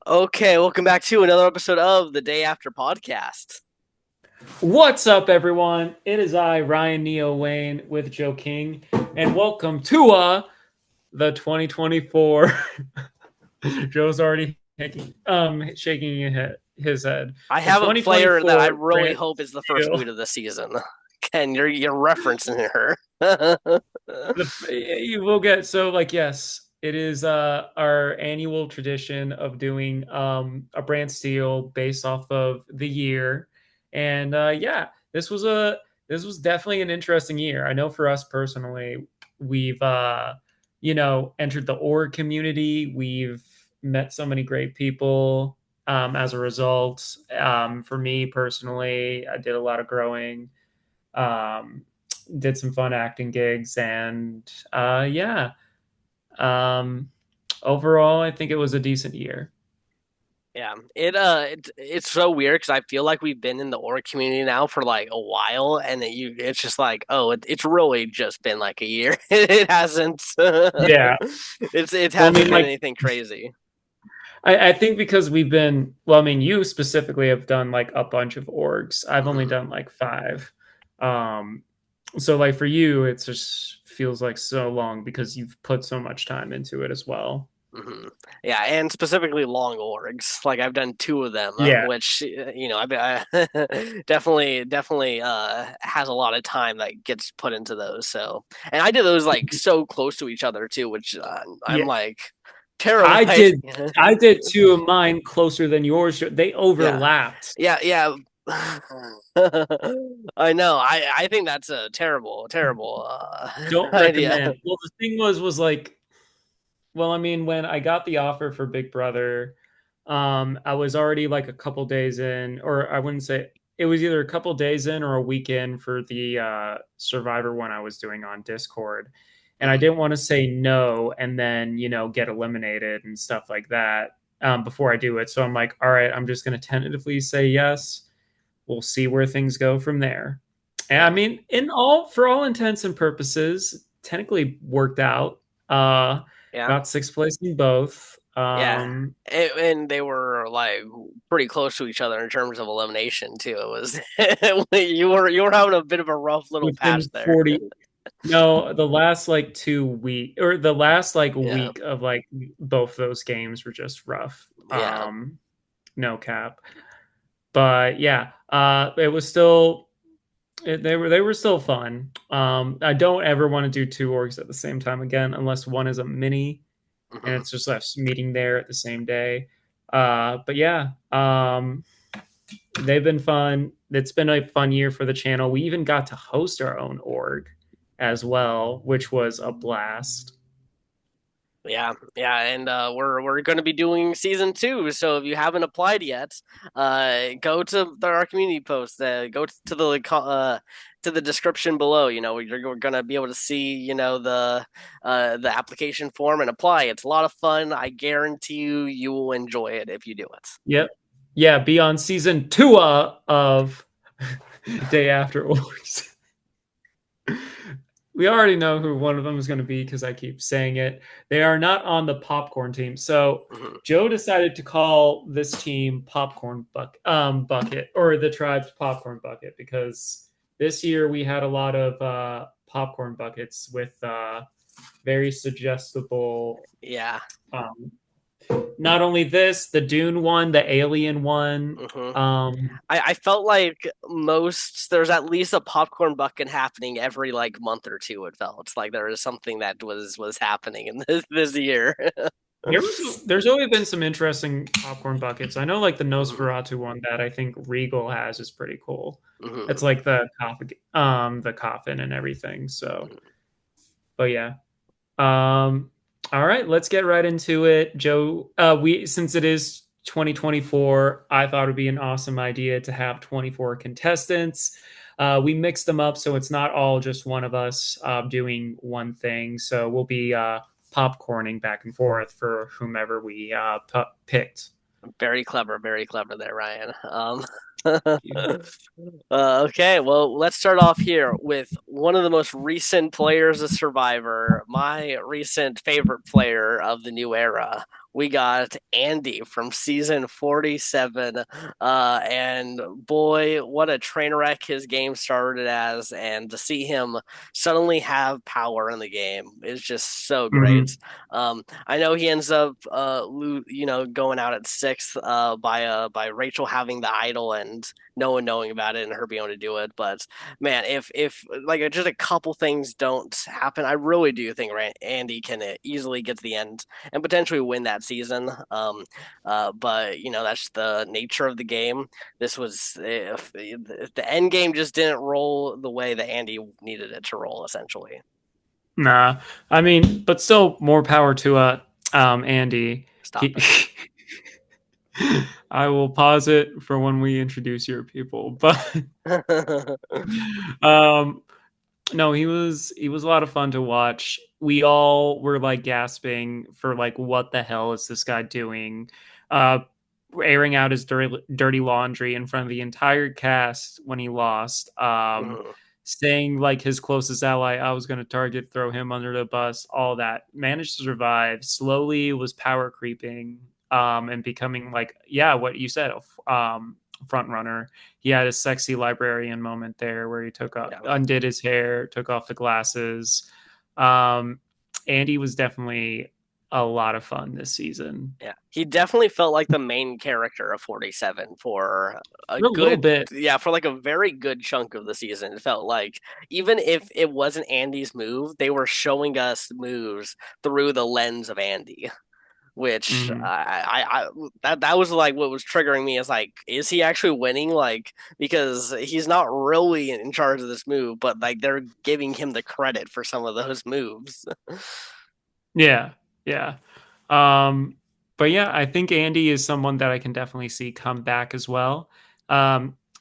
Okay, welcome back to another episode of the Day After Podcast. What's up, everyone? It is I, Ryan Neo Wayne, with Joe King, and welcome to the 2024. Joe's already shaking his head. I The have a player that I 2024 really hope is the first Brantsteele. boot of the season. Ken, you're referencing her. You will get yes, it is our annual tradition of doing a Brantsteele based off of the year, and this was definitely an interesting year. I know for us personally, we've entered the org community. We've met so many great people. As a result, for me personally, I did a lot of growing. Um, did some fun acting gigs, and um, overall, I think it was a decent year. Yeah, it's so weird because I feel like we've been in the org community now for like a while, and it's just like, oh, it's really just been like a year. It hasn't. Yeah. It Well, I hasn't mean, been like, anything crazy. I think because we've been, well, I mean, you specifically have done like a bunch of orgs. I've only Mhm. done like five. Um, so like for you, it just feels like so long because you've put so much time into it as well. Hmm. Yeah, and specifically long orgs. Like I've done two of them, Yeah. which I definitely has a lot of time that gets put into those. So, and I did those like so close to each other too, which I'm Yeah. like I terrified. did I did two of mine closer than yours. They Yeah, overlapped. yeah. I know. I think that's a terrible Don't idea. recommend. Well, the thing was like, well, I mean, when I got the offer for Big Brother, I was already like a couple days in, or I wouldn't say it was either a couple days in or a week in for the Survivor one I was doing on Discord. And I Mhm. didn't want to say no and then, get eliminated and stuff like that before I do it. So I'm like, all right, I'm just going to tentatively say yes. We'll see where things go from there. And I Yeah. mean, for all intents and purposes, technically worked out. Yeah. Got sixth place in both. Yeah, and they were like pretty close to each other in terms of elimination too. It was you were having a bit of a rough little patch Within there. 40. No, the last like 2 week or the last like Yeah, week of like both those games were just rough. yeah, No cap. But yeah, it was still they were still fun. I don't ever want to do two orgs at the same time again unless one is a mini and hmm it's just us meeting there at the same day. But yeah, they've been fun. It's been a fun year for the channel. We even got to host our own org as well, which was a blast. yeah. And we're going to be doing season two. So if you haven't applied yet, go to our community post. Go to the description below. You're going to be able to see the application form and apply. It's a lot of fun. I guarantee you will enjoy it if you do it. Yep. Yeah, be on season two of Day After Orgs. We already know who one of them is going to be because I keep saying it. They are not on the popcorn team. So Mhm. Joe decided to call this team Bucket, or the tribe's Popcorn Bucket, because this year we had a lot of popcorn buckets with very suggestible. Yeah. Um, Not only this, the Dune one, the Alien one. hmm Um, I felt like there's at least a popcorn bucket happening every like month or two. It felt like there was something that was happening in this year. there's always been some interesting popcorn buckets. I know like the hmm Nosferatu one that I think Regal has is pretty cool. It's hmm like the coffin and everything. So, but yeah. All right, let's get right into it. Joe, we since it is 2024, I thought it would be an awesome idea to have 24 contestants. We mix them up so it's not all just one of us doing one thing. So we'll be popcorning back and forth for whomever we picked. Very clever there, Ryan. Okay, well, let's start off here with one of the most recent players of Survivor, my recent favorite player of the new era. we got Andy from season 47. And boy, what a train wreck his game started as. And to see him suddenly have power in the game is just so great. Mhm. I know he ends up, going out at sixth by Rachel having the idol and no one knowing about it and her being able to do it. But man, if like just a couple things don't happen, I really do think Andy can easily get to the end and potentially win that season. But that's the nature of the game. This was if the end game just didn't roll the way that Andy needed it to roll, essentially. Nah, I mean, but still, more power to Andy. Stop He, it. I will pause it for when we introduce your people, but um, no, he was a lot of fun to watch. We all were like gasping for like what the hell is this guy doing? Uh airing out his dirty laundry in front of the entire cast when he lost. Mhm. Saying like his closest ally, I was going to target, throw him under the bus, all that. Managed to survive. Slowly was power creeping and becoming like yeah, what you said, front runner. He had a sexy librarian moment there where he took up, Yeah. undid his hair, took off the glasses. Um, Andy was definitely a lot of fun this season. Yeah, he definitely felt like the main character of 47 for a For a little good, bit. yeah, for like a very good chunk of the season. It felt like even if it wasn't Andy's move, they were showing us moves through the lens of Andy, which Mm-hmm. that was like what was triggering me is like, is he actually winning? Like, because he's not really in charge of this move, but like they're giving him the credit for some of those moves. Yeah, yeah. Um, but yeah, I think Andy is someone that I can definitely see come back as well.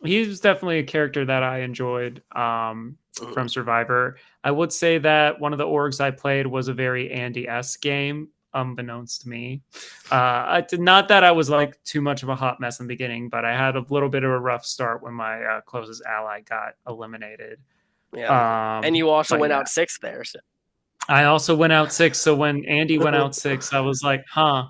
He's definitely a character that I enjoyed from Mhm. Survivor. I would say that one of the orgs I played was a very Andy-esque game, unbeknownst to me. Not that I was like too much of a hot mess in the beginning, but I had a little bit of a rough start when my closest ally got eliminated. Yeah, and you also But went yeah. out sixth there. So. I also went out six. So when Andy went out six, I was like, huh.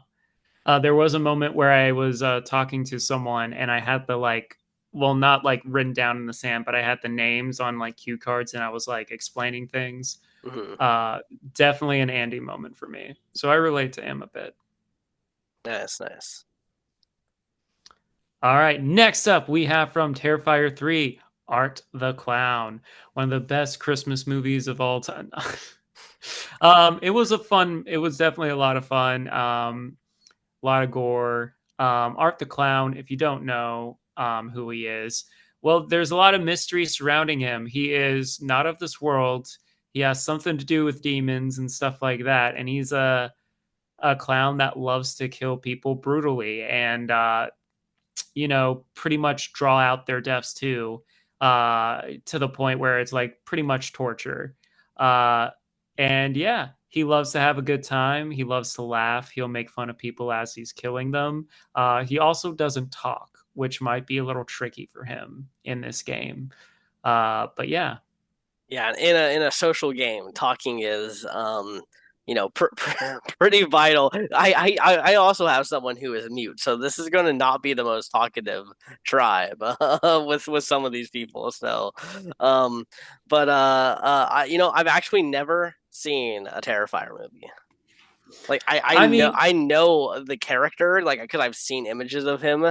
There was a moment where I was talking to someone and I had the like, well, not like written down in the sand, but I had the names on like cue cards and I was like explaining things. Mhm. Uh, Definitely an Andy moment for me. So I relate to him a bit. Nice, nice. All right. Next up, we have from Terrifier 3, Art the Clown, one of the best Christmas movies of all time. It was definitely a lot of fun. A lot of gore. Art the Clown, if you don't know who he is, well, there's a lot of mystery surrounding him. He is not of this world. He has something to do with demons and stuff like that. And he's a clown that loves to kill people brutally and, pretty much draw out their deaths too, to the point where it's like pretty much torture. Uh, and yeah, he loves to have a good time. He loves to laugh. He'll make fun of people as he's killing them. He also doesn't talk, which might be a little tricky for him in this game. But yeah, Yeah, in a social game, talking is pretty vital. I also have someone who is mute, so this is going to not be the most talkative tribe with some of these people. So, um, but I've actually never seen a Terrifier movie. Like I mean, I know the character like because I've seen images of him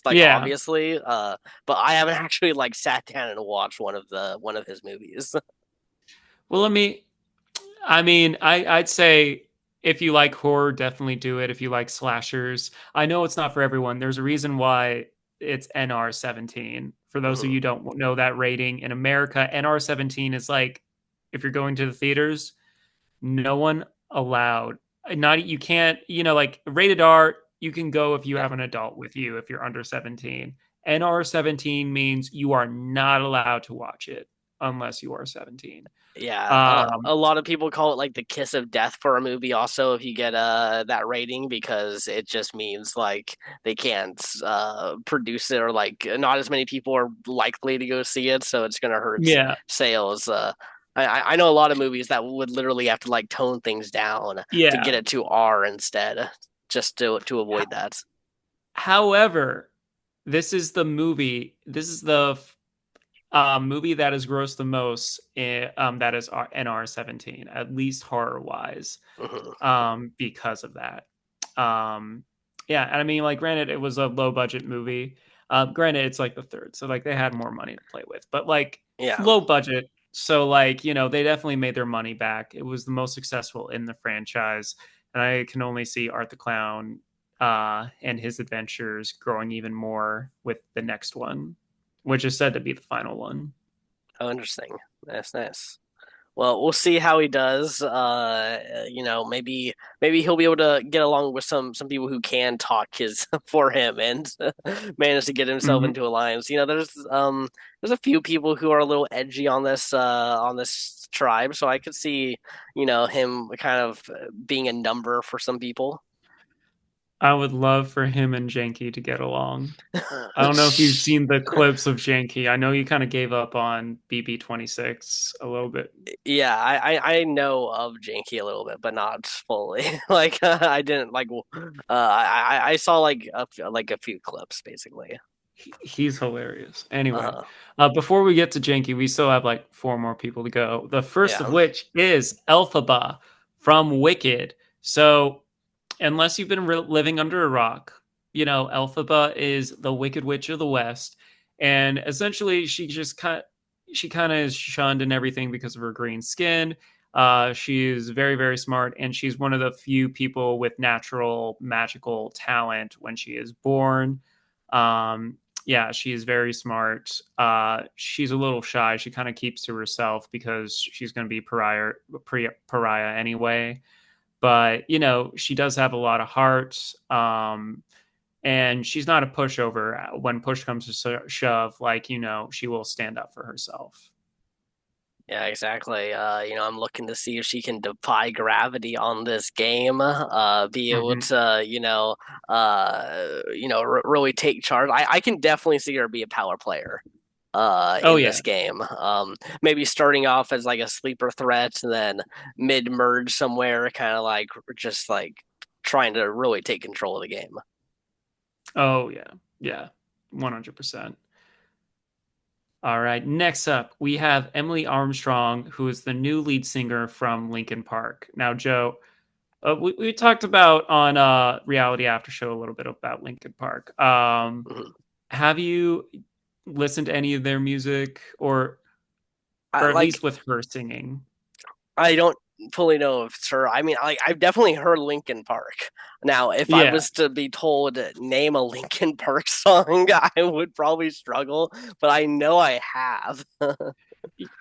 like yeah. obviously but I haven't actually like sat down and watched one of his movies. Well, I'd say if you like horror, definitely do it. If you like slashers, I know it's not for everyone. There's a reason why it's NR-17. For those of you Mhm. who don't know that rating in America, NR-17 is like if you're going to the theaters, no one allowed. Not you can't, like rated R, you can go if you Yeah. have an adult with you if you're under 17. NR-17 means you are not allowed to watch it unless you are 17. Yeah, Um, a lot of people call it like the kiss of death for a movie also if you get that rating because it just means like they can't produce it or like not as many people are likely to go see it so it's gonna hurt yeah. sales. I know a lot of movies that would literally have to like tone things down to Yeah. get it to R instead. just to avoid that. However, this is the movie. This is the movie that has grossed the most. That is NR-17, at least horror wise, Hmm. because of that. Um, yeah, and I mean, like, granted, it was a low budget movie. Granted, it's like the third, so like they had more money to play with, but like Yeah. low budget. So like they definitely made their money back. It was the most successful in the franchise, and I can only see Art the Clown and his adventures growing even more with the next one, which is said to be the final one. Oh, interesting. That's nice. Well, we'll see how he does. Maybe he'll be able to get along with some people who can talk his for him and manage to get himself Hmm. into alliance. There's a few people who are a little edgy on this tribe, so I could see him kind of being a number for some people. I would love for him and Janky to get along. I don't know if you've seen the clips of Janky. I know you kind of gave up on BB-26 a little bit. Yeah, I know of Janky a little bit, but not fully. Like I didn't like. I saw like a few clips basically. He's hilarious. Anyway, Uh, before we get to Janky, we still have like four more people to go. The first of yeah. which is Elphaba from Wicked. So unless you've been living under a rock, Elphaba is the Wicked Witch of the West, and essentially she kind of is shunned and everything because of her green skin. She is very very smart, and she's one of the few people with natural magical talent when she is born. Yeah, she is very smart. She's a little shy. She kind of keeps to herself because she's going to be pariah anyway, but she does have a lot of heart, and she's not a pushover. When push comes to shove, like she will stand up for herself. Yeah, exactly. I'm looking to see if she can defy gravity on this game. Be able Hmm. to, really take charge. I can definitely see her be a power player. Oh In yeah. this game. Maybe starting off as like a sleeper threat and then mid merge somewhere, kind of like just like trying to really take control of the game. Oh yeah. Yeah. 100%. All right, next up we have Emily Armstrong, who is the new lead singer from Linkin Park. Now, Joe, we talked about on Reality After Show a little bit about Linkin Park. Mhm. Have you listened to any of their music, I or at like least with her singing? I don't fully know if it's her. I mean, like I've definitely heard Linkin Park. Now, if I Yeah. was to be told name a Linkin Park song, I would probably struggle, but I know I have.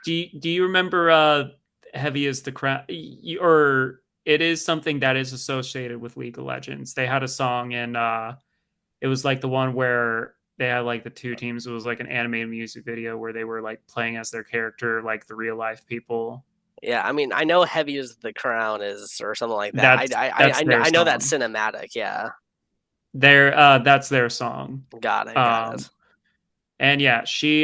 Do you remember Heavy as the Crown? Or it is something that is associated with League of Legends. They had a song, and it was like the one where they had like the two teams. It was like an animated music video where they were like playing as their character, like the real life people. Yeah, I mean, I know "Heavy as the Crown" is or something like that. That's their I know that song. cinematic. Yeah, That's their song. got Um, it. And yeah, she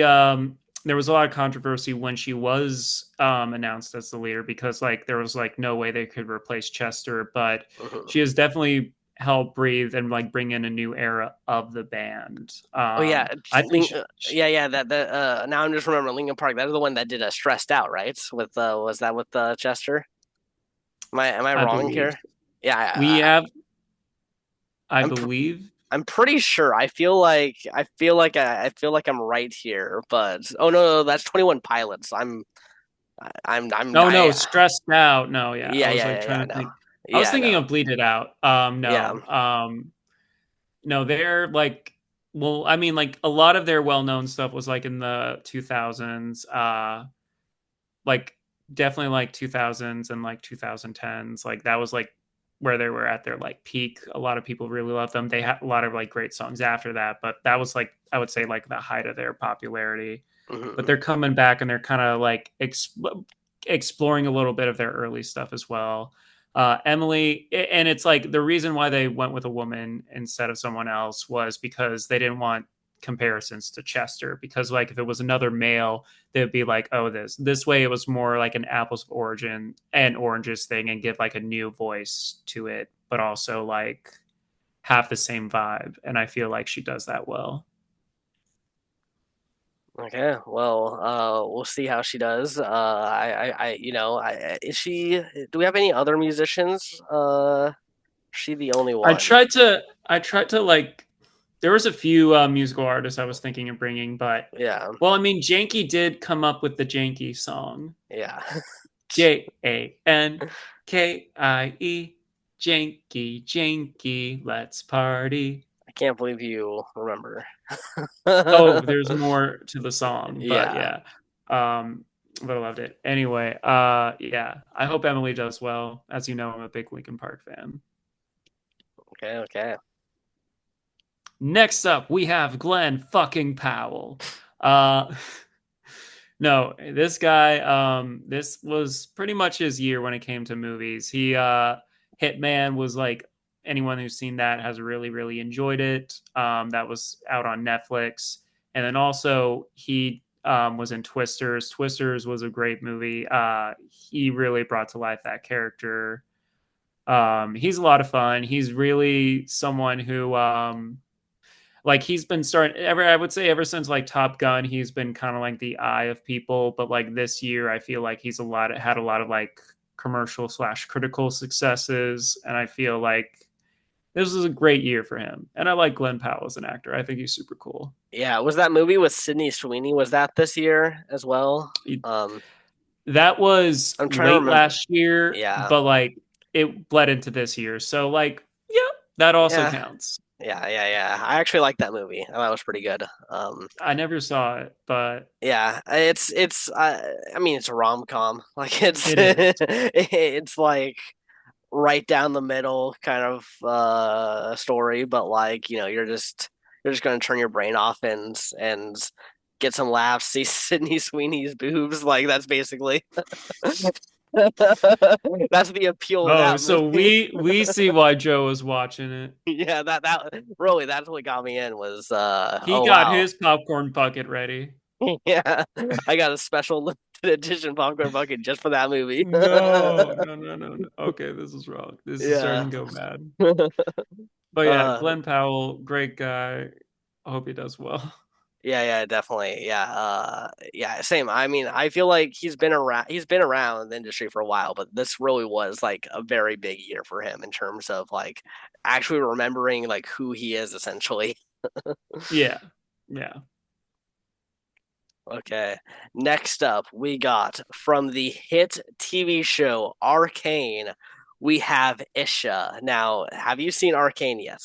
there was a lot of controversy when she was announced as the leader, because like there was like no way they could replace Chester, but Mhm. she has definitely helped breathe and like bring in a new era of the band. Oh yeah, I think yeah. That now I'm just remembering Linkin Park. That is the one that did "Stressed Out," right? With was that with Chester? Am I I wrong believe here? Yeah, we have I I'm pr believe I'm pretty sure. I feel like I'm right here, but oh no, that's 21 Pilots. no, no, stressed out. No, yeah. I was like Yeah, trying to no, think. I was yeah, thinking no, of Bleed It Out. yeah. No. No, they're like, well, I mean, like a lot of their well-known stuff was like in the 2000s, like definitely like 2000s and like 2010s. Like that was like where they were at their like peak. A lot of people really loved them. They had a lot of like great songs after that, but that was like I would say like the height of their popularity. But Hmm. they're coming back, and they're kind of like exploring a little bit of their early stuff as well. Emily, and it's like the reason why they went with a woman instead of someone else was because they didn't want comparisons to Chester. Because like if it was another male, they'd be like, oh, this way it was more like an apples of origin and oranges thing, and give like a new voice to it, but also like have the same vibe, and I feel like she does that well. Okay, well, we'll see how she does. Is she? Do we have any other musicians? Is she the only I one? tried to I tried to like there was a few musical artists I was thinking of bringing, but Yeah, well, I mean, Janky did come up with the Janky song. yeah. Jankie, Janky, Janky, let's party. I can't believe you remember. Oh, there's more to the song, but Yeah. yeah. Um, but I loved it. Anyway, yeah. I hope Emily does well. As you know, I'm a big Linkin Park fan. Okay. Okay. Next up, we have Glenn fucking Powell. Uh no, this guy, this was pretty much his year when it came to movies. Hitman was like anyone who's seen that has really, really enjoyed it. That was out on Netflix. And then also he was in Twisters. Twisters was a great movie. He really brought to life that character. He's a lot of fun. He's really someone who like he's been starting ever I would say ever since like Top Gun, he's been kind of like the eye of people, but like this year I feel like he's a lot had a lot of like commercial slash critical successes, and I feel like this was a great year for him, and I like Glenn Powell as an actor. I think he's super cool. Yeah. Was that movie with Sydney Sweeney? Was that this year as well? Um, That was I'm trying to late remember. last year, Yeah. but like it bled into this year, so like yeah, that also Yeah. counts. Yeah. I actually like that movie. I thought it was pretty good. I never saw it, but Yeah, I mean, it's a rom com. Like it's it is. it's like right down the middle kind of story, but like you're just gonna turn your brain off and get some laughs, see Sydney Sweeney's boobs. Like that's basically that's the appeal of Oh, that so movie. we see why Joe was watching it. Yeah, that really that's what got me in was He oh got wow. his popcorn bucket ready. Yeah, I got a special limited edition popcorn bucket just for that movie. No, no, no, no, no. Okay, this is wrong. This is starting Yeah. to go bad. But yeah, Uh, Glenn Powell, great guy. I hope he does well. yeah, definitely. Yeah. Yeah, same. I mean, I feel like he's been around the industry for a while, but this really was like a very big year for him in terms of like actually remembering like who he is essentially. Yeah, yeah, Okay. Next up, we got from the hit TV show Arcane, we have Isha. Now, have you seen Arcane yet?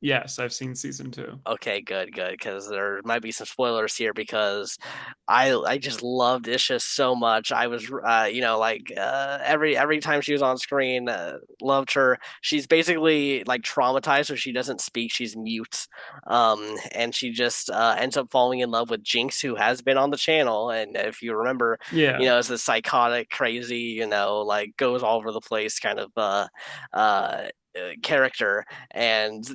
yes. I've seen season two. Okay, good, because there might be some spoilers here because I just loved Isha so much. I was every time she was on screen, loved her. She's basically like traumatized, so she doesn't speak. She's mute, and she just ends up falling in love with Jinx, who has been on the channel. And if you remember, Yeah, is the psychotic, crazy, like goes all over the place kind of character, and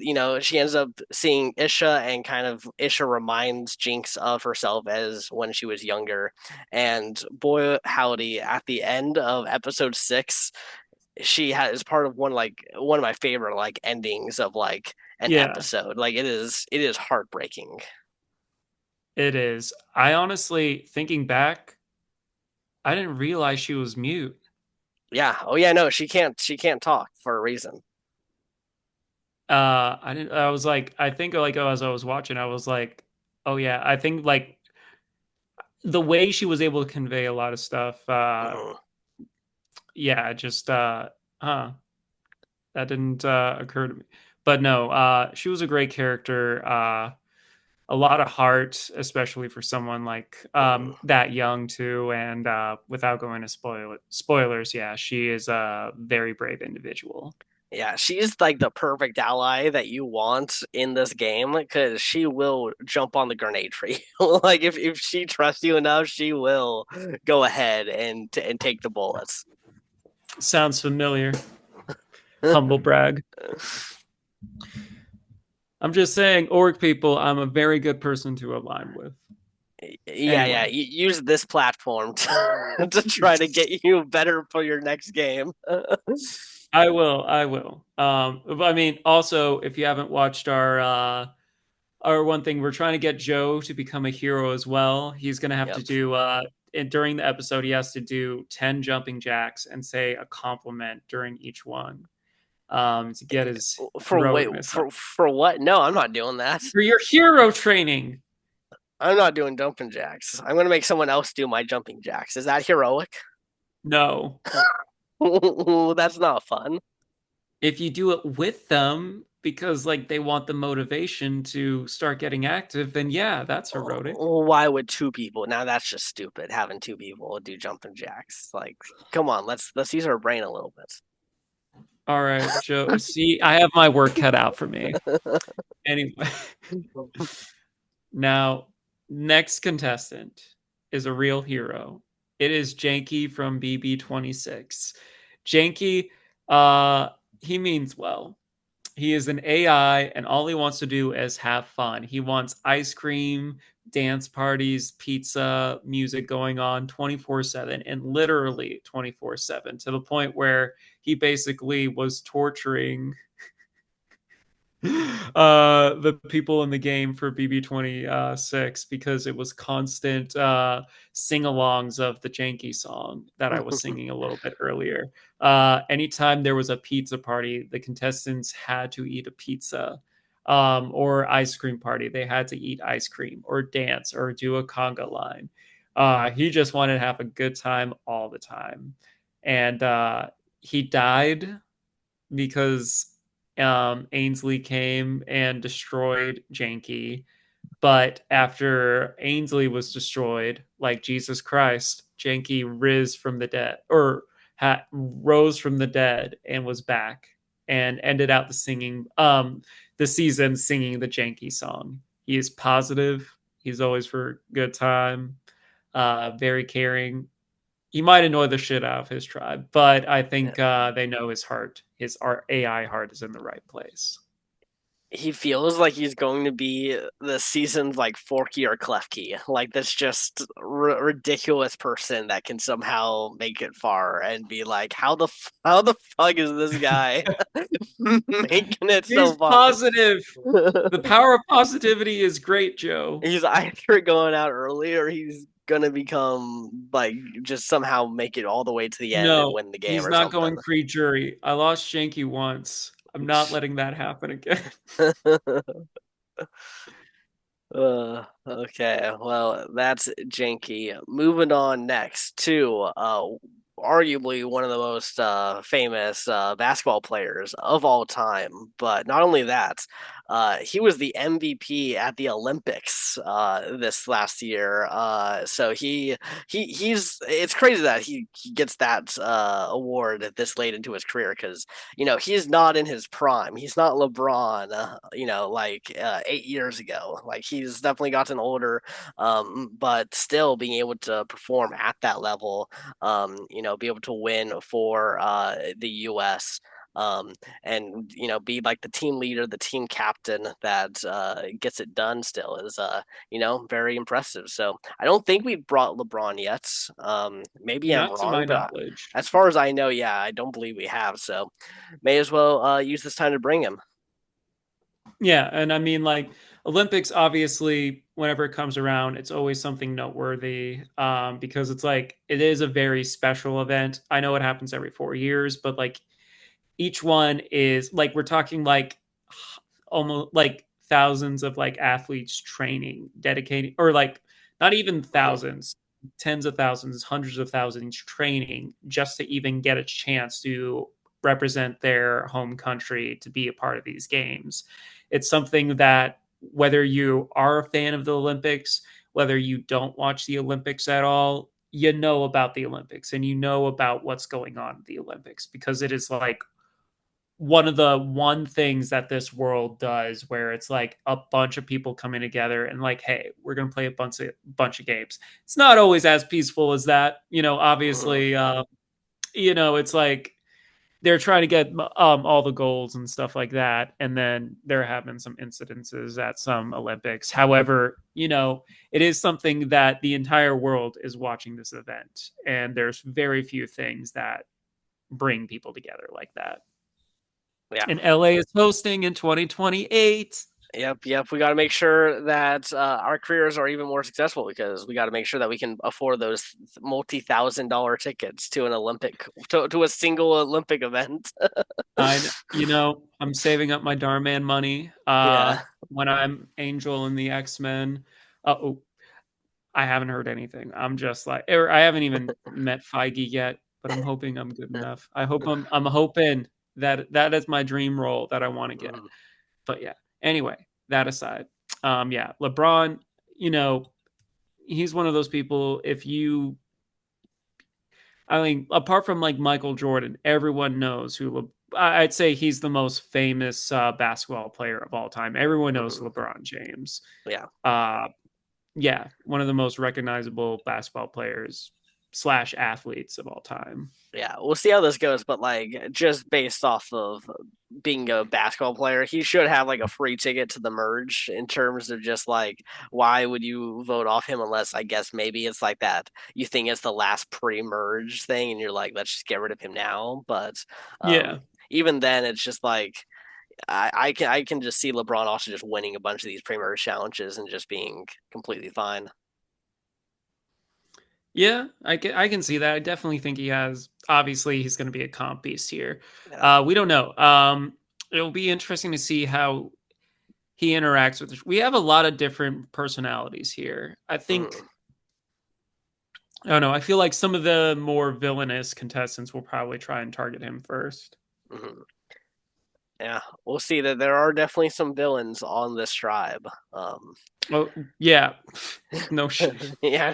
she ends up seeing Isha, and kind of Isha reminds Jinx of herself as when she was younger. And boy howdy, at the end of episode 6, she has part of one of my favorite like endings of like an yeah. episode. Like it is heartbreaking. It is. I honestly, thinking back, I didn't realize she was mute. Yeah, oh yeah, no, she can't talk for a reason. I didn't. I was like, I think like as I was watching, I was like, oh yeah. I think like the way she was able to convey a lot of stuff. Mhm. Yeah, just huh. That didn't occur to me. But no, she was a great character. A lot of heart, especially for someone like Mhm. that young too. And without going to spoilers, yeah, she is a very brave individual. Yeah, she's like the perfect ally that you want in this game because she will jump on the grenade tree. Like if she trusts you enough, she will go ahead and take the bullets. Sounds familiar. Humble brag. I'm just saying, org people, I'm a very good person to align with. Yeah. Anyway, Use this platform to try to get you better for your next game. I will. I will. I mean, also, if you haven't watched our one thing, we're trying to get Joe to become a hero as well. He's gonna have to Yep. do and during the episode, he has to do 10 jumping jacks and say a compliment during each one to get his For wait heroicness up. for what? No, I'm not doing that. For your hero training. I'm not doing jumping jacks. I'm gonna make someone else do my jumping jacks. Is that heroic? No. That's not fun. If you do it with them because like they want the motivation to start getting active, then yeah, that's heroic. Why would two people? Now that's just stupid. Having two people do jumping jacks. Like, come on, let's use our brain a little All right, Joe. See, I have my work cut out for me. Anyway, bit. now next contestant is a real hero. It is Janky from BB26. Janky, uh, he means well. He is an AI, and all he wants to do is have fun. He wants ice cream, dance parties, pizza, music going on 24/7, and literally 24/7, to the point where he basically was torturing the people in the game for BB26 because it was constant sing-alongs of the Janky song that I was singing a little bit earlier. Anytime there was a pizza party, the contestants had to eat a pizza. Or ice cream party, they had to eat ice cream or dance or do a conga line. He just wanted to have a good time all the time. And he died because Ainsley came and destroyed Janky. But after Ainsley was destroyed, like Jesus Christ, Janky riz from the dead, or rose from the dead and was back and ended out the season singing the Janky song. He is positive. He's always for good time. Very caring. He might annoy the shit out of his tribe, but I think they know his heart, his AI heart, is in the right place. He feels like he's going to be the season's like Forky or Klefki, like this just ridiculous person that can somehow make it far and be like, how the fuck is this guy making it He's so far? positive. The power of positivity is great, Joe. He's either going out early or he's gonna become like just somehow make it all the way to the end and No, win the game he's or not something. going pre-jury. I lost Shanky once. I'm not letting that happen again. Okay, well, that's janky. Moving on next to arguably one of the most famous basketball players of all time. But not only that, he was the MVP at the Olympics this last year. So he's it's crazy that he gets that award this late into his career because he's not in his prime. He's not LeBron. Like 8 years ago. Like he's definitely gotten older, but still being able to perform at that level, be able to win for the U.S. And be like the team leader, the team captain that gets it done. Still is very impressive. So I don't think we've brought LeBron yet. Maybe I'm Not to my wrong, but knowledge. as far as I know, yeah, I don't believe we have. So may as well use this time to bring him. Yeah, and I mean, like, Olympics, obviously, whenever it comes around, it's always something noteworthy because it's like it is a very special event. I know it happens every 4 years, but like each one is like we're talking like almost like thousands of like athletes training, dedicating, or like not even Mhm. thousands, tens of thousands, hundreds of thousands training just to even get a chance to represent their home country to be a part of these games. It's something that whether you are a fan of the Olympics, whether you don't watch the Olympics at all, you know about the Olympics and you know about what's going on in the Olympics because it is like one of the one things that this world does where it's like a bunch of people coming together and like, hey, we're gonna play a bunch of games. It's not always as peaceful as that, Mhm. obviously. It's like they're trying to get all the goals and stuff like that, and then there have been some incidences at some Olympics. However, it is something that the entire world is watching this event, and there's very few things that bring people together like that. Yeah. And LA is hosting in 2028. Yep, yep. We got to make sure that our careers are even more successful because we got to make sure that we can afford those multi-thousand-dollar tickets to an Olympic to a single Olympic event. I'm saving up my Darman money. Yeah. When I'm Angel in the X-Men. Oh, I haven't heard anything. I'm just like, or I haven't even met Feige yet, but I'm hoping I'm good enough. I'm hoping that that is my dream role that I want to get. Mhm. But yeah. Anyway, that aside, yeah, LeBron, you know, he's one of those people. I mean, apart from like Michael Jordan, everyone knows I'd say he's the most famous basketball player of all time. Everyone knows Mhm. LeBron James. Yeah. Uh, yeah, one of the most recognizable basketball players slash athletes of all time. Yeah, we'll see how this goes, but like just based off of being a basketball player, he should have like a free ticket to the merge in terms of just like why would you vote off him unless I guess maybe it's like that you think it's the last pre-merge thing and you're like let's just get rid of him now, but Yeah. even then it's just like I can just see LeBron also just winning a bunch of these pre-merge challenges and just being completely fine. Yeah, I can see that. I definitely think he has. Obviously, he's going to be a comp beast here. Yeah. We don't know. It'll be interesting to see how he interacts with. We have a lot of different personalities here. Mhm. I don't know. I feel like some of the more villainous contestants will probably try and target him first. Mhm. Yeah, we'll see that there are definitely some villains on this tribe. Oh yeah, no shit. Yeah,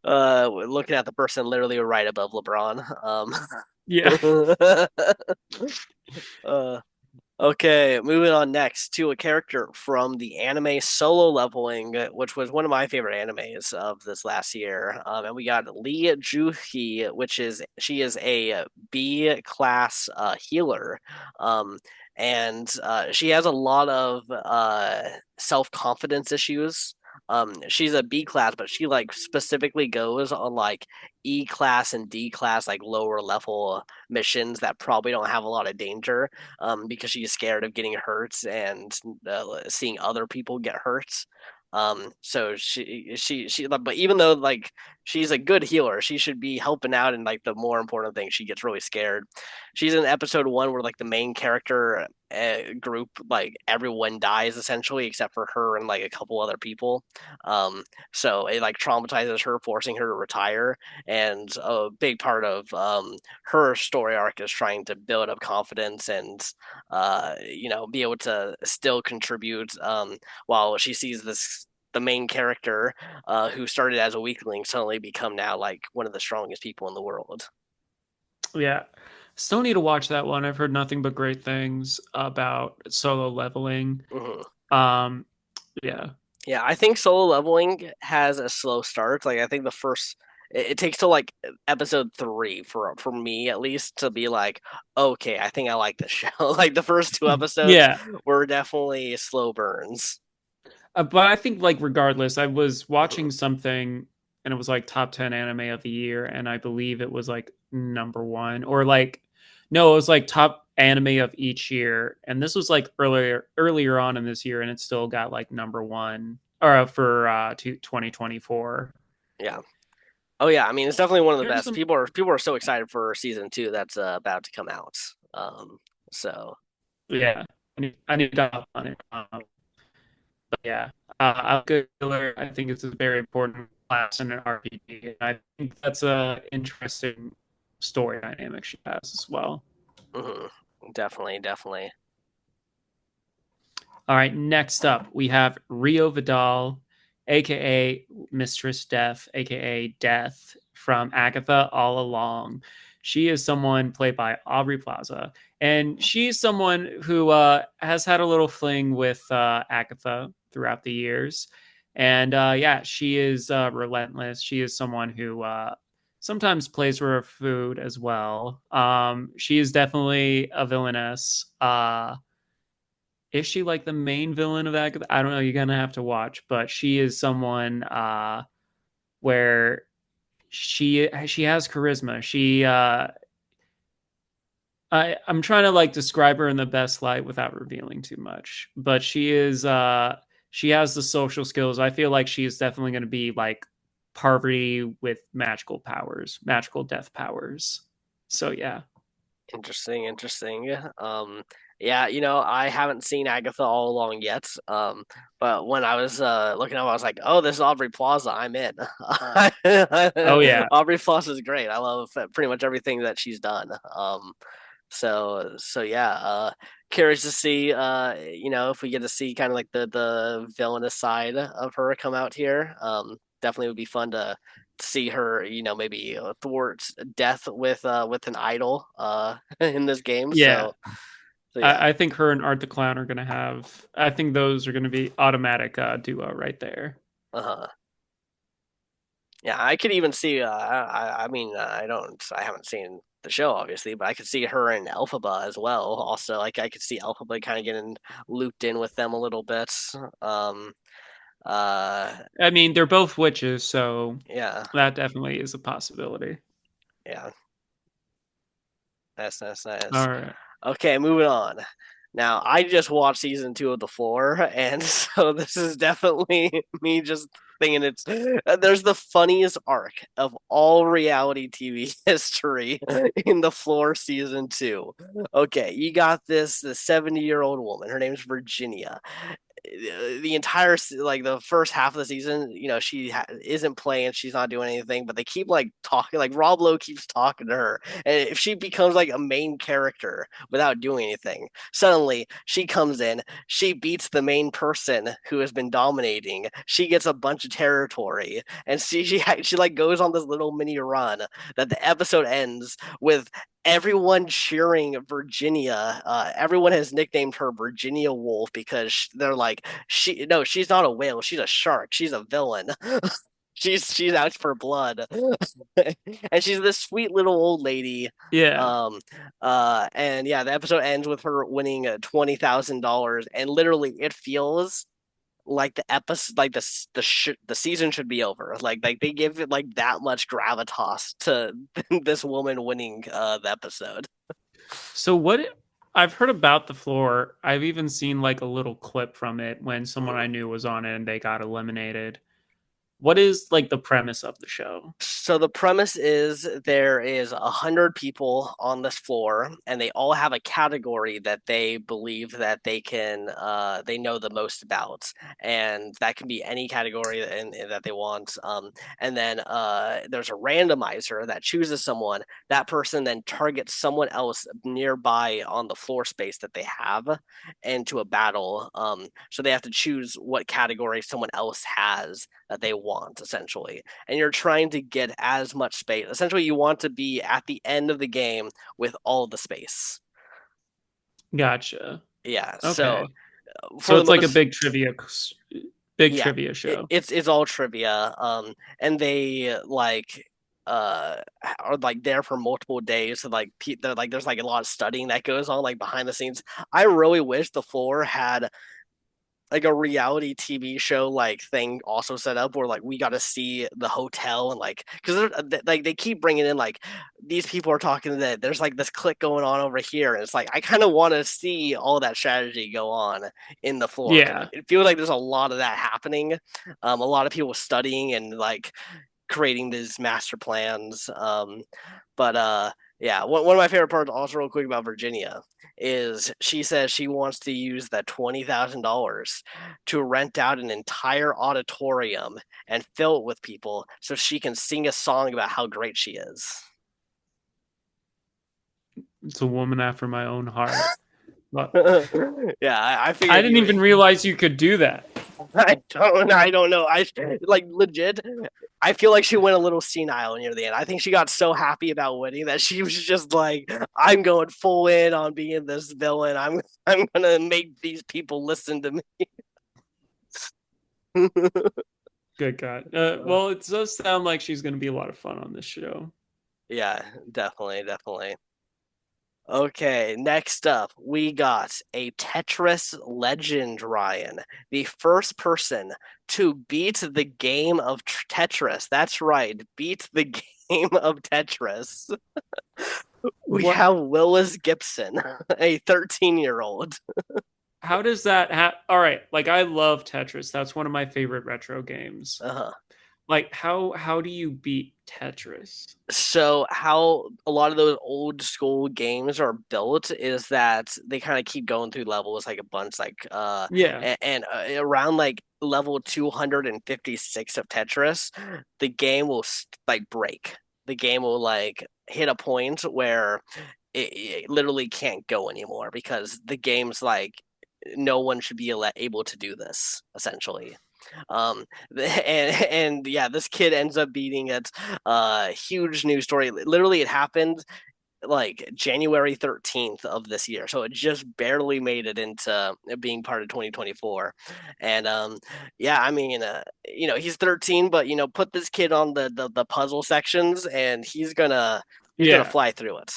looking at the person literally right above LeBron. Yeah, Uh, Okay, moving on next to a character from the anime Solo Leveling, which was one of my favorite animes of this last year. And we got Lee Juhi, she is a B class healer. Um, and she has a lot of self confidence issues. She's a B class, but she like specifically goes on like E class and D class, like lower level missions that probably don't have a lot of danger because she's scared of getting hurt and seeing other people get hurt. So but even though like she's a good healer, she should be helping out. And like the more important thing, she gets really scared. She's in episode one where like the main character group, like everyone dies essentially except for her and like a couple other people. So it like traumatizes her, forcing her to retire. And a big part of her story arc is trying to build up confidence and be able to still contribute while she sees this the main character who started as a weakling suddenly become now like one of the strongest people in the world. yeah. Still need to watch that one. I've heard nothing but great things about Solo Leveling. Hmm. Um, yeah, Yeah, I think solo leveling has a slow start. Like I think the first it takes till like episode three for me at least to be like, okay, I think I like this show. Like the first two episodes yeah. were definitely slow burns. But I think like regardless, I was Hmm. watching something and it was like top 10 anime of the year, and I believe it was like number one or like no, it was like top anime of each year, and this was like earlier on in this year, and it still got like number one or for 2024. Yeah. Oh yeah. I mean, it's definitely one of the There's best. some People are so excited for season two that's about to come out. So yeah, I need to hop on it. But yeah, I'm a good killer. I think it's a very important class in an RPG. And I think that's a interesting story dynamic she has as well. mhm, definitely, definitely. All right, next up we have Rio Vidal, aka Mistress Death, aka Death from Agatha All Along. She is someone played by Aubrey Plaza, and she's someone who has had a little fling with Agatha throughout the years. And yeah, she is relentless. She is someone who sometimes plays for her food as well. She is definitely a villainess. Is she like the main villain of that? I don't know. You're gonna have to watch, but she is someone where she has charisma. I'm trying to like describe her in the best light without revealing too much, but she has the social skills. I feel like she is definitely going to be like Parvati with magical powers, magical death powers. So yeah. Interesting, interesting. Yeah, I haven't seen Agatha all along yet. But when I was looking up, I was like, "Oh, this is Aubrey Plaza. I'm in." Oh yeah. Aubrey Plaza is great. I love pretty much everything that she's done. So yeah, curious to see if we get to see kind of like the villainous side of her come out here. Definitely would be fun to see her, maybe thwart death with an idol in this game. Yeah. So yeah. I think her and Art the Clown are going to have, I think those are going to be automatic duo right there. Uh-huh. Yeah, I could even see. I mean, I haven't seen the show obviously, but I could see her and Elphaba as well. Also, like I could see Elphaba kind of getting looped in with them a little bit. Um, uh, I mean, they're both witches, so yeah, that definitely is a possibility. yeah, nice. All right. Okay, moving on. Now, I just watched season 2 of The Floor, and so this is definitely me just thinking there's the funniest arc of all reality TV history in The Floor season 2. Okay, you got the 70-year-old woman. Her name's Virginia. The entire like the first half of the season, she isn't playing, she's not doing anything, but they keep like talking, like Rob Lowe keeps talking to her, and if she becomes like a main character without doing anything, suddenly she comes in, she beats the main person who has been dominating, she gets a bunch of territory, and she like goes on this little mini run that the episode ends with everyone cheering Virginia. Everyone has nicknamed her Virginia Woolf because they're like, she's not a whale, she's a shark, she's a villain. She's out for blood, and she's this sweet little old lady. Yeah. And yeah, the episode ends with her winning $20,000, and literally it feels like the episode, like the season should be over. Like they give it like that much gravitas to this woman winning the episode. So what I've heard about the floor, I've even seen like a little clip from it when someone I Mhm. knew was on it and they got eliminated. What is like the premise of the show? So the premise is there is 100 people on this floor, and they all have a category that they believe that they know the most about, and that can be any category that they want. And then there's a randomizer that chooses someone. That person then targets someone else nearby on the floor space that they have into a battle. So they have to choose what category someone else has that they want, essentially, and you're trying to get as much space. Essentially, you want to be at the end of the game with all the space. Gotcha. Yeah. So Okay. for So the it's like a most, big yeah, trivia show. it's all trivia. And they like are like there for multiple days. So like there's like a lot of studying that goes on like behind the scenes. I really wish the floor had like a reality TV show like thing also set up where like we got to see the hotel, and like because like they keep bringing in like these people are talking that there's like this click going on over here, and it's like I kind of want to see all that strategy go on in the floor because Yeah. it feels like there's a lot of that happening, a lot of people studying and like creating these master plans. But yeah, one of my favorite parts, also real quick about Virginia, is she says she wants to use that $20,000 to rent out an entire auditorium and fill it with people so she can sing a song about how great she is. It's a woman after my own heart. But Yeah, I I figured didn't you. even realize you could do that. I don't know. I like legit. I feel like she went a little senile near the end. I think she got so happy about winning that she was just like, "I'm going full in on being this villain. I'm gonna make these people listen to me." Good God. Well, it does sound like she's going to be a lot of fun on this show. Yeah, definitely, definitely. Okay, next up, we got a Tetris legend, Ryan. The first person to beat the game of Tetris. That's right, beat the game of Tetris. We What? have Willis Gibson, a 13-year-old. How does that All right, like I love Tetris. That's one of my favorite retro games. Uh-huh. Like how do you beat Tetris? So how a lot of those old school games are built is that they kind of keep going through levels like a bunch Yeah. around like level 256 of Tetris, the game will like break. The game will like hit a point where it literally can't go anymore because the game's like no one should be able to do this essentially. Um, and yeah, this kid ends up beating it. Huge news story. Literally, it happened like January 13th of this year. So it just barely made it into being part of 2024. And yeah, I mean, he's 13, but put this kid on the puzzle sections and he's gonna Yeah. fly through it.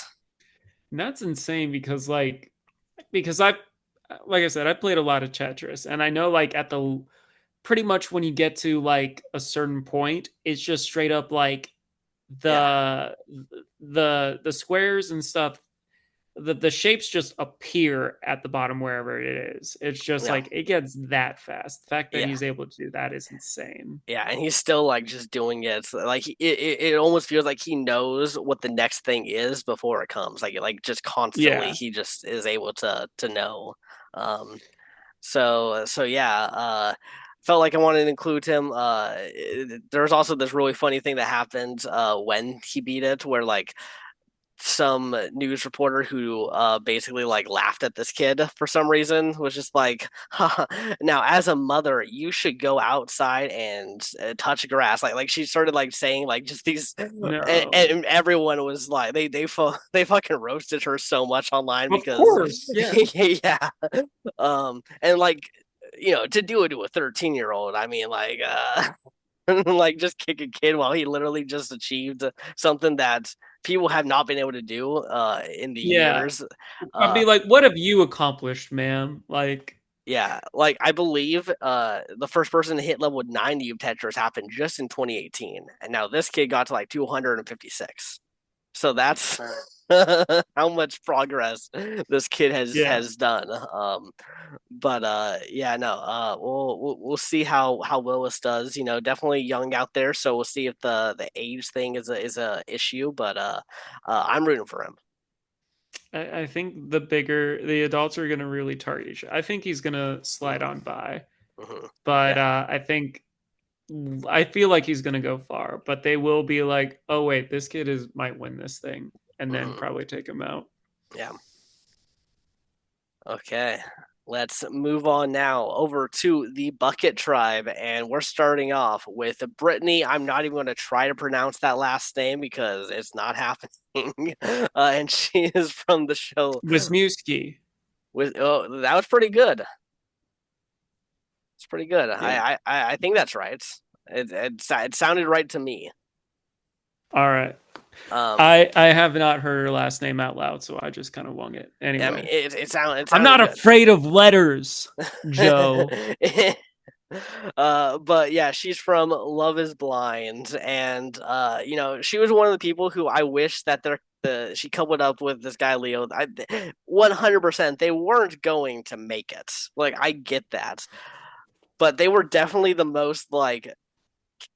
And that's insane because I like I said, I played a lot of Tetris and I know like at the pretty much when you get to like a certain point, it's just straight up like Yeah, the the squares and stuff, the shapes just appear at the bottom wherever it is. It's just yeah, like it gets that fast. The fact that yeah. he's able to do that is insane. Yeah, and he's still like just doing it. Like it almost feels like he knows what the next thing is before it comes. Like just constantly, Yeah. he just is able to know. Um, so yeah, felt like I wanted to include him. There was also this really funny thing that happened when he beat it, where like some news reporter who basically like laughed at this kid for some reason was just like haha, now as a mother you should go outside and touch grass like she started like saying like just these No. and everyone was like they fucking roasted her so much online Of because course. Yeah. yeah and like to do it to a 13-year-old I mean like like just kick a kid while he literally just achieved something that people have not been able to do in the Yeah. years. I'd Uh be like, what have you accomplished, ma'am? Like, yeah, like I believe the first person to hit level 90 of Tetris happened just in 2018. And now this kid got to like 256. So that's how much progress this kid has yeah. has done. But yeah, no, we'll see how Willis does. Definitely young out there, so we'll see if the age thing is a issue. But I'm rooting for him. I think the adults are going to really target each. I think he's going to slide Hmm. on by, Hmm. but Yeah. I feel like he's going to go far, but they will be like, oh, wait, this kid might win this thing, and then Hmm. probably take him out. Yeah. Okay. Let's move on now over to the Bucket Tribe, and we're starting off with Brittany. I'm not even going to try to pronounce that last name because it's not happening. And she is from the show Wisniewski. with. Oh, that was pretty good. It's pretty good. Yeah. I think that's right. It sounded right to me. All right. Um, I have not heard her last name out loud, so I just kind of wung it. I mean, Anyway, it I'm sounded not good. afraid of letters, Joe. But yeah, she's from Love Is Blind, and she was one of the people who I wish that she coupled up with this guy Leo. 100% they weren't going to make it. Like I get that, but they were definitely the most like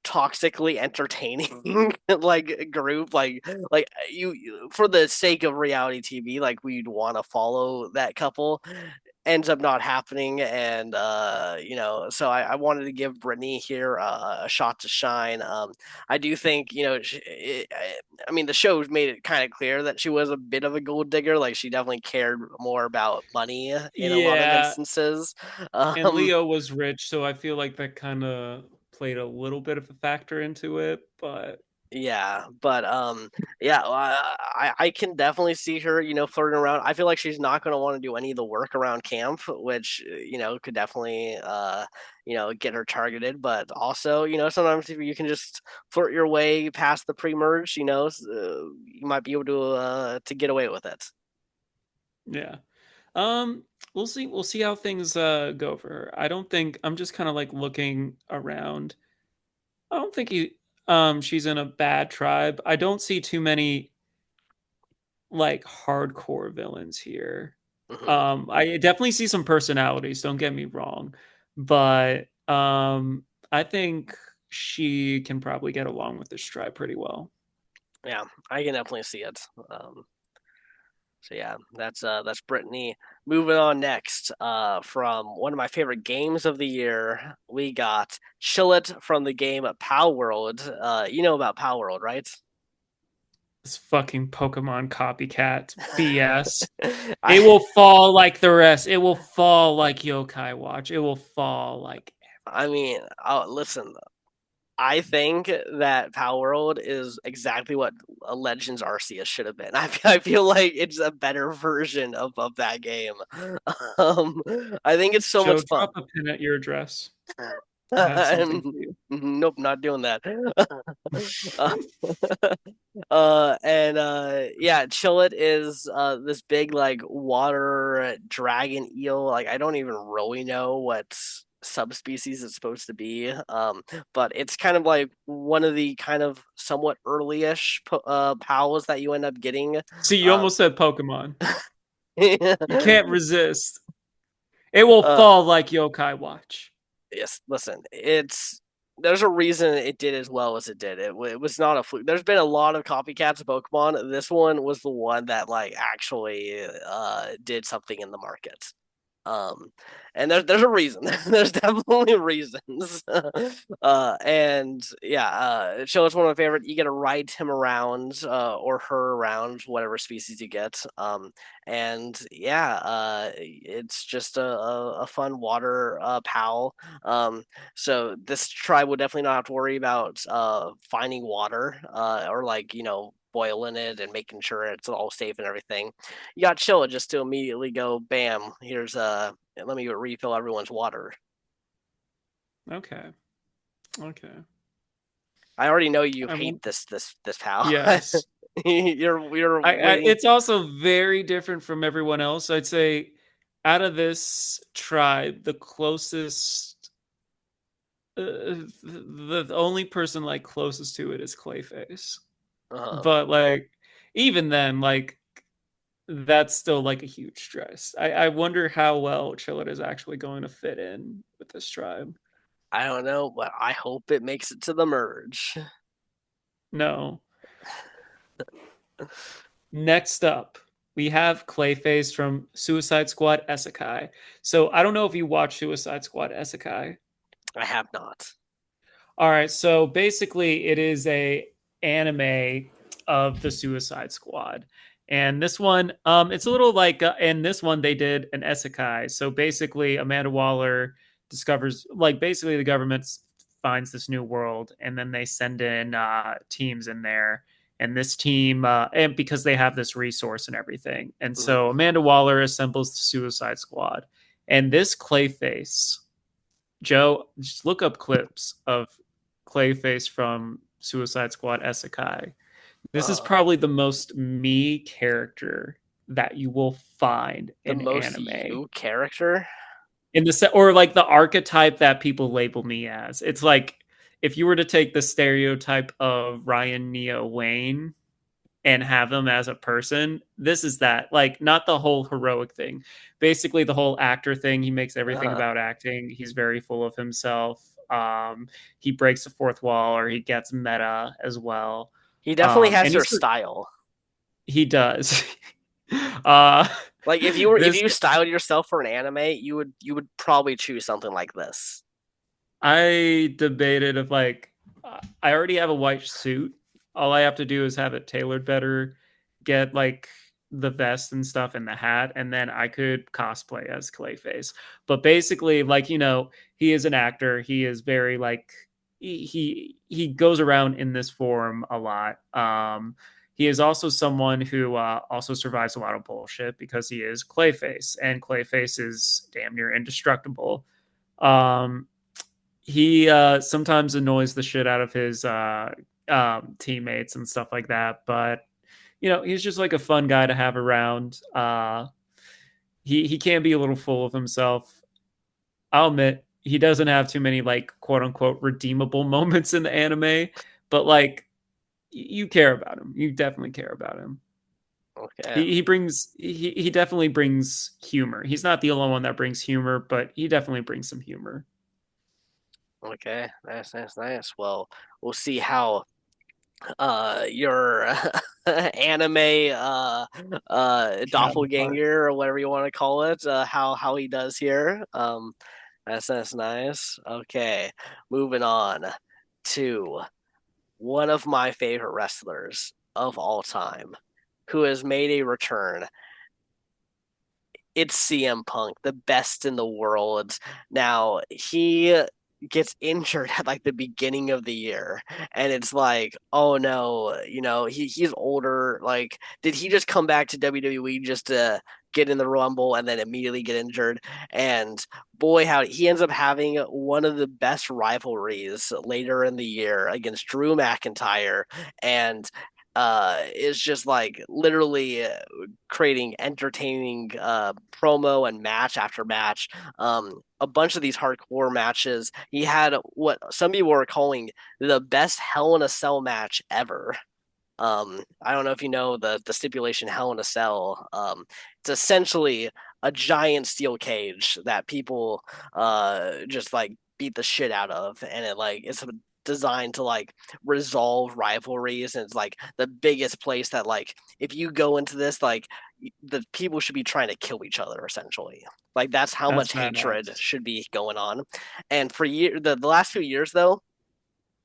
toxically entertaining like group like for the sake of reality TV like we'd want to follow that couple ends up not happening and so I wanted to give Brittany here a shot to shine. I do think I mean the show made it kind of clear that she was a bit of a gold digger, like she definitely cared more about money in a lot of Yeah, instances. and um Leo was rich, so I feel like that kind of played a little bit of a factor into it. But Yeah, but yeah, I can definitely see her, flirting around. I feel like she's not going to want to do any of the work around camp, which could definitely get her targeted. But also, sometimes if you can just flirt your way past the pre-merge, you might be able to get away with it. Yeah. We'll see. We'll see how things go for her. I don't think I'm just kind of like looking around. I don't think she's in a bad tribe. I don't see too many like hardcore villains here. Hmm. I definitely see some personalities, don't get me wrong, but I think she can probably get along with this tribe pretty well. Yeah, I can definitely see it. So yeah, that's Brittany. Moving on next, from one of my favorite games of the year, we got Chillet from the game Pow World. You know about Pow World, right? This fucking Pokemon copycat BS. It I will fall like the rest. It will fall like Yokai Watch. It will fall like I mean, listen. I think that Power World is exactly what a Legends Arceus should have been. I feel like it's a better version of that game. Um, I think it's so Joe, much drop fun. a pin at your address. I have something And, for you. nope, not doing that. Uh, and yeah, Chillet is this big like water dragon eel. Like I don't even really know what subspecies it's supposed to be. But it's kind of like one of the kind of somewhat early-ish pals that you end up getting. See, you Um, almost said Pokemon. You can't resist. It will uh, fall like Yokai Watch. yes, listen, it's there's a reason it did as well as it did. It was not a fluke. There's been a lot of copycats of Pokemon. This one was the one that like actually did something in the market. Um, and there's a reason. There's definitely reasons. And yeah, Chill is one of my favorite. You get to ride him around, or her around, whatever species you get. And yeah, it's just a fun water pal. So this tribe would definitely not have to worry about finding water, or like boiling it and making sure it's all safe and everything. You got Chilla just to immediately go, bam, here's let me refill everyone's water. Okay. Okay. I already know you I hate want. this pal. Yes. You're I waiting. it's also very different from everyone else. I'd say out of this tribe, the closest, the only person like closest to it is Clayface. Uh, But like, even then, like that's still like a huge stress. I wonder how well Chillet is actually going to fit in with this tribe. I don't know, but I hope it makes it to the merge. No. Next up, we have Clayface from Suicide Squad Isekai. So I don't know if you watch Suicide Squad Isekai. I have not. All right, so basically it is a anime of the Suicide Squad. And this one, it's a little like, in this one they did an isekai. So basically, Amanda Waller discovers, like, basically the government finds this new world, and then they send in teams in there. And this team, and because they have this resource and everything, and so Mhm. Amanda Waller assembles the Suicide Squad, and this Clayface Joe, just look up clips of Clayface from Suicide Squad Isekai. This is Uh, probably the most me character that you will find the in most anime. you character. In the set, or like the archetype that people label me as. It's like if you were to take the stereotype of Ryan Neo Wayne and have them as a person, this is that. Like, not the whole heroic thing. Basically, the whole actor thing. He makes everything Uh, about acting. He's very full of himself. He breaks the fourth wall, or he gets meta as well. he definitely has And your style. he does. uh, Like if this you styled yourself for an anime, you would probably choose something like this. I debated if like I already have a white suit. All I have to do is have it tailored better, get like the vest and stuff and the hat, and then I could cosplay as Clayface. But basically, like he is an actor. He is very like he goes around in this form a lot. He is also someone who also survives a lot of bullshit because he is Clayface, and Clayface is damn near indestructible. Um, he sometimes annoys the shit out of his teammates and stuff like that. But he's just like a fun guy to have around. he can be a little full of himself. I'll admit he doesn't have too many like quote unquote redeemable moments in the anime, but like you care about him. You definitely care about him. Okay. He definitely brings humor. He's not the only one that brings humor, but he definitely brings some humor. Okay. Nice, nice, nice. Well, we'll see how your anime Counterpart. doppelganger or whatever you want to call it, how he does here. That's nice. Okay. Moving on to one of my favorite wrestlers of all time who has made a return. It's CM Punk, the best in the world. Now, he gets injured at like the beginning of the year, and it's like, oh no, he's older. Like, did he just come back to WWE just to get in the Rumble and then immediately get injured? And boy, how he ends up having one of the best rivalries later in the year against Drew McIntyre, and is just like literally creating entertaining promo and match after match. A bunch of these hardcore matches. He had what some people were calling the best Hell in a Cell match ever. I don't know if you know the stipulation Hell in a Cell. It's essentially a giant steel cage that people just like beat the shit out of, and it's designed to like resolve rivalries, and it's like the biggest place that like if you go into this like the people should be trying to kill each other essentially. Like that's how That's much hatred badass. should be going on. And for the last few years though,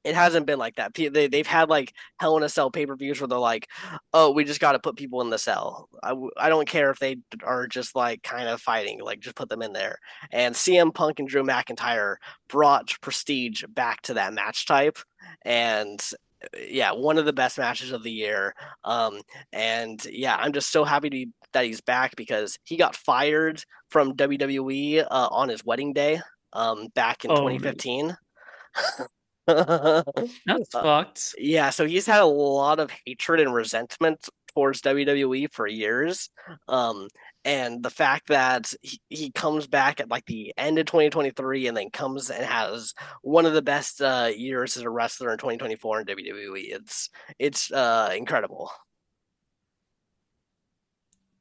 it hasn't been like that. They've had like Hell in a Cell pay per views where they're like, oh, we just got to put people in the cell. I don't care if they are just like kind of fighting, like just put them in there. And CM Punk and Drew McIntyre brought prestige back to that match type. And yeah, one of the best matches of the year. And yeah, I'm just so happy that he's back because he got fired from WWE on his wedding day back in Oh no, 2015. that's fucked. Yeah, so he's had a lot of hatred and resentment towards WWE for years. Um, and the fact that he comes back at like the end of 2023 and then comes and has one of the best years as a wrestler in 2024 in WWE, it's incredible.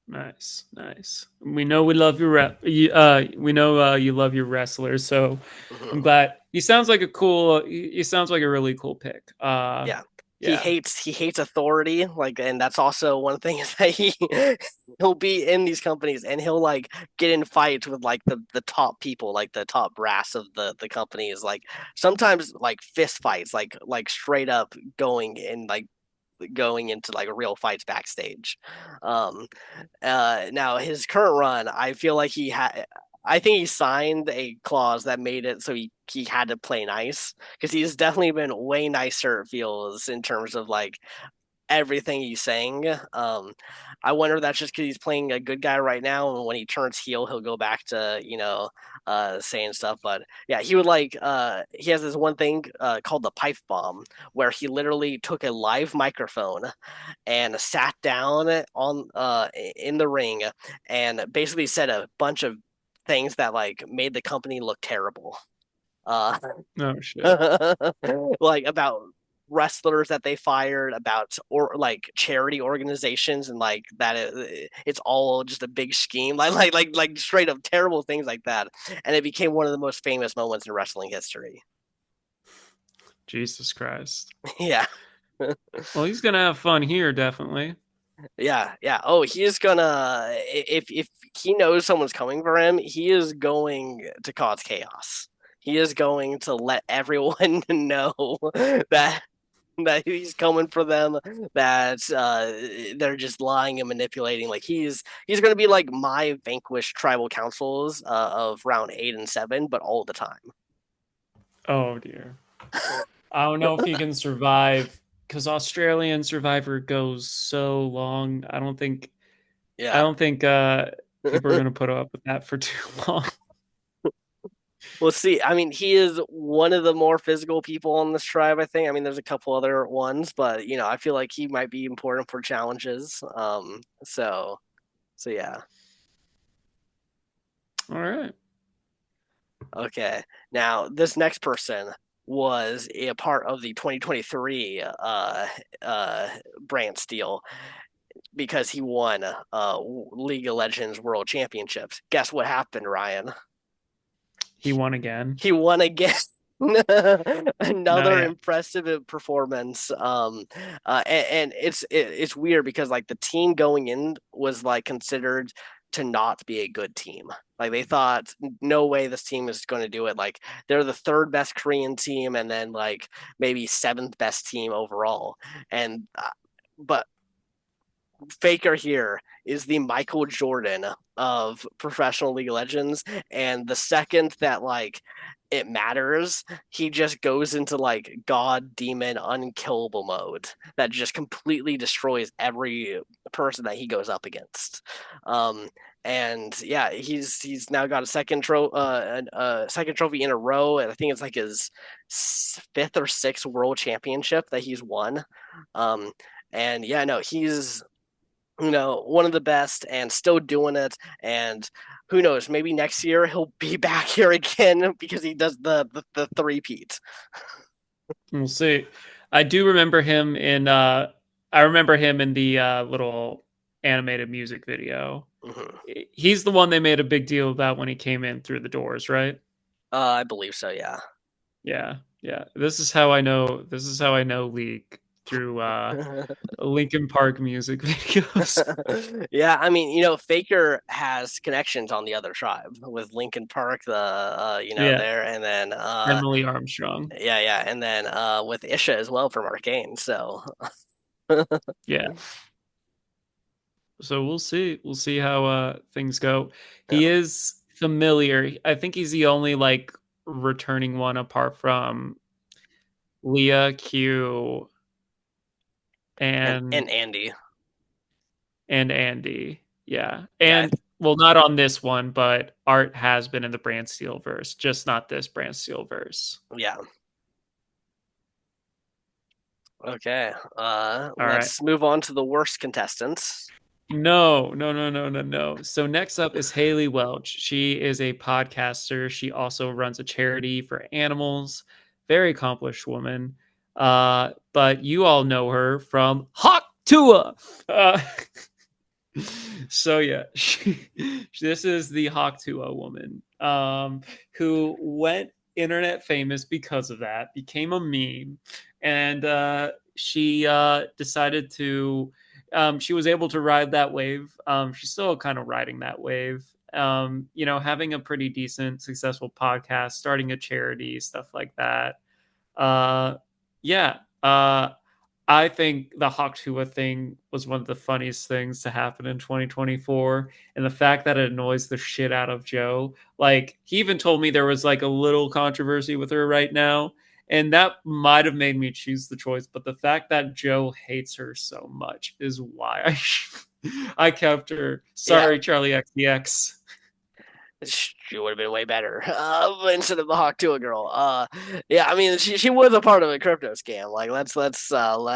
Nice, nice. We know we love your we know you love your wrestlers, so I'm Mhm. glad. He sounds like a cool. He sounds like a really cool pick. Yeah. He Yeah. hates he hates authority, like, and that's also one thing is that he'll be in these companies and he'll like get in fights with like the top people, like the top brass of the companies, like sometimes like fist fights, like straight up going into like real fights backstage. Um, now his current run, I feel like he had. I think he signed a clause that made it so he had to play nice because he's definitely been way nicer. It feels in terms of like everything he's saying. I wonder if that's just because he's playing a good guy right now, and when he turns heel, he'll go back to saying stuff. But yeah, he would like he has this one thing called the pipe bomb, where he literally took a live microphone and sat down on in the ring and basically said a bunch of things that like made the company look terrible. Uh, Oh shit. like about wrestlers that they fired, about or like charity organizations, and like that it's all just a big scheme, like straight up terrible things like that. And it became one of the most famous moments in wrestling history. Jesus Christ. Yeah. Well, he's gonna have fun here, definitely. Yeah, yeah. Oh, he is gonna if he knows someone's coming for him, he is going to cause chaos. He is going to let everyone know that that he's coming for them, that they're just lying and manipulating. Like he's gonna be like my vanquished tribal councils of round 8 and 7, but all the time. Oh dear. I don't know if he can survive because Australian Survivor goes so long. I Yeah. don't think people are gonna put up with that for too long. We'll see. I mean, he is one of the more physical people on this tribe, I think. I mean, there's a couple other ones, but I feel like he might be important for challenges. So yeah. All right. Okay. Now, this next person was a part of the 2023 uh Brantsteele because he won League of Legends World Championships. Guess what happened, Ryan? He won again. He won again. Not Another yet. impressive performance. And it's weird because like the team going in was like considered to not be a good team. Like they thought, no way this team is going to do it. Like they're the third best Korean team, and then like maybe seventh best team overall. And but Faker here is the Michael Jordan of professional League of Legends, and the second that like it matters, he just goes into like god demon unkillable mode that just completely destroys every person that he goes up against. Um, and yeah, he's now got a second trophy in a row, and I think it's like his fifth or sixth world championship that he's won. Um, and yeah, no, he's one of the best and still doing it. And who knows, maybe next year he'll be back here again because he does the three-peat. We'll see. I do remember him in I remember him in the little animated music video. Mm-hmm. He's the one they made a big deal about when he came in through the doors, right? I believe so, yeah. Yeah. Yeah. This is how I know League through Linkin Park music videos. Yeah, I mean, Faker has connections on the other tribe with Lincoln Park, Yeah. there, and then Emily Armstrong. yeah, and then with Isha as well from Arcane. So Yeah. So we'll see. We'll see how things go. He yeah, is familiar. I think he's the only like returning one apart from Leah, Q, and and Andy, Andy. Yeah. yeah, And well, not on this one, but Art has been in the Brantsteele verse, just not this Brantsteele verse. yeah. Okay, All right. let's move on to the worst contestants. No, no, no, no, no, no. So next up is Haley Welch. She is a podcaster. She also runs a charity for animals. Very accomplished woman. But you all know her from Hawk Tua. So yeah, this is the Hawk Tua woman, who went internet famous because of that, became a meme, and she decided to. She was able to ride that wave. She's still kind of riding that wave. Having a pretty decent, successful podcast, starting a charity, stuff like that. Uh, yeah. I think the Hawktua thing was one of the funniest things to happen in 2024. And the fact that it annoys the shit out of Joe. Like, he even told me there was like a little controversy with her right now. And that might have made me choose the choice. But the fact that Joe hates her so much is why I kept her. Yeah, Sorry, Charlie XDX. she would have been way better instead of the Hawk Tuah girl. Yeah, I mean she was a part of a crypto scam. Like let's let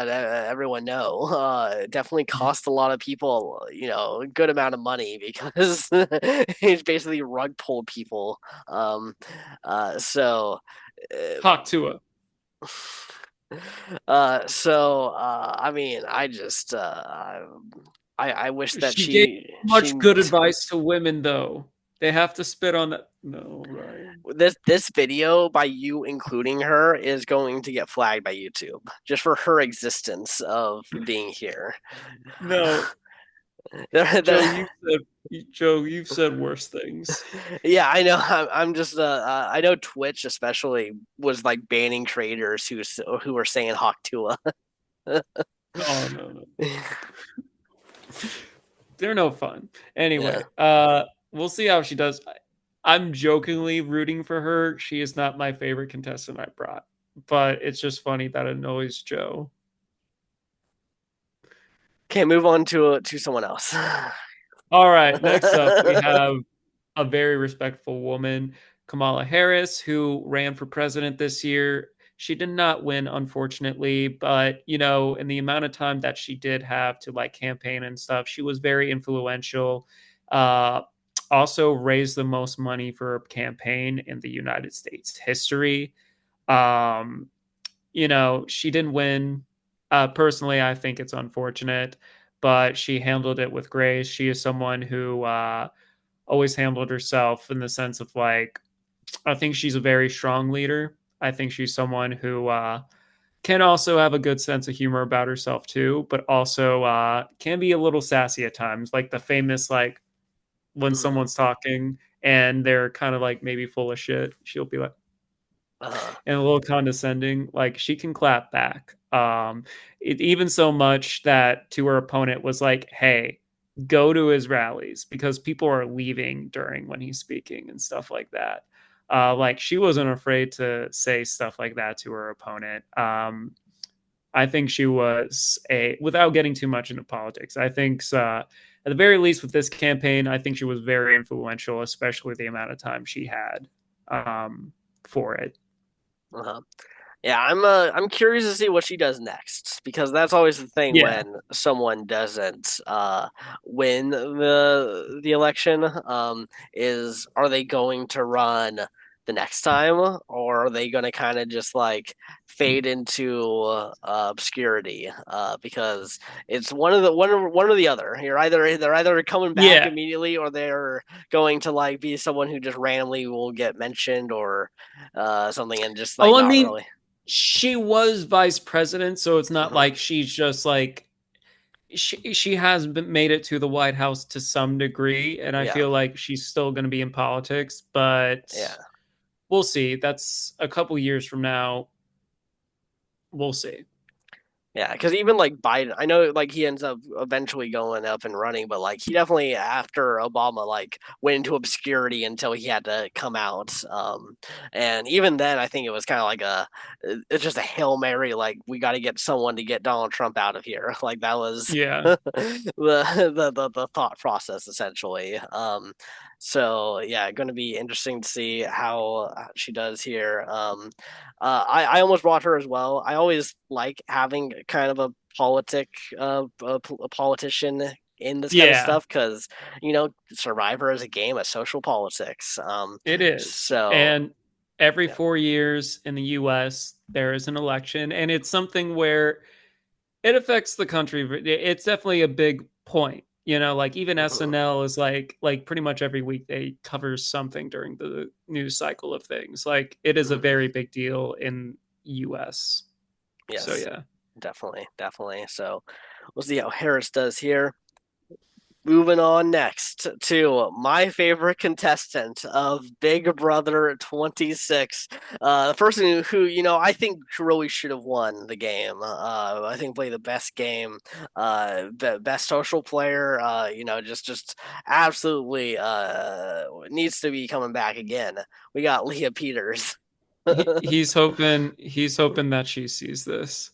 everyone know. It definitely cost a lot of people, a good amount of money because it's basically rug pulled people. Um, so. Hawktua. I mean, I wish that She gave she much good advice to women, though. They have to spit on that. No, Ryan. this video by you including her is going to get flagged by YouTube just for her existence of being here. No, Joe, you said Joe, you've said worse things. Yeah, I know. I'm just. I know Twitch especially was like banning creators who were saying Hawk Tuah. Oh no, no. They're no fun. Yeah. Anyway, we'll see how she does. I'm jokingly rooting for her. She is not my favorite contestant I brought, but it's just funny that annoys Joe. Okay, move on to someone else. All right, next up we have a very respectful woman, Kamala Harris, who ran for president this year. She did not win, unfortunately, but in the amount of time that she did have to like campaign and stuff, she was very influential. Uh, also raised the most money for a campaign in the United States history. Um, she didn't win. Personally, I think it's unfortunate, but she handled it with grace. She is someone who always handled herself in the sense of like, I think she's a very strong leader. I think she's someone who can also have a good sense of humor about herself too, but also can be a little sassy at times. Like the famous, like when Mhm. someone's talking and they're kind of like maybe full of shit, she'll be like, Uh-huh. and a little condescending. Like she can clap back. Even so much that to her opponent was like, "Hey, go to his rallies because people are leaving during when he's speaking and stuff like that." Like she wasn't afraid to say stuff like that to her opponent. I think she was without getting too much into politics. I think at the very least with this campaign, I think she was very influential, especially the amount of time she had for it. Uh-huh. Yeah, I'm curious to see what she does next because that's always the thing Yeah. when someone doesn't win the election. Is are they going to run the next time, or are they going to kind of just like fade into obscurity? Because it's one or the other. They're either coming back Yeah. immediately, or they're going to like be someone who just randomly will get mentioned or something and just like Oh, I not mean, really. she was vice president, so it's not Hmm. like she's just like she has made it to the White House to some degree, and I Yeah, feel like she's still going to be in politics, but yeah. we'll see. That's a couple years from now. We'll see. Yeah, because even like Biden, I know like he ends up eventually going up and running, but like he definitely after Obama like went into obscurity until he had to come out. And even then, I think it was kind of like it's just a hail mary. Like we got to get someone to get Donald Trump out of here. Like that was Yeah. the thought process essentially. So yeah, going to be interesting to see how she does here. I almost brought her as well. I always like having kind of a a politician in this kind of Yeah, stuff because Survivor is a game of social politics. it is. So And every yeah. 4 years in the US, there is an election, and it's something where it affects the country. It's definitely a big point. Like even Mhm. SNL is like pretty much every week they cover something during the news cycle of things. Like it is a Mhm. very big deal in US. So Yes, yeah. definitely, definitely. So we'll see how Harris does here. Moving on next to my favorite contestant of Big Brother 26. The person who I think really should have won the game. I think played the best game, best social player, just absolutely needs to be coming back again. We got Leah Peters. He's hoping that she sees this.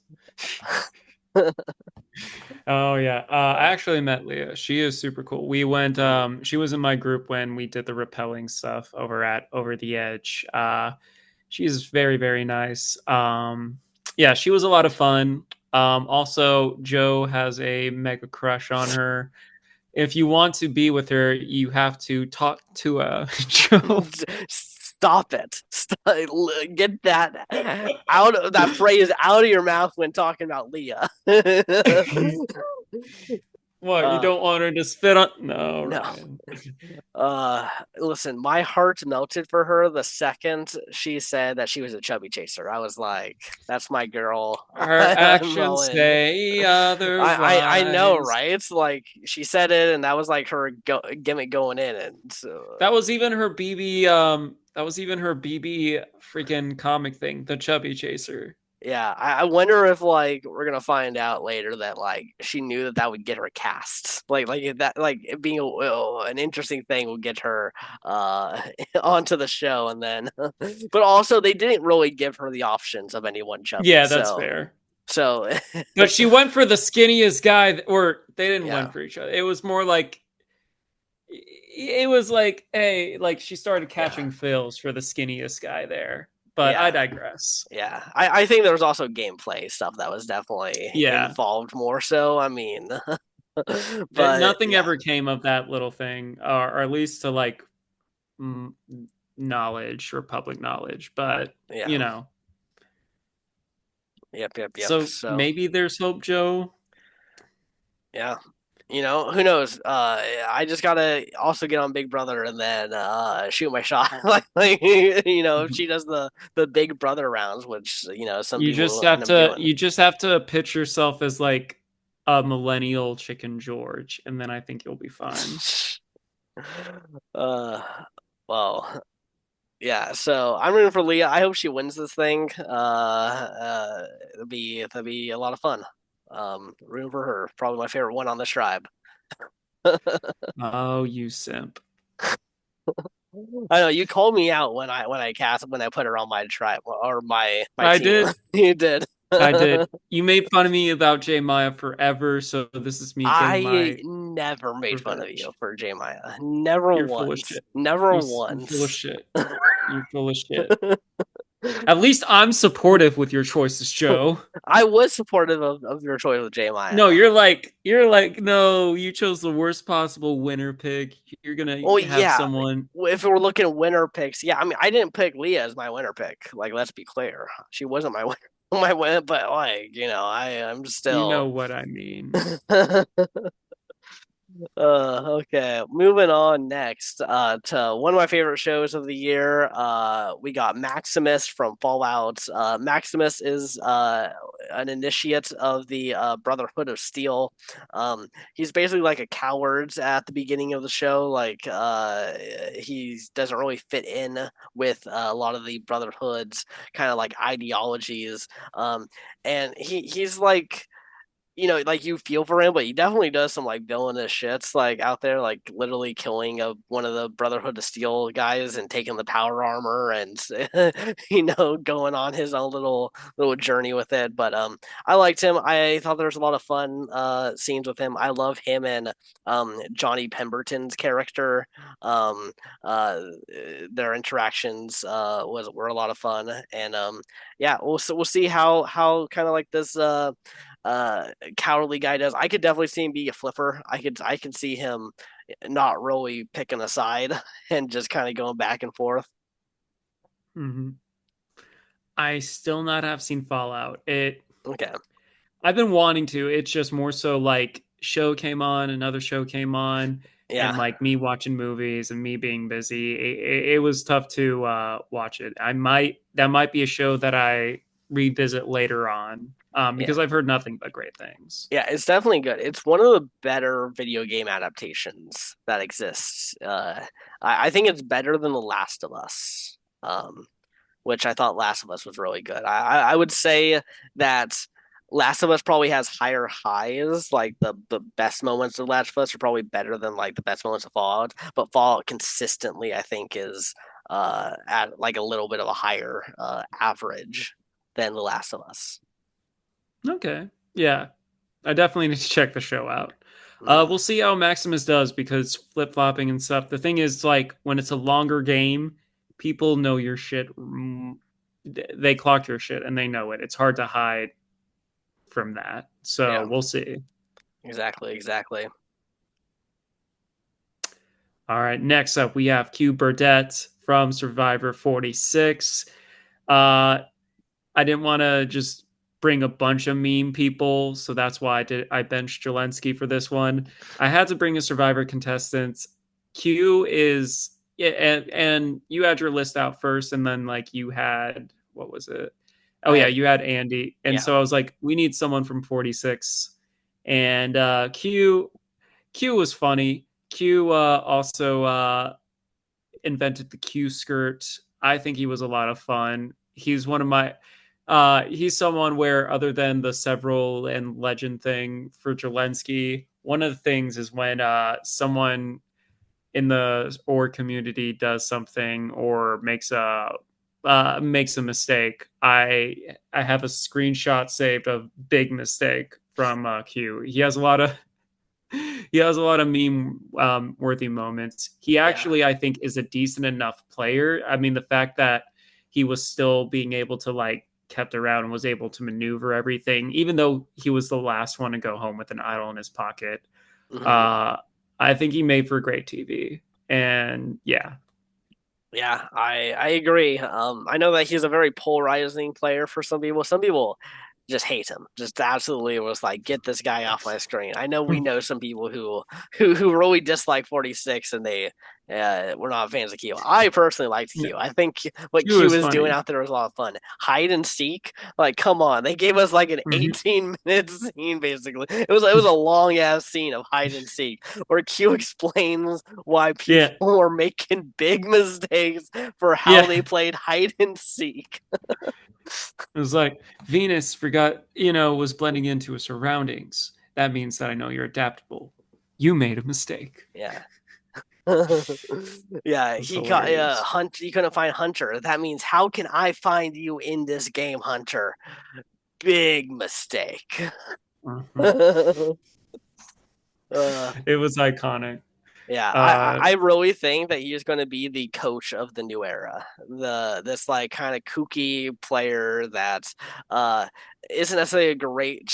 Oh yeah. I actually met Leah. She is super cool. We went Mhm. she was in my group when we did the rappelling stuff over at Over the Edge. She's very, very nice. Yeah, she was a lot of fun. Also Joe has a mega crush on her. If you want to be with her, you have to talk to Joe. Stop it. Get that out of that phrase out of your mouth when talking about Leah. What, you uh don't want her to spit on? No, no. Ryan. Uh Listen, my heart melted for her the second she said that she was a chubby chaser. I was like, that's my girl. Her I'm all actions in. say I know, otherwise. right? It's like she said it, and that was like her gimmick going in, and That was even her BB freaking comic thing, the Chubby Chaser. yeah, I wonder if like we're gonna find out later that like she knew that that would get her cast, like that like it being an interesting thing will get her onto the show, and then but also they didn't really give her the options of anyone chubby, Yeah, that's so fair. so But she went for the skinniest guy, or they didn't went yeah, for each other. It was more like it was like, hey, like she started yeah, catching fills for the skinniest guy there. But I yeah. digress. Yeah, I think there was also gameplay stuff that was definitely Yeah. involved more so. I mean, But Nothing yeah, ever came of that little thing, or at least to like mm, knowledge or public knowledge. But you yeah, know, yep. so So maybe there's hope, Joe. yeah, who knows? I just gotta also get on Big Brother and then shoot my shot. If she does the Big Brother rounds, which some You people just will end have up to doing. you just have to pitch yourself as like a millennial Chicken George, and then I think you'll be fine. uh, well, yeah. So I'm rooting for Leah. I hope she wins this thing. It'll be a lot of fun. Rooting for her. Probably my favorite one on this tribe. Oh, you simp. I know you called me out when I put her on my tribe or my I team. did. You did. I did. You made fun of me about J Maya forever, so this is me getting I my never made fun of you revenge. for J Maya. Never You're full of once. shit. Never You're full of once. shit. You're full of shit. At least I'm supportive with your choices, Joe. I was supportive of your choice with J No, Maya. you're like, no, you chose the worst possible winner pick. You're gonna Oh have yeah, someone. if we're looking at winner picks, yeah. I mean, I didn't pick Leah as my winner pick. Like, let's be clear, she wasn't my winner. My winner, but I'm You know still. what I mean. Okay, moving on next to one of my favorite shows of the year. We got Maximus from Fallout. Maximus is an initiate of the Brotherhood of Steel. He's basically like a coward at the beginning of the show. Like he doesn't really fit in with a lot of the Brotherhood's kind of like ideologies. And he's like like you feel for him, but he definitely does some like villainous shits like out there, like literally killing one of the Brotherhood of Steel guys and taking the power armor and going on his own little journey with it. But I liked him. I thought there was a lot of fun scenes with him. I love him and Johnny Pemberton's character. Um, uh, their interactions were a lot of fun, and yeah, we'll see how kind of like this uh cowardly guy does. I could definitely see him be a flipper. I could see him not really picking a side and just kind of going back and forth. Hmm. I still not have seen Fallout. It Okay. I've been wanting to. It's just more so like show came on, another show came on, and Yeah. like me watching movies and me being busy, it was tough to watch it. That might be a show that I revisit later on, Yeah. because I've heard nothing but great things. Yeah, it's definitely good. It's one of the better video game adaptations that exists. I think it's better than The Last of Us. Which I thought Last of Us was really good. I would say that Last of Us probably has higher highs. Like the best moments of Last of Us are probably better than like the best moments of Fallout. But Fallout consistently, I think, is at like a little bit of a higher average than The Last of Us. Okay, yeah, I definitely need to check the show out. Mm, We'll see how Maximus does because flip flopping and stuff. The thing is, like, when it's a longer game, people know your shit. They clock your shit and they know it. It's hard to hide from that. So yeah, we'll see. exactly. All right. Next up, we have Q Burdett from Survivor 46. Uh, I didn't want to just bring a bunch of meme people, so that's why I benched Jelensky for this one. I had to bring a Survivor contestant. Q is yeah, and you had your list out first, and then like you had what was it? Oh I yeah, had you had Andy, and yeah so I was like, we need someone from 46, and Q was funny. Q also invented the Q skirt. I think he was a lot of fun. He's one of my he's someone where other than the several and legend thing for Jelensky, one of the things is when someone in the or community does something or makes a mistake. I have a screenshot saved of big mistake from Q. He has a lot of meme worthy moments. He yeah actually, I think, is a decent enough player. I mean, the fact that he was still being able to like kept around and was able to maneuver everything, even though he was the last one to go home with an idol in his pocket. Hmm. Uh, I think he made for great TV. And yeah. Yeah, I agree. I know that he's a very polarizing player for some people. Some people just hate him. Just absolutely was like, get this guy off my screen. I know we know some people who really dislike 46 and they were not fans of Q. I personally liked Q. I think what Q Q is is doing funny. out there was a lot of fun. Hide and seek, like come on. They gave us like an Mhm. 18-minute scene basically. It was a long ass scene of hide and seek where Q explains why people Yeah. were making big mistakes for how Yeah. they played hide and seek. It was like Venus forgot, was blending into his surroundings. That means that I know you're adaptable. You made a mistake. Yeah. Yeah, It was he got hilarious. Hunt. He couldn't find Hunter. That means how can I find you in this game, Hunter? Big mistake. Mhm. uh, It was iconic. Yeah, Uh, I really think that he's going to be the coach of the new era. This like kind of kooky player that uh isn't necessarily a great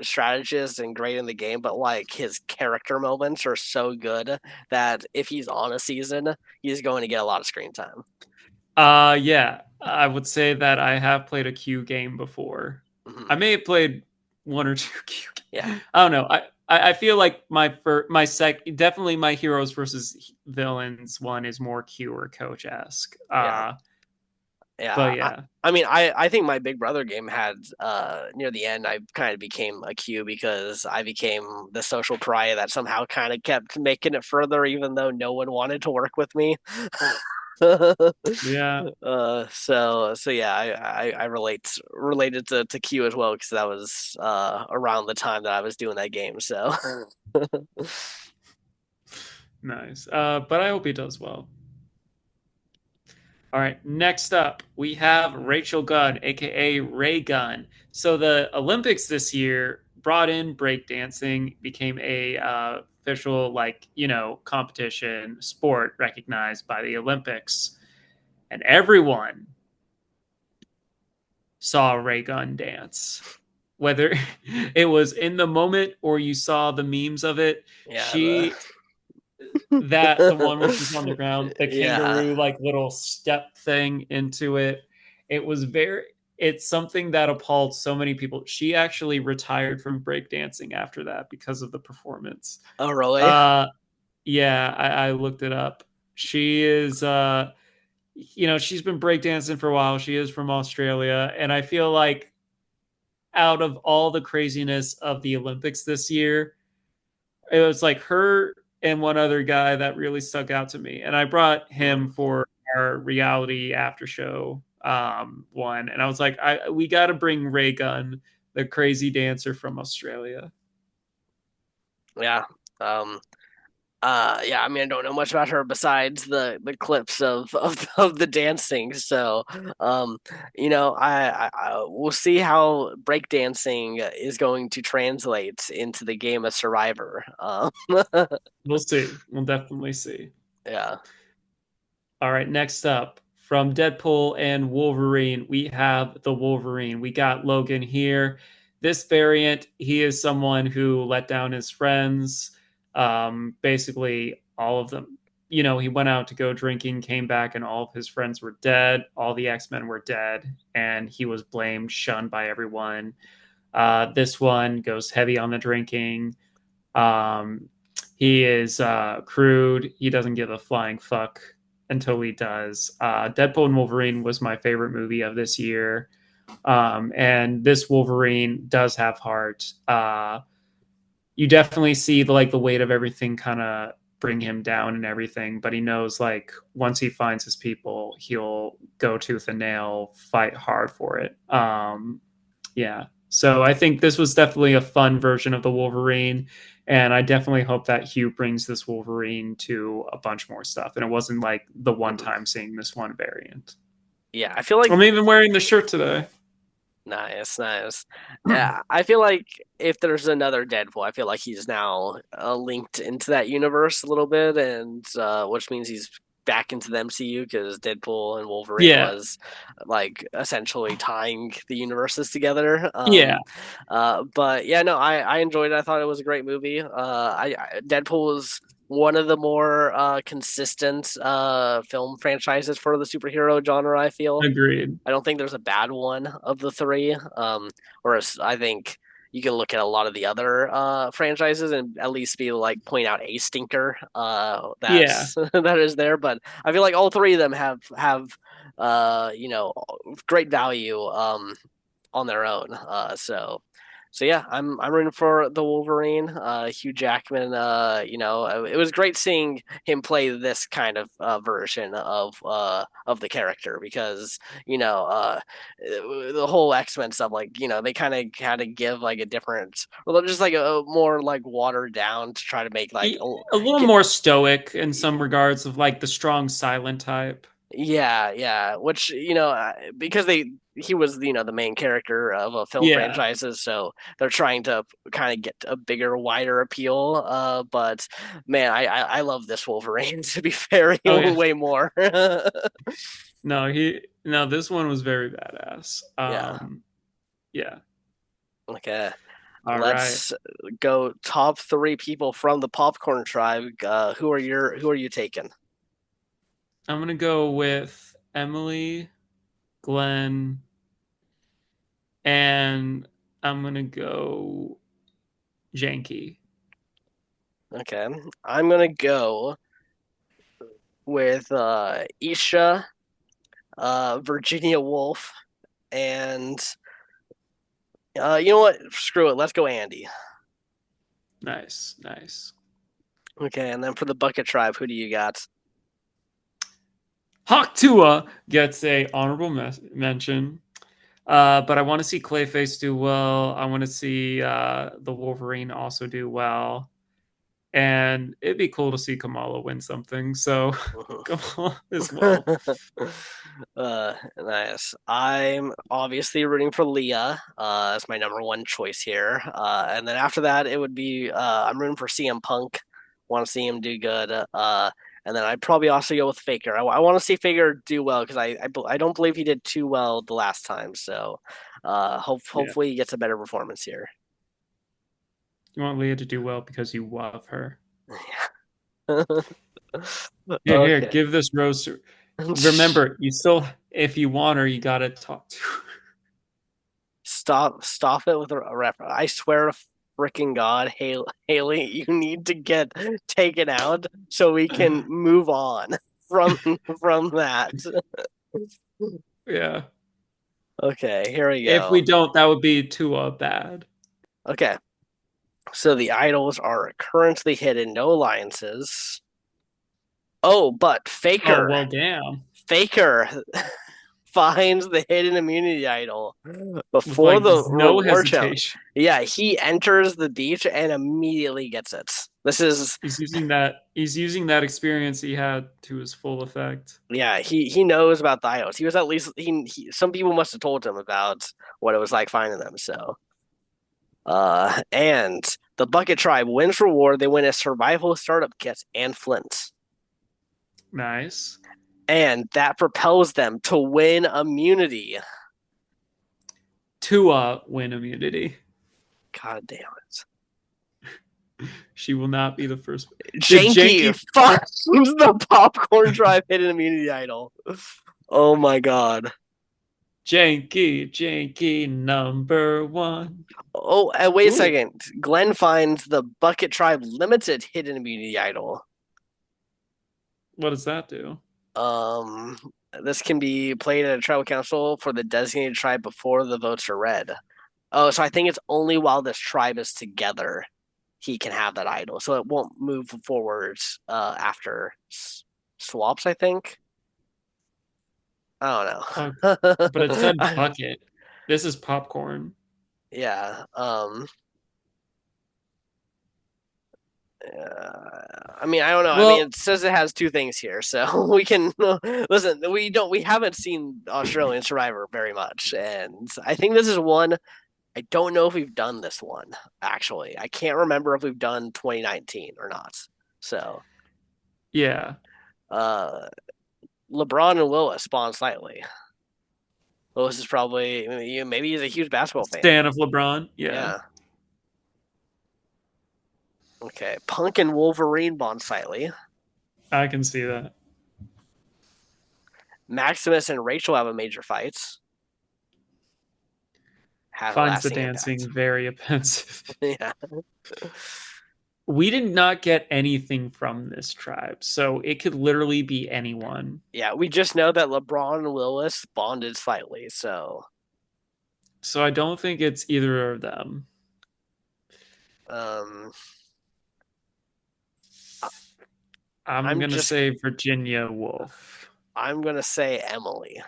strategist and great in the game, but like his character moments are so good that if he's on a season, he's going to get a lot of screen time. yeah, I would say that I have played a Q game before. Hmm. I may have played one or two Q. Yeah, I don't know. I feel like my definitely my heroes versus villains one is more Q or coach esque. yeah. But Yeah, yeah, I mean, I think my Big Brother game had near the end, I kind of became a Q because I became the social pariah that somehow kind of kept making it further, even though no one wanted to work with me. yeah. So yeah, I related to Q as well because that was around the time that I was doing that game. So Nice. But I hope he does well. All right, next up, we have Rachel Gunn, aka Ray Gunn. So the Olympics this year brought in breakdancing, became a official competition sport recognized by the Olympics, and everyone saw Ray Gunn dance. Whether it was in the moment or you saw the memes of it, yeah, she that the one where she's on the ground, the yeah. kangaroo like little step thing into it. It was very it's something that appalled so many people. She actually retired from breakdancing after that because of the performance. Oh, really? Uh yeah, I looked it up. She is she's been breakdancing for a while. She is from Australia, and I feel like out of all the craziness of the Olympics this year, it was like her and one other guy that really stuck out to me. And I brought Hmm. him for our reality after show one. And I was like, we got to bring Ray Gunn, the crazy dancer from Australia. Yeah. Um, yeah, I mean, I don't know much about her besides the clips of the dancing. So, um, we'll see how breakdancing is going to translate into the game of Survivor. We'll see. We'll definitely see. Yeah. All right, next up from Deadpool and Wolverine, we have the Wolverine. We got Logan here. This variant, he is someone who let down his friends. Basically, all of them. He went out to go drinking, came back, and all of his friends were dead. All the X Men were dead, and he was blamed, shunned by everyone. This one goes heavy on the drinking. Um, he is crude. He doesn't give a flying fuck until he does. Deadpool and Wolverine was my favorite movie of this year. And this Wolverine does have heart. You definitely see the weight of everything kind of bring him down and everything, but he knows like once he finds his people, he'll go tooth and nail, fight hard for it. Yeah. So I think this was definitely a fun version of the Wolverine. And I definitely hope that Hugh brings this Wolverine to a bunch more stuff. And it wasn't like the one Mhm. time seeing this one variant. Yeah, I feel like I'm even wearing the shirt today. nice, nice. Yeah, I feel like if there's another Deadpool, I feel like he's now linked into that universe a little bit, and which means he's back into the MCU because Deadpool and Wolverine Yeah, was like essentially tying the universes together. yeah, But yeah, no, I enjoyed it. I thought it was a great movie. Deadpool was one of the more consistent film franchises for the superhero genre, I feel. agreed. I don't think there's a bad one of the three. Whereas I think you can look at a lot of the other franchises and at least be like point out a stinker Yeah, that's that is there. But I feel like all three of them have great value on their own. So yeah, I'm rooting for the Wolverine. Hugh Jackman. It was great seeing him play this kind of version of the character because the whole X-Men stuff, like they kind of had to give like a different, well, just like a more like watered down to try to make like a little more stoic in some regards of like the strong silent type. yeah, yeah. Which because he was the main character of a film Yeah. franchises, so they're trying to kind of get a bigger, wider appeal. But man, I love this Wolverine. To be fair, Oh yeah. way more. No, this one was very badass. Yeah. Yeah. Okay. All right. Let's go top three people from the popcorn tribe. Who are you taking? I'm gonna go with Emily, Glenn, and I'm gonna go Janky. Okay. I'm gonna go with Isha, Virginia Woolf, and you know what? Screw it. Let's go Andy. Nice, nice. Okay, and then for the Bucket Tribe, who do you got? Hawk Tua gets a honorable mention. But I want to see Clayface do well. I want to see the Wolverine also do well. And it'd be cool to see Kamala win something. So Kamala as well. Nice. I'm obviously rooting for Leah. That's my number one choice here. And then after that, it would be I'm rooting for CM Punk. Want to see him do good. And then I'd probably also go with Faker. I want to see Faker do well because I don't believe he did too well the last time. So, Yeah. hopefully he gets a better performance here. You want Leah to do well because you love her. Here, Okay. give this rose. Remember, you still, if you want her, you gotta talk to her. Stop it with a ref. I swear to freaking God, Haley, you need to get taken out so we can move on from from that. Yeah. Okay, here we If we go. don't, that would be too bad. Okay, so the idols are currently hidden, no alliances. Oh, but Oh, Faker, well, damn. Faker finds the hidden immunity idol With before like the no reward challenge. hesitation. Yeah, he enters the beach and immediately gets it. This is He's using that experience he had to his full effect. Yeah, he knows about the idols. He was at least some people must have told him about what it was like finding them. So, and the Bucket Tribe wins reward. They win a survival startup kit and flint, Nice. and that propels them to win immunity. Tua win immunity. God damn it! She will not be the first. Did Janky Janky finds the Popcorn Tribe hidden immunity idol. Oh my god. Janky number one? Oh, and wait a Ooh, second. Glenn finds the Bucket Tribe limited hidden immunity idol. what does that do? Um, this can be played at a tribal council for the designated tribe before the votes are read. Oh, so I think it's only while this tribe is together he can have that idol. So it won't move forward after swaps, I think. Oh, I but it don't said know. bucket. This is popcorn. Yeah. I mean, I don't know. I mean, Well, it says it has two things here, so we can listen. We haven't seen Australian Survivor very much, and I think this is one. I don't know if we've done this one actually. I can't remember if we've done 2019 or not. So yeah. Uh, LeBron and Willis bond slightly. Willis is probably maybe he's a huge basketball fan. Stan of LeBron. Yeah, Yeah. Okay. Punk and Wolverine bond slightly. I can see that. Maximus and Rachel have a major fight. Had a Finds the lasting dancing impact. very offensive. Yeah. We did not get anything from this tribe, so it could literally be anyone. Yeah. We just know that LeBron and Willis bonded slightly. So So I don't think it's either of them. um, I'm I'm gonna just say Virginia Woolf. I'm gonna say Emily.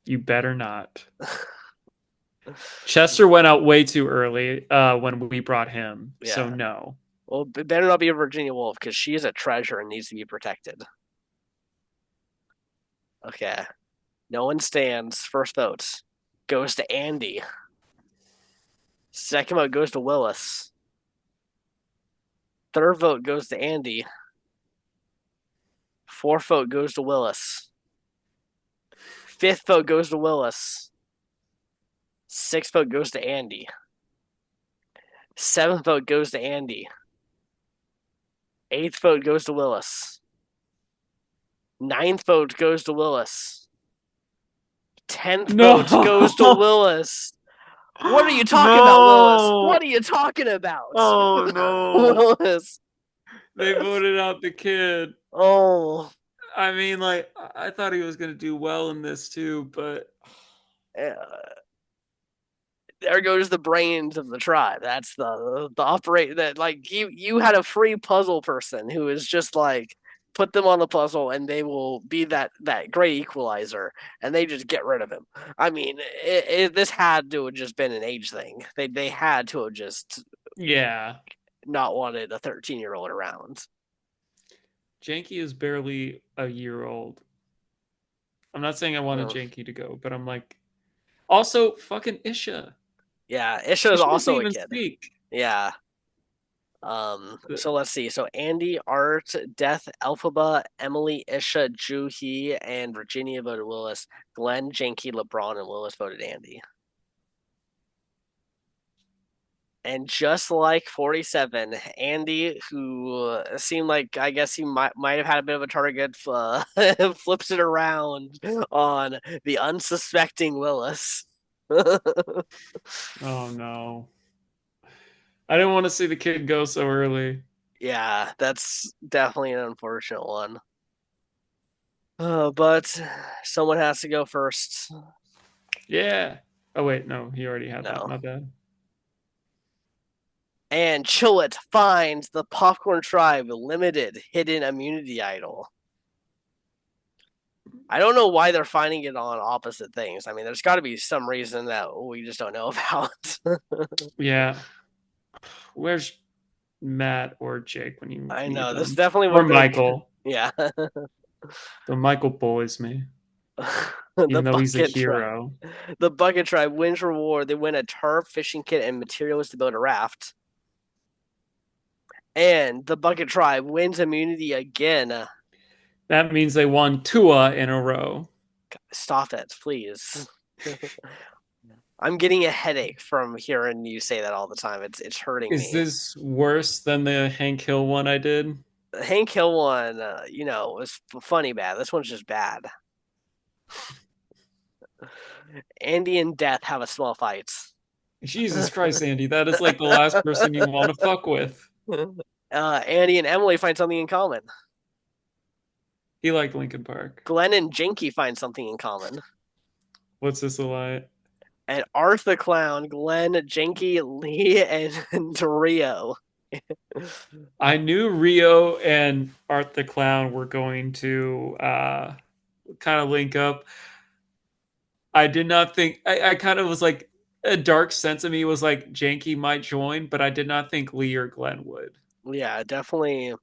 You better not. Chester went out way too early when we brought him, so Yeah. no. Well, it better not be a Virginia Woolf because she is a treasure and needs to be protected. Okay. No one stands. First vote goes to Andy. Second vote goes to Willis. Third vote goes to Andy. Fourth vote goes to Willis. Fifth vote goes to Willis. Sixth vote goes to Andy. Seventh vote goes to Andy. Eighth vote goes to Willis. Ninth vote goes to Willis. 10th No. vote goes to Willis. What are you talking about, Willis? No. What are you talking about? Oh no. Willis. They voted out the kid. Oh, I mean, like, I thought he was gonna do well in this too, but there goes the brains of the tribe. That's the operate that like you had a free puzzle person who is just like put them on the puzzle and they will be that great equalizer and they just get rid of him. I mean, this had to have just been an age thing. They had to have just yeah. not wanted a 13-year-old around. Janky is barely a year old. I'm not saying I wanted Oh, Janky to go, but I'm like, also fucking Isha. yeah, Isha is Isha doesn't also a even kid. speak. Yeah. So let's see. So Andy, Art, Death, Elphaba, Emily, Isha, Juhi, and Virginia voted Willis. Glenn, Janky, LeBron, and Willis voted Andy. And just like 47, Andy, who seemed like I guess he might have had a bit of a target, flips it around on the unsuspecting Willis. Oh no. I didn't want to see the kid go so early. Yeah, that's definitely an unfortunate one. But someone has to go first. Yeah. Oh wait, no, he already had that. No. My bad. And Chillet finds the Popcorn Tribe limited hidden immunity idol. I don't know why they're finding it on opposite things. I mean, there's got to be some reason that we just don't know about. Yeah. Where's Matt or Jake when you I need know this them? definitely would Or have been Michael. yeah. The Michael bullies me, the even though he's a Bucket Tribe. hero. The Bucket Tribe wins reward. They win a tarp, fishing kit, and materials to build a raft. And the Bucket Tribe wins immunity again. That means they won Tua in a row. Stop it, please. I'm getting a headache from hearing you say that all the time. It's hurting Is me. this worse than the Hank Hill one I did? The Hank Hill one, was funny bad. This one's just bad. Andy and Death have a small fight. Jesus Christ, Andy, that is like the last person you want to fuck with. Andy and Emily find something in common. He liked Lincoln Park. Glenn and Jinky find something in common. What's this a lie? And Art the Clown, Glenn, Jinky, Lee, and Rio. I knew Rio and Art the Clown were going to kind of link up. I did not think I kind of was like a dark sense of me was like Janky might join, but I did not think Lee or Glenn would. Yeah, definitely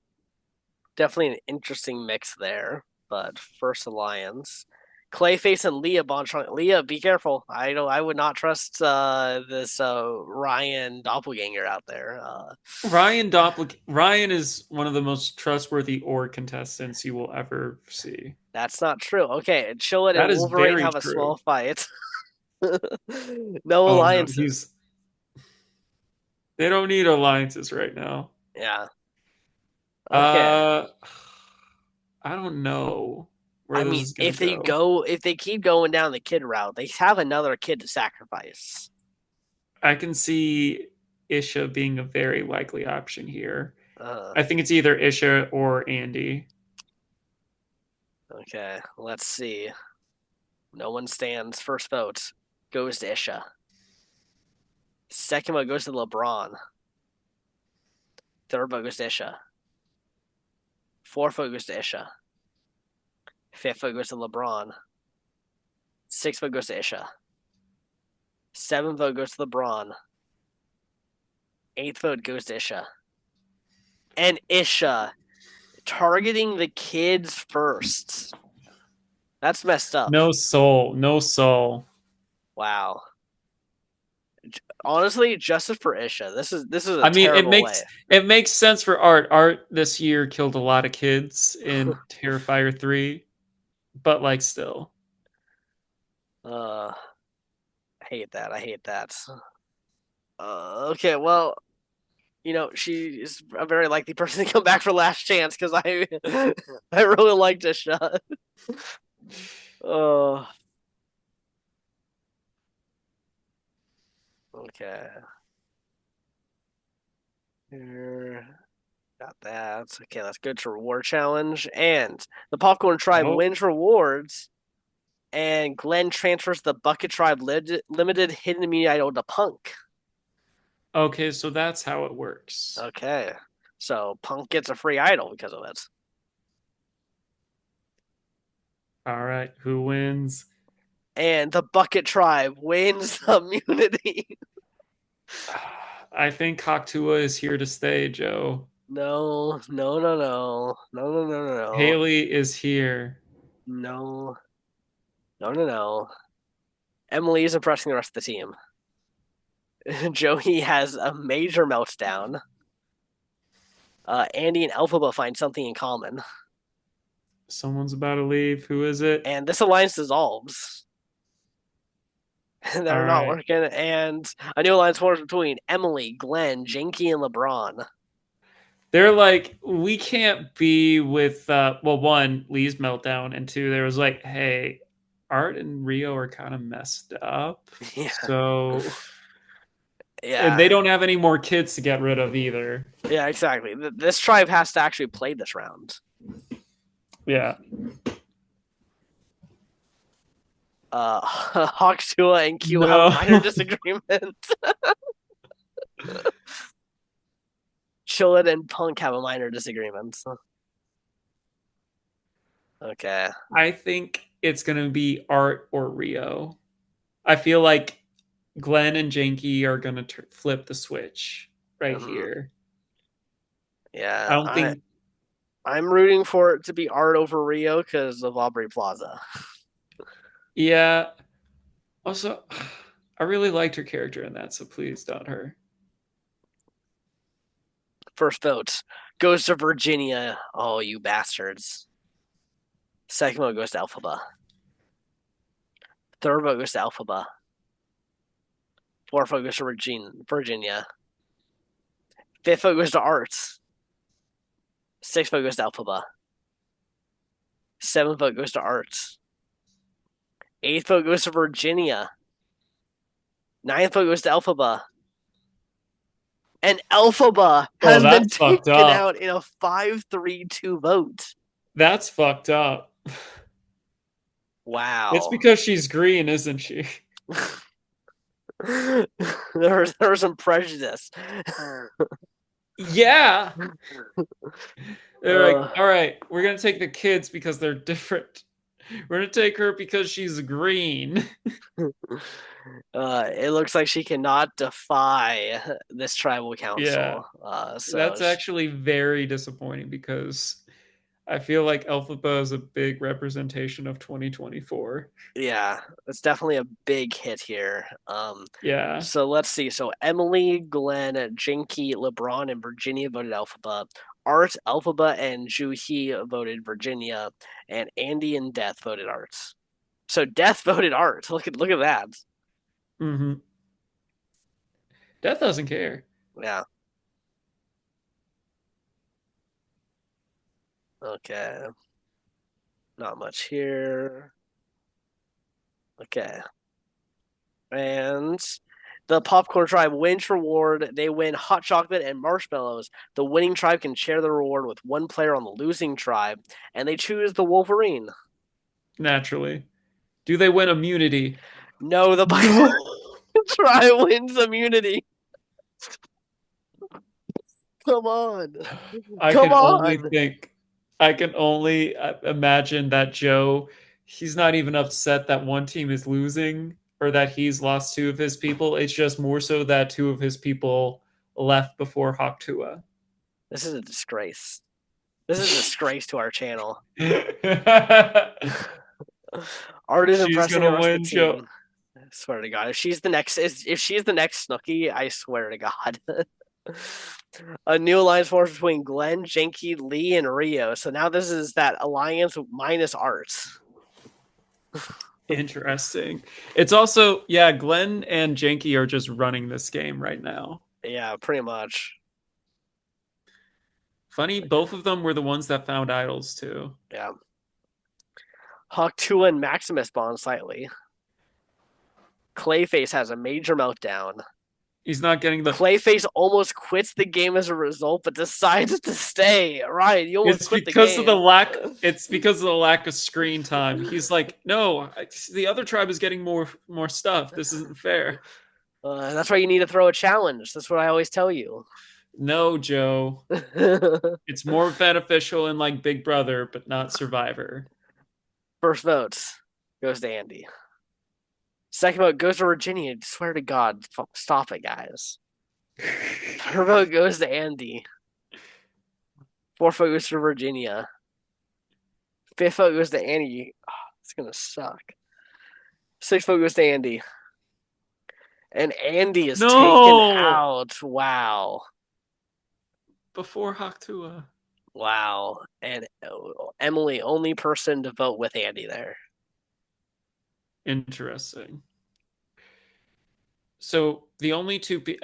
an interesting mix there. But first alliance. Clayface and Leah Bonchon. Leah, be careful. I don't. I would not trust this Ryan doppelganger out there. Ryan is one of the most trustworthy or contestants you will ever see. That's not true. Okay, Chillin That and is Wolverine very have a true. small fight. No Oh no, alliances. he's they don't need alliances right now. Yeah. Okay. Uh I don't know where I this mean, is gonna go. if they keep going down the kid route, they have another kid to sacrifice. I can see Isha being a very likely option here. Uh, I think it's either Isha or Andy. okay, let's see. No one stands. First vote goes to Isha. Second vote goes to LeBron. Third vote goes to Isha. Fourth vote goes to Isha. Fifth vote goes to LeBron. Sixth vote goes to Isha. Seventh vote goes to LeBron. Eighth vote goes to Isha. And Isha targeting the kids first. That's messed up. No soul, no soul. Wow. Honestly, justice for Isha. This is a I mean, terrible way. it makes sense for Art. Art this year killed a lot of kids in Terrifier 3, but like still. I hate that. I hate that. Okay, well, she is a very likely person to come back for last chance because I I really liked Isha. Oh, okay. Here, got that. Okay, let's go to reward challenge. And the Popcorn Tribe Oh, wins rewards, and Glenn transfers the Bucket Tribe limited hidden immunity idol to Punk. okay, so that's how it works. Okay, so Punk gets a free idol because of it. All right, who wins? And the Bucket Tribe wins the immunity. I think Coctua is here to stay, Joe. No, no, no, no, no, no, no, no, no, Haley is here. no, no, no, no. Emily is impressing the rest of the team. Joey has a major meltdown. Andy and Elphaba find something in common, Someone's about to leave. Who is it? and this alliance dissolves. All They're not right. working, and a new alliance forms between Emily, Glenn, Janky, and LeBron. They're like, we can't be with well, one, Lee's meltdown, and two, there was like, hey, Art and Rio are kind of messed up. Yeah, So and they yeah, don't have any more kids to get rid of either. yeah, exactly. This tribe has to actually play this round. Yeah. Hawksua and Q have a No. minor disagreement. Chillin and Punk have a minor disagreement. Okay. I think it's gonna be Art or Rio. I feel like Glenn and Janky are gonna flip the switch right Um, here. I yeah, don't think. I'm rooting for it to be Art over Rio because of Aubrey Plaza. Yeah. Also, I really liked her character in that, so please don't her. First vote goes to Virginia. Oh, you bastards. Second vote goes to Alphaba. Third vote goes to Alphaba. Fourth vote goes to Virginia. Fifth vote goes to Arts. Sixth vote goes to Alphaba. Seventh vote goes to Arts. Eighth vote goes to Virginia. Ninth vote goes to Alphaba. And Alphaba Oh, has been that's fucked taken up. out in a 5-3-2 vote. That's fucked up. It's Wow. because she's green, isn't she? There was some prejudice. Yeah. They're like, uh, all right, we're gonna take the kids because they're different. We're gonna take her because she's green. it looks like she cannot defy this tribal Yeah, council. So that's actually very disappointing because I feel like Elphaba is a big representation of 2024. Yeah, it's definitely a big hit here. Yeah. So let's see. So Emily, Glenn, Jinky, LeBron, and Virginia voted Alphaba. Art, Alphaba, and Juhi voted Virginia, and Andy and Death voted Art. So Death voted Art. Look at that. Mm-hmm. Death doesn't care. Yeah. Okay. Not much here. Okay. And the popcorn tribe wins reward. They win hot chocolate and marshmallows. The winning tribe can share the reward with one player on the losing tribe, and they choose the Wolverine. Naturally. Do they win immunity? No, the No. tribe wins immunity. Come on. I Come can only on. think, I can only imagine that Joe, he's not even upset that one team is losing or that he's lost two of his people. It's just more so that two of his people left before Haktua. This is a disgrace. This is a disgrace to our channel. Art is She's impressing the gonna rest of win, the Joe. team. I swear to God, if she's the next Snooky, I swear to God. A new alliance forms between Glenn, Jenky, Lee, and Rio. So now this is that alliance minus Art. Interesting. It's also, yeah, Glenn and Janky are just running this game right now. Yeah, pretty much. Funny, both of them were the ones that found idols too. Yeah. Hawk 2 and Maximus bond slightly. Clayface has a major meltdown. He's not getting the. Clayface almost quits the game as a result, but decides to stay. Ryan, you almost It's quit the because of the game. lack. It's because of the lack of screen time. He's like, no, the other tribe is getting more stuff. This isn't fair. That's why you need to throw a challenge. That's what I always tell you. No, Joe. It's more beneficial in like Big Brother, but not Survivor. First votes goes to Andy. Second vote goes to Virginia. I swear to God, stop it, guys. Third vote goes to Andy. Fourth vote goes to Virginia. Fifth vote goes to Andy. Oh, it's gonna suck. Sixth vote goes to Andy. And Andy is taken No, out. Wow. before Haktua. Wow. And Emily, only person to vote with Andy there. Interesting. So the only two to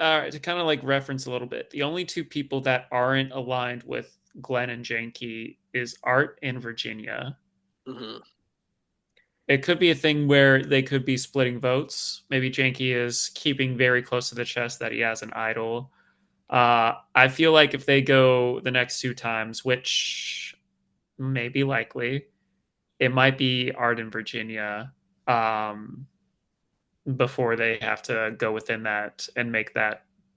kind of like reference a little bit, the only two people that aren't aligned with Glenn and Janky is Art and Virginia. Mm-hmm. It could be a thing where they could be splitting votes. Maybe Janky is keeping very close to the chest that he has an idol. I feel like if they go the next two times, which may be likely, it might be Art and Virginia. Before they have to go within that and make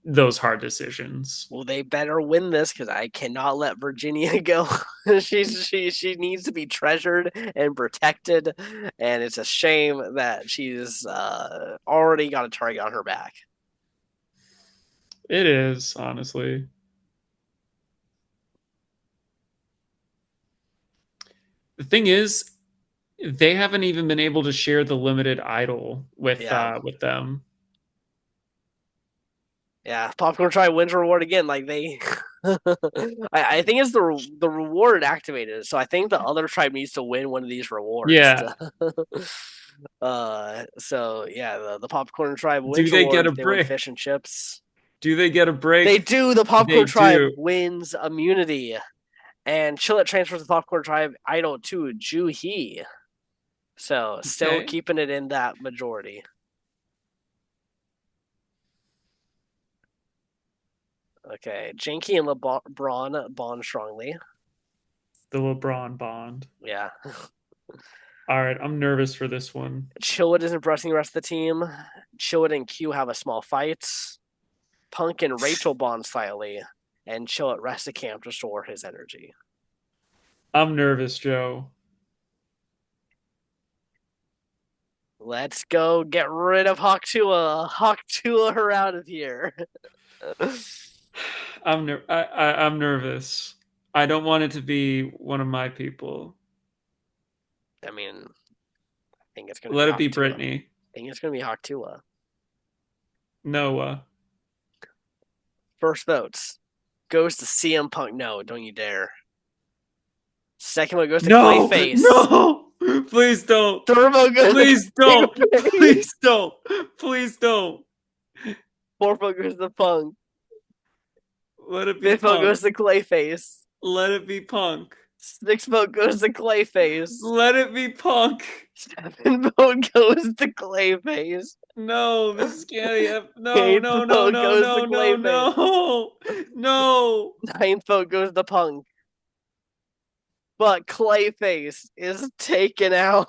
those hard decisions. Well, they better win this because I cannot let Virginia go. She needs to be treasured and protected, and it's a shame that she's already got a target on her back. It is, honestly. The thing is, they haven't even been able to share the limited idol Yeah, with them. yeah. Popcorn Try wins reward again. Like they, I think it's the reward activated. So I think the other tribe needs to win one of these rewards. Yeah. So yeah, the Popcorn Tribe Do wins they get a rewards. They win break? fish and chips. Do they get a They break? do. The They Popcorn Tribe do. wins immunity, and Chillet transfers the Popcorn Tribe idol to Juhi. So still Okay. keeping it in that majority. Okay, Jinky and LeBron bond strongly. The LeBron bond. Yeah, All right, I'm nervous for this one. Chillet is impressing the rest of the team. Chillet and Q have a small fight. Punk and Rachel bond slightly, and Chillet rests the camp to restore his energy. I'm nervous, Joe. Let's go get rid of Hawk Tua. Hawk Tua her out of here. I'm nervous. I don't want it to be one of my people. I mean, I think it's gonna be Let it be Haktua. I Brittany. think it's gonna be Haktua. Noah. First votes goes to CM Punk. No, don't you dare. Second vote goes to No, Clayface. no, please don't. Third vote goes to Please don't. Clayface. Please don't. Please don't. Fourth vote goes to Punk. Let it be Fifth vote Punk. goes to Clayface. Let it be Punk. Sixth vote goes to Clayface. Let it be Punk. Seventh vote goes to Clayface. No, this can't have. No, Eighth no, no, vote no, goes to no, no, Clayface. no. No. Ninth vote goes to Punk. But Clayface is taken out.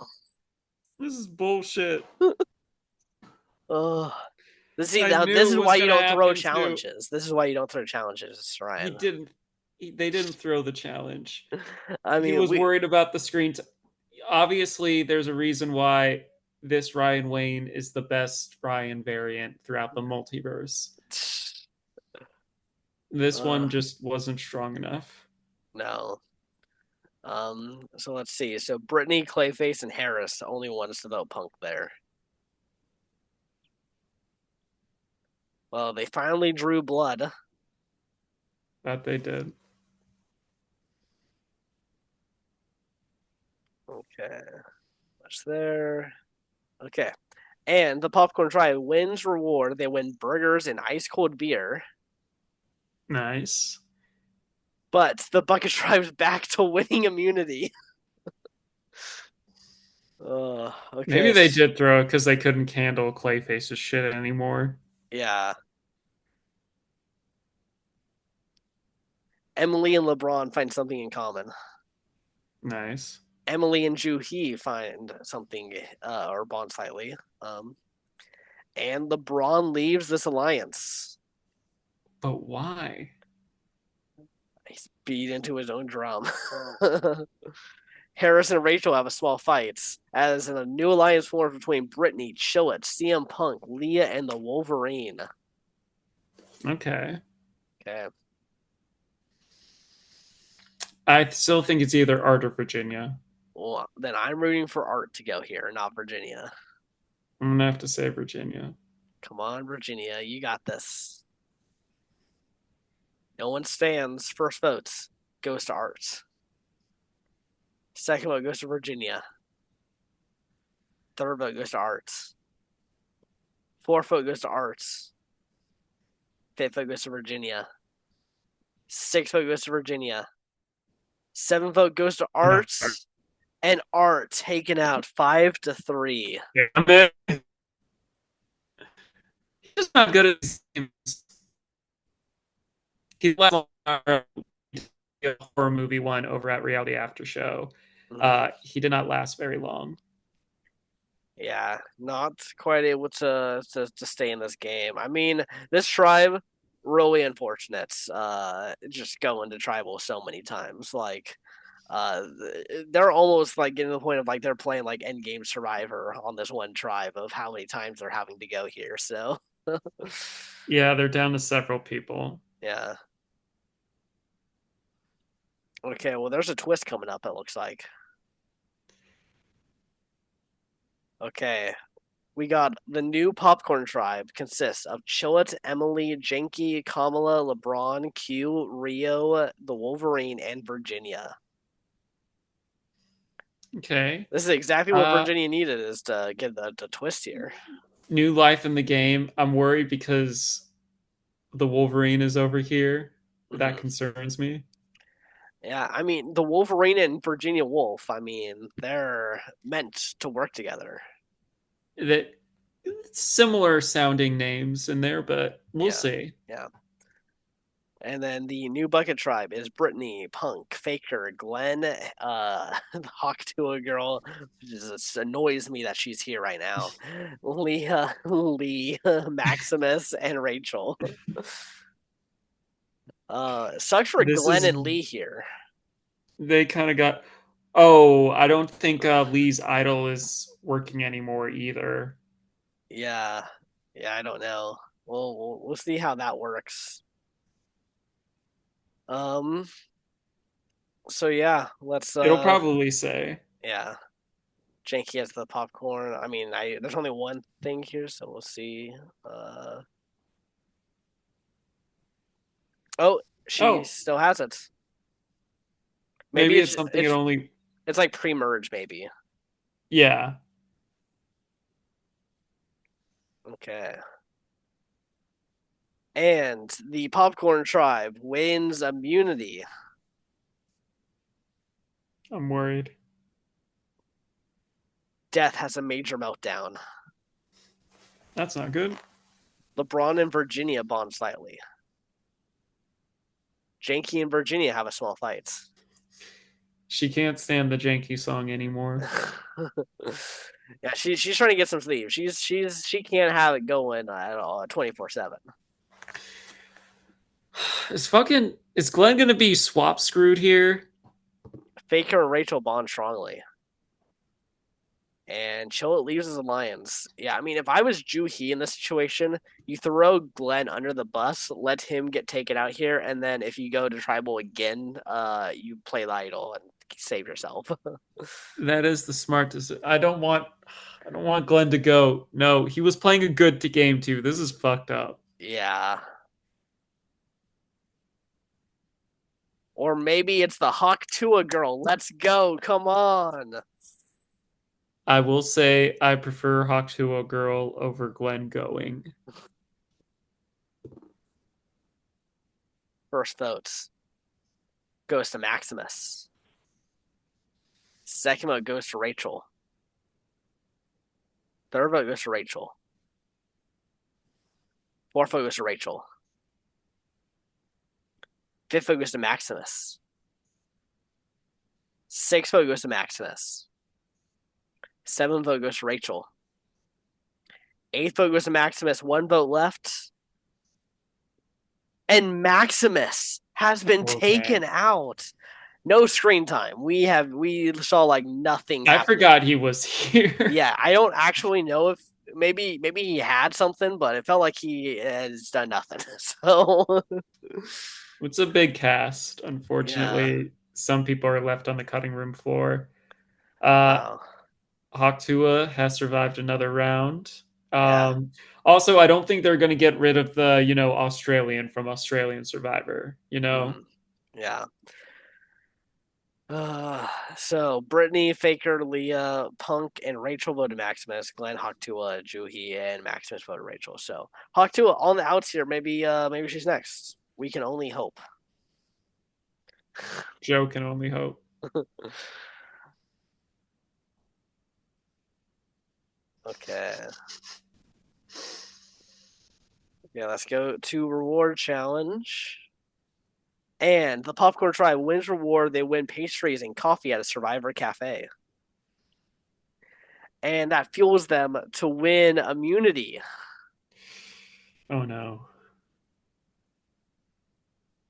This is bullshit. Ugh. See, I now knew this it is was why you gonna don't throw happen too. challenges. This is why you don't throw challenges, He Ryan. didn't. They didn't throw the challenge. I He mean, was we. worried about the screen. Obviously, there's a reason why this Ryan Wayne is the best Ryan variant throughout the multiverse. This Uh, one just wasn't strong enough. no. So let's see. So Brittany, Clayface, and Harris, the only ones to vote Punk there. Well, they finally drew blood. That they did. Okay. What's there? Okay. And the popcorn tribe wins reward. They win burgers and ice cold beer. Nice. But the bucket tribe's back to winning immunity. Maybe Okay. they did throw it because they couldn't handle Clayface's shit anymore. Yeah. Emily and LeBron find something in common. Nice. Emily and Juhi find something or bond slightly. Um, and LeBron leaves this alliance. But why? He's beat into his own drum. Harris and Rachel have a small fight as a new alliance forms between Brittany, Chillett, CM Punk, Leah, and the Wolverine. Okay. Okay. I still think it's either Art or Virginia. Well, then I'm rooting for Art to go here, not Virginia. I'm gonna have to say Virginia. Come on, Virginia. You got this. No one stands. First votes goes to Art. Second vote goes to Virginia. Third vote goes to Art. Fourth vote goes to Art. Fifth vote goes to Virginia. Sixth vote goes to Virginia. Seventh vote goes to No. Art. And Art taken out 5-3. Yeah, he's not good at these games. He's last a horror movie one over at Reality After Show. He did not last very long. Yeah, not quite able to stay in this game. I mean, this tribe really unfortunate. Just going to tribal so many times. Like, uh, they're almost like getting to the point of like they're playing like end game survivor on this one tribe of how many times they're having to go here. So, Yeah, they're down to several people. yeah. Okay, well, there's a twist coming up. It looks like. Okay, we got the new popcorn tribe consists of Chillet, Emily, Jenky, Kamala, LeBron, Q, Rio, the Wolverine, and Virginia. Okay. This is exactly what Uh, Virginia needed is to get the twist here. New life in the game. I'm worried because the Wolverine is over here. That Mm-hmm. concerns me. Yeah, I mean the Wolverine and Virginia Woolf. I mean they're meant to work together. That similar sounding names in there, but we'll Yeah, see. yeah. And then the new bucket tribe is Brittany, Punk, Faker, Glenn, the Hawk Tuah girl. Just annoys me that she's here right now. Leah, Lee, Maximus, and Rachel. Sucks for This Glenn is and Lee here. they kind of got. Oh, I don't think Lee's idol is working anymore either. Yeah, yeah. I don't know. We'll see how that works. Um, So yeah, let's It'll probably say. yeah. Janky has the popcorn. I mean, I there's only one thing here, so we'll see. Uh oh, she Oh, still has it. Maybe maybe it's something it only. it's like pre-merge maybe. Yeah, Okay. And the popcorn tribe wins immunity. I'm worried. Death has a major meltdown. That's not good. LeBron and Virginia bond slightly. Janky and Virginia have a small fight. She can't stand the janky song anymore. Yeah, she's trying to get some sleep. She can't have it going at all 24/7. Is Glenn gonna be swap screwed here? Faker and Rachel bond strongly. And Choate leaves his alliance. Yeah, I mean, if I was Juhi in this situation, you throw Glenn under the bus, let him get taken out here, and then if you go to tribal again, you play the idol and save yourself. That is the smart decision. I don't want Glenn to go. No, he was playing a good game too. This is fucked up. Yeah. Or maybe it's the Hawk Tua girl. Let's go. Come on. I will say I prefer Hawk to a girl over Glenn going. First votes goes to Maximus. Second vote goes to Rachel. Third vote goes to Rachel. Fourth vote goes to Rachel. Fifth vote goes to Maximus. Sixth vote goes to Maximus. Seventh vote goes to Rachel. Eighth vote goes to Maximus. One vote left. And Maximus has been Okay. taken out. No screen time. We saw like nothing I happening. forgot he was here. Yeah, I don't actually know if maybe he had something, but it felt like he has done nothing. So It's a big cast. yeah, Unfortunately, some people are left on the cutting room floor. Uh, wow, Hawk Tua has survived another round. yeah, Um, Also, I don't think they're going to get rid of the, Australian from Australian Survivor, yeah. So Brittany, Faker, Leah, Punk, and Rachel voted Maximus. Glenn, Hawktua, Juhi, and Maximus voted Rachel. So Hawktua on the outs here. Maybe she's next. We can only hope. Joe can only hope. Okay. Yeah, let's go to reward challenge. And the Popcorn Tribe wins reward. They win pastries and coffee at a Survivor Cafe. And that fuels them to win immunity. Oh no.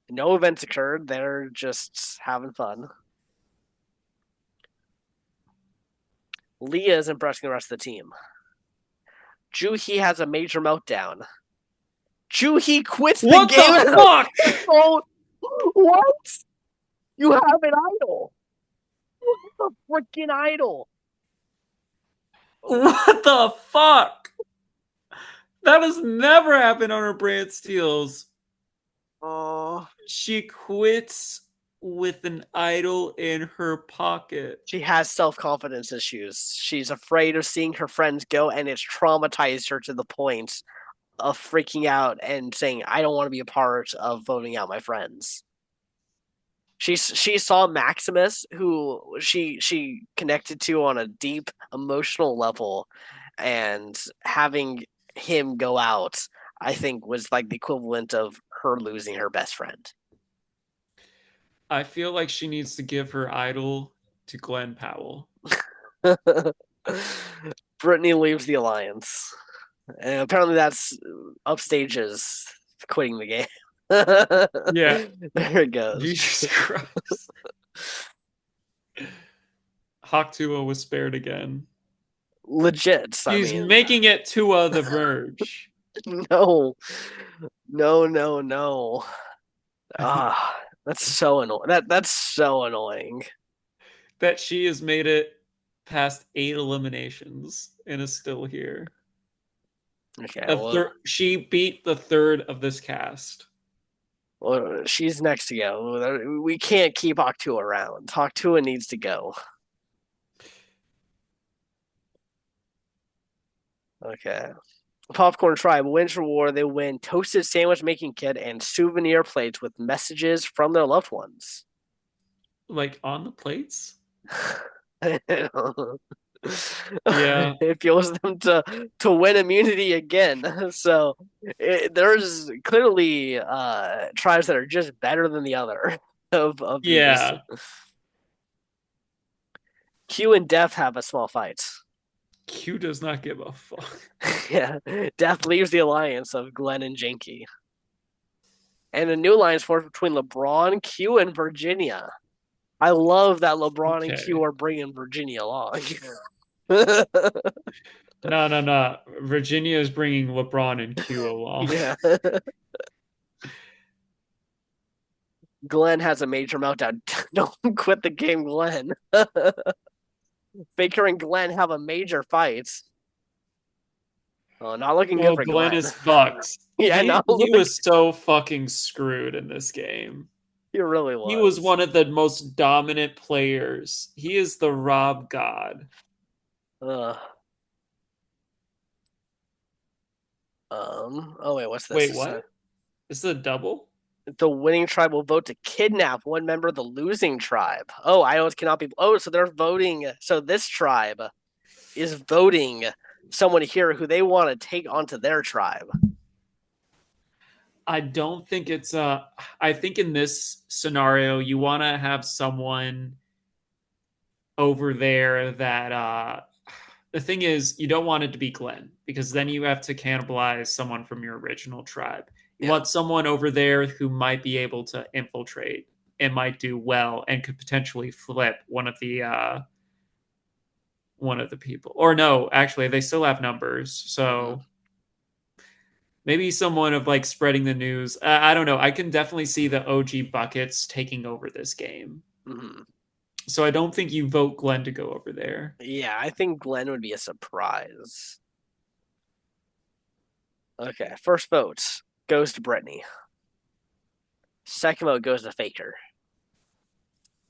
No events occurred. They're just having fun. Leah is impressing the rest of the team. Juhi has a major meltdown. Juhi quits the What the game. fuck? Oh, what? You have an idol. You have a freaking idol. What the fuck? That has never happened on her Brantsteels. Oh, She quits with an idol in her pocket. she has self-confidence issues. She's afraid of seeing her friends go, and it's traumatized her to the point of freaking out and saying, "I don't want to be a part of voting out my friends." She saw Maximus, who she connected to on a deep emotional level, and having him go out, I think, was like the equivalent of her losing her best friend. I feel like she needs to give her idol to Glenn Powell. Brittany leaves the alliance, and apparently that's upstages quitting the game. Yeah. There it goes. Jesus Christ. Hawktua was spared again. Legit. I He's mean, making it to the verge. no, no, no, no. Ah. That's so annoying. That's so annoying. that she has made it past 8 eliminations and is still here. Okay, well, She beat the third of this cast. she's next to go. We can't keep Octua around. Octua needs to go. Okay. Popcorn Tribe wins reward. They win toasted sandwich making kit and souvenir plates with messages from their loved ones. Like on the plates? It Yeah. fuels them to win immunity again. So there's clearly tribes that are just better than the other of these. Yeah. Q and Death have a small fight. Q does not give a fuck. Yeah, Death leaves the alliance of Glenn and Janky. And a new alliance formed between LeBron, Q, and Virginia. I love that LeBron and Q Okay. are bringing Virginia along. No, no, no. Virginia is bringing LeBron and Q along. Yeah. Glenn has a major meltdown. Don't quit the game, Glenn. Faker and Glenn have a major fight. Oh, not looking good Well, for Glenn Glenn. is fucked. Yeah, not He look. was so fucking screwed in this game. He really He was was. one of the most dominant players. He is the Rob God. Uh, Oh wait, what's this? Wait, what? Is it a double? The winning tribe will vote to kidnap one member of the losing tribe. Oh, idols cannot be. Oh, so they're voting. So this tribe is voting someone here who they want to take onto their tribe. I don't think it's I think in this scenario you want to have someone over there that the thing is you don't want it to be Glenn because then you have to cannibalize someone from your original tribe. You Yeah. want someone over there who might be able to infiltrate and might do well and could potentially flip one of the people. Or no, actually they still have numbers. Mm-hmm. So maybe someone of like spreading the news. I don't know. I can definitely see the OG buckets taking over this game. Mm-hmm. So I don't think you vote Glenn to go over there. Yeah, I think Glenn would be a surprise. Okay, first vote goes to Brittany. Second vote goes to Faker.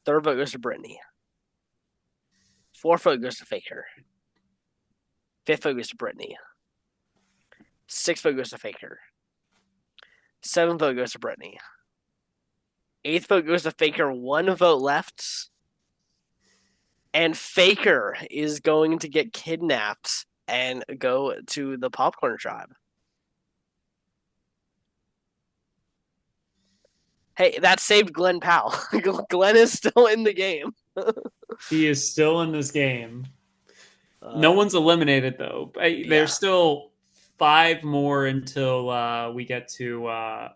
Third vote goes to Brittany. Fourth vote goes to Faker. Fifth vote goes to Brittany. Sixth vote goes to Faker. Seventh vote goes to Brittany. Eighth vote goes to Faker. One vote left. And Faker is going to get kidnapped and go to the Popcorn Tribe. Hey, that saved Glenn Powell. Glenn is still in the game. He is still in this game. No Uh, one's eliminated though. There's yeah, still 5 more until we get to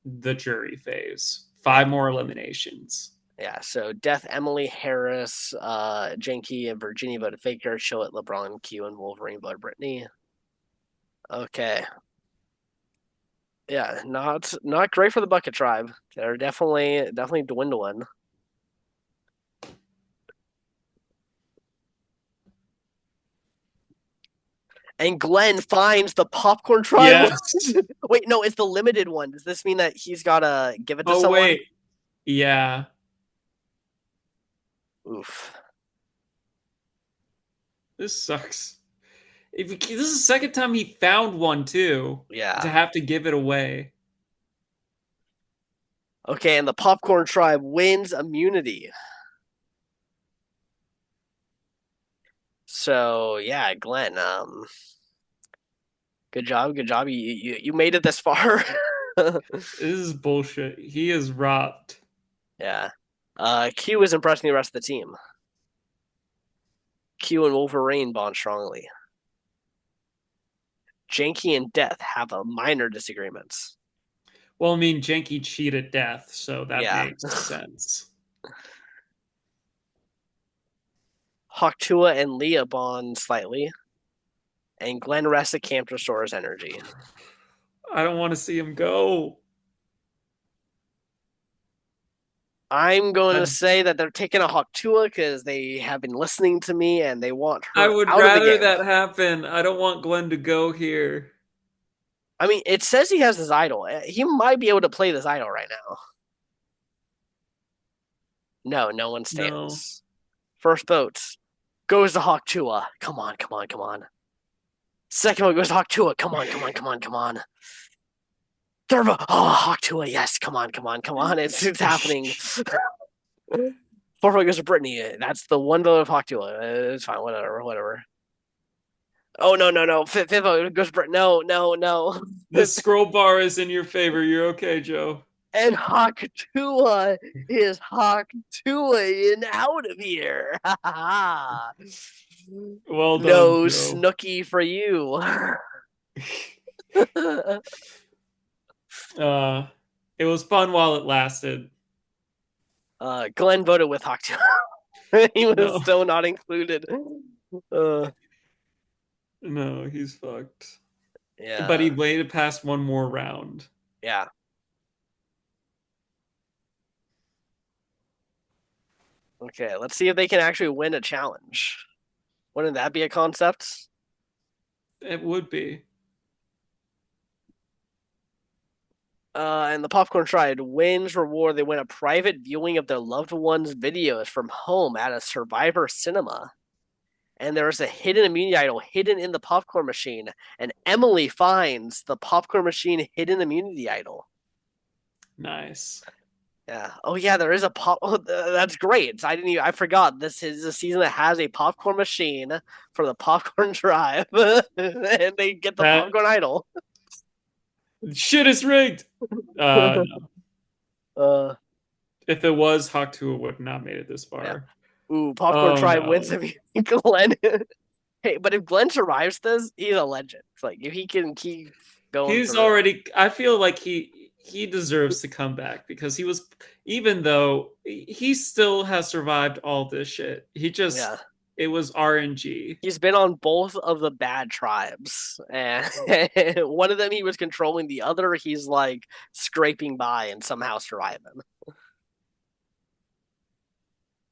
the jury phase. yeah, 5 more eliminations. yeah. So Death, Emily, Harris, Janky, and Virginia voted Faker. Show it LeBron, Q, and Wolverine voted Brittany. Okay. Yeah, not great for the Bucket Tribe. They're definitely dwindling. And Glenn finds the Popcorn Tribe. Yes. Wait, no, it's the limited one. Does this mean that he's gotta give it to Oh someone? wait. Yeah. Oof. This sucks. This is the second time he found one too. To Yeah. have to give it away. Okay, and the Popcorn Tribe wins immunity. So yeah, Glenn, good job, good job. You made it this far. This is bullshit. He is robbed. Yeah. Q is impressing the rest of the team. Q and Wolverine bond strongly. Janky and Death have a minor disagreements. Well, I mean, Janky cheated death, so that Yeah. makes sense. Hawktua and Leah bond slightly. And Glenn rests at camp to restore his energy. I don't want to see him go. I'm going to I, say that they're taking a Hawktua because they have been listening to me and they want I her would out of the rather game. that happen. I don't want Glenn to go here. I mean, it says he has his idol. He might be able to play this idol right now. No, no one No. stands. First vote goes to Hawktua. Come on, come on, come on. Second vote goes to Hawktua. Come on, come on, come on, come on. Third vote, oh, Hawktua, yes. Come on, come on, come on. It's happening. Fourth vote goes to Brittany. That's the one vote of Hawktua. It's fine, whatever, whatever. Oh, no, no, no. Fifth vote goes to Brittany. No, no, no. The scroll bar is in your favor. You're okay, Joe. And Hawktua is Hawktua and out of here. Well done, No Joe. Snooky for you. Uh, it was fun while it lasted. Glenn voted with Hawktua. He was No, still not included. Uh, no, he's fucked. But he yeah, made it past one more round. yeah. Okay, let's see if they can actually win a challenge. Wouldn't that be a concept? It would be. And the Popcorn Tribe wins reward. They win a private viewing of their loved ones' videos from home at a Survivor cinema. And there is a hidden immunity idol hidden in the popcorn machine. And Emily finds the popcorn machine hidden immunity idol. Nice. Yeah. Oh yeah, there is a pop. Oh, that's great. I didn't. Even, I forgot. This is a season that has a popcorn machine for the Popcorn Tribe, and they get the That popcorn idol. shit is rigged. No. uh, If it was, Hawktua would not have made it this yeah. far. Ooh, Popcorn Oh Tribe wins no. if Glenn. Hey, but if Glenn survives this, he's a legend. It's like if he can keep going He's through. already I feel like he deserves to come back because he was even though he still has survived all this shit. He Yeah. just it was RNG. He's been on both of the bad tribes, and one of them he was controlling. The other he's like scraping by and somehow surviving.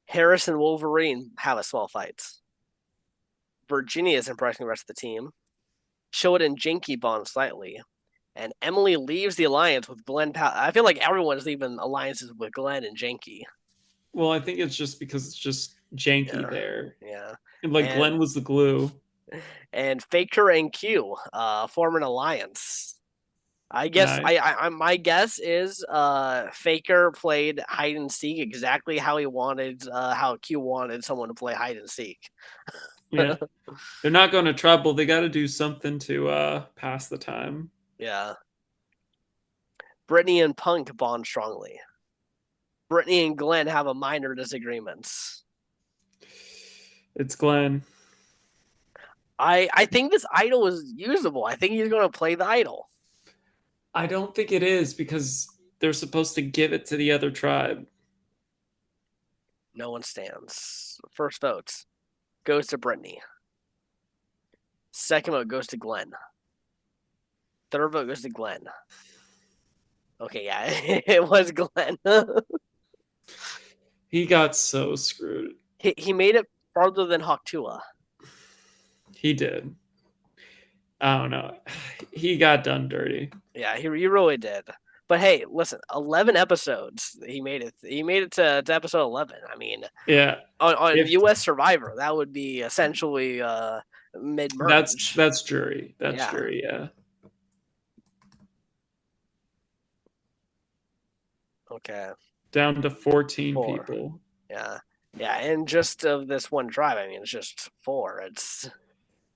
Harris and Wolverine have a small fight. Virginia is impressing the rest of the team. Sherwood and Jinky bond slightly, and Emily leaves the alliance with Glenn. I feel like everyone is leaving alliances with Glenn and Jinky. Well, I think it's just because it's just janky Yeah, there. yeah, And like and Glenn was the glue. Faker and Q form an alliance. I guess Nice. my guess is Faker played hide and seek exactly how he wanted how Q wanted someone to play hide and seek. Yeah. They're not going to trouble. They got to do something to pass the time. Yeah. Brittany and Punk bond strongly. Brittany and Glenn have a minor disagreements. It's Glenn. I think this idol is usable. I think he's going to play the idol. I don't think it is because they're supposed to give it to the other tribe. No one stands. First vote goes to Brittany. Second vote goes to Glenn. Third vote goes to Glenn. Okay, yeah, it was Glenn. He got so screwed. He made it farther than Hawktua. He did. I don't know. He got done dirty. Yeah, he really did. But hey, listen, 11 episodes. He made it. He made it to episode 11. I mean, Yeah. on If U.S. Survivor, that would be essentially mid merge. that's jury. That's Yeah. jury, yeah. Okay. Down to 14 Four. people. Yeah. Yeah, and just of this one tribe, I mean, it's just four. It's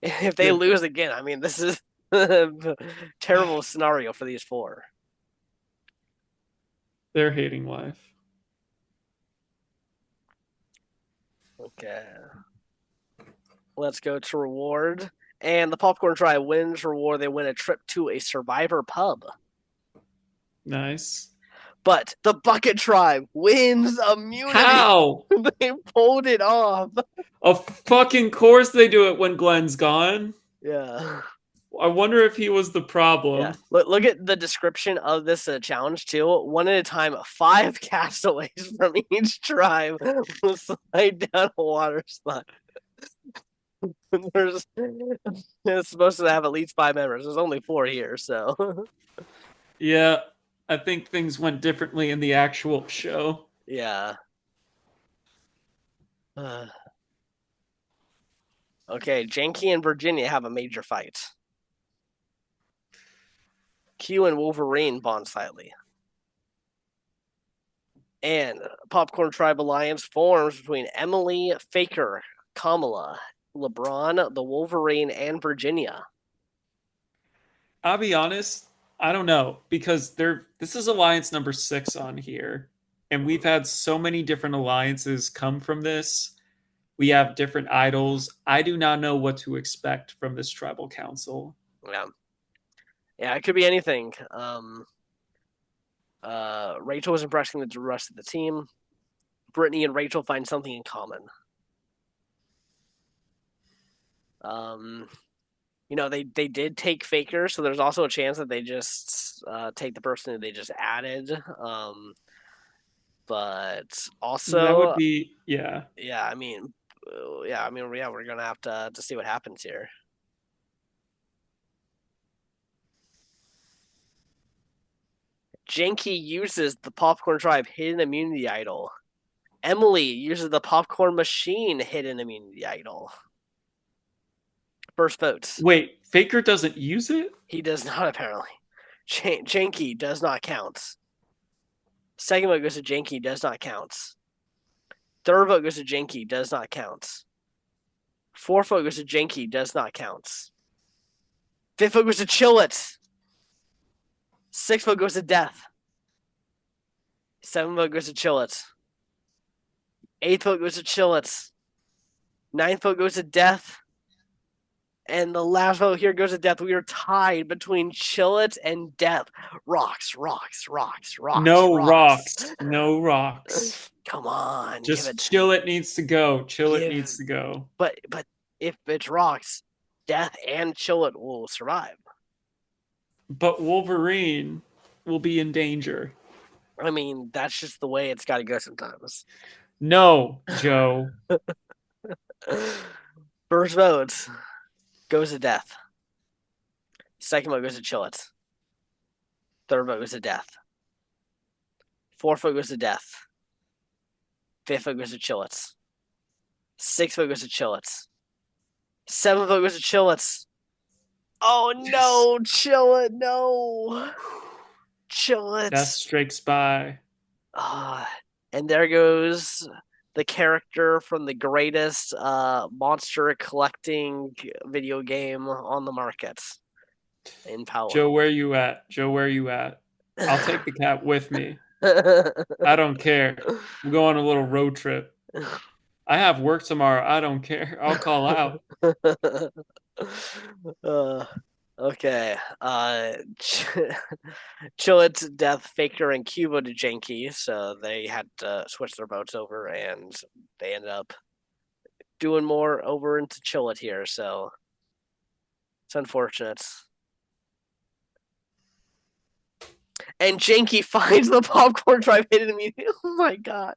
if they They're, lose again, I mean, this is a terrible scenario for these four. they're hating life. Okay. Let's go to reward. And the Popcorn Tribe wins reward. They win a trip to a Survivor pub. Nice. But the Bucket Tribe wins immunity. How? They pulled it off. Of fucking course they do it when Glenn's gone. Yeah. I wonder if he was the Yeah, problem. look at the description of this challenge too. One at a time, five castaways from each tribe will slide down a water slide. There's it's supposed to have at least five members. There's only four here, so Yeah, I think things went differently in the actual show. yeah. Uh, okay, Janky and Virginia have a major fight. Q and Wolverine bond slightly. And Popcorn Tribe Alliance forms between Emily, Faker, Kamala, LeBron, the Wolverine, and Virginia. I'll be honest, I don't know because this is alliance number 6 on here, and we've had so many different alliances come from this. We have different idols. I do not know what to expect from this tribal council. Yeah, yeah, it could be anything. Rachel was impressing the rest of the team. Brittany and Rachel find something in common. Um, they did take Faker, so there's also a chance that they just take the person that they just added. But That would also, be, yeah. yeah, yeah, we're gonna have to see what happens here. Janky uses the Popcorn Tribe hidden immunity idol. Emily uses the Popcorn Machine hidden immunity idol. First votes. Wait, Faker doesn't use it? He does not apparently. Janky does not count. Second vote goes to Janky, does not count. Third vote goes to Janky, does not count. Fourth vote goes to Janky, does not count. Fifth vote goes to Chillet. Sixth vote goes to Death. Seventh vote goes to Chillet. Eighth vote goes to Chillet. Ninth vote goes to Death. And the last vote here goes to Death. We are tied between Chillet and Death. Rocks, rocks, rocks, rocks, No rocks. rocks. No rocks. Come on, give Just it to chill me. it needs to go. Chill it Give, needs to go. but if it's rocks, Death and Chillet will survive. But Wolverine will be in danger. I mean, that's just the way it's got to go sometimes. No, Joe. First vote goes to Death. Second vote goes to Chillet. Third vote goes to Death. Fourth vote goes to Death. Fifth vote goes to Chillet. Sixth vote goes to Chillet. Seventh vote goes to Chillet. Oh Yes. no, Chillet, no. Death Chillet. strikes by. Uh, and there goes the character from the greatest monster collecting video game on the market in Joe, Paolo. where you at? Joe, where you at? I'll take the cat with me. I don't care. I'm going on a little road trip. I have work tomorrow. I don't care. I'll call out. uh, okay. Chillet, Death, Faker, and Cuba to Janky, so they had to switch their votes over, and they ended up doing more over into Chillet here, so it's unfortunate. And Janky finds the popcorn tribe hidden immediately. Oh my god.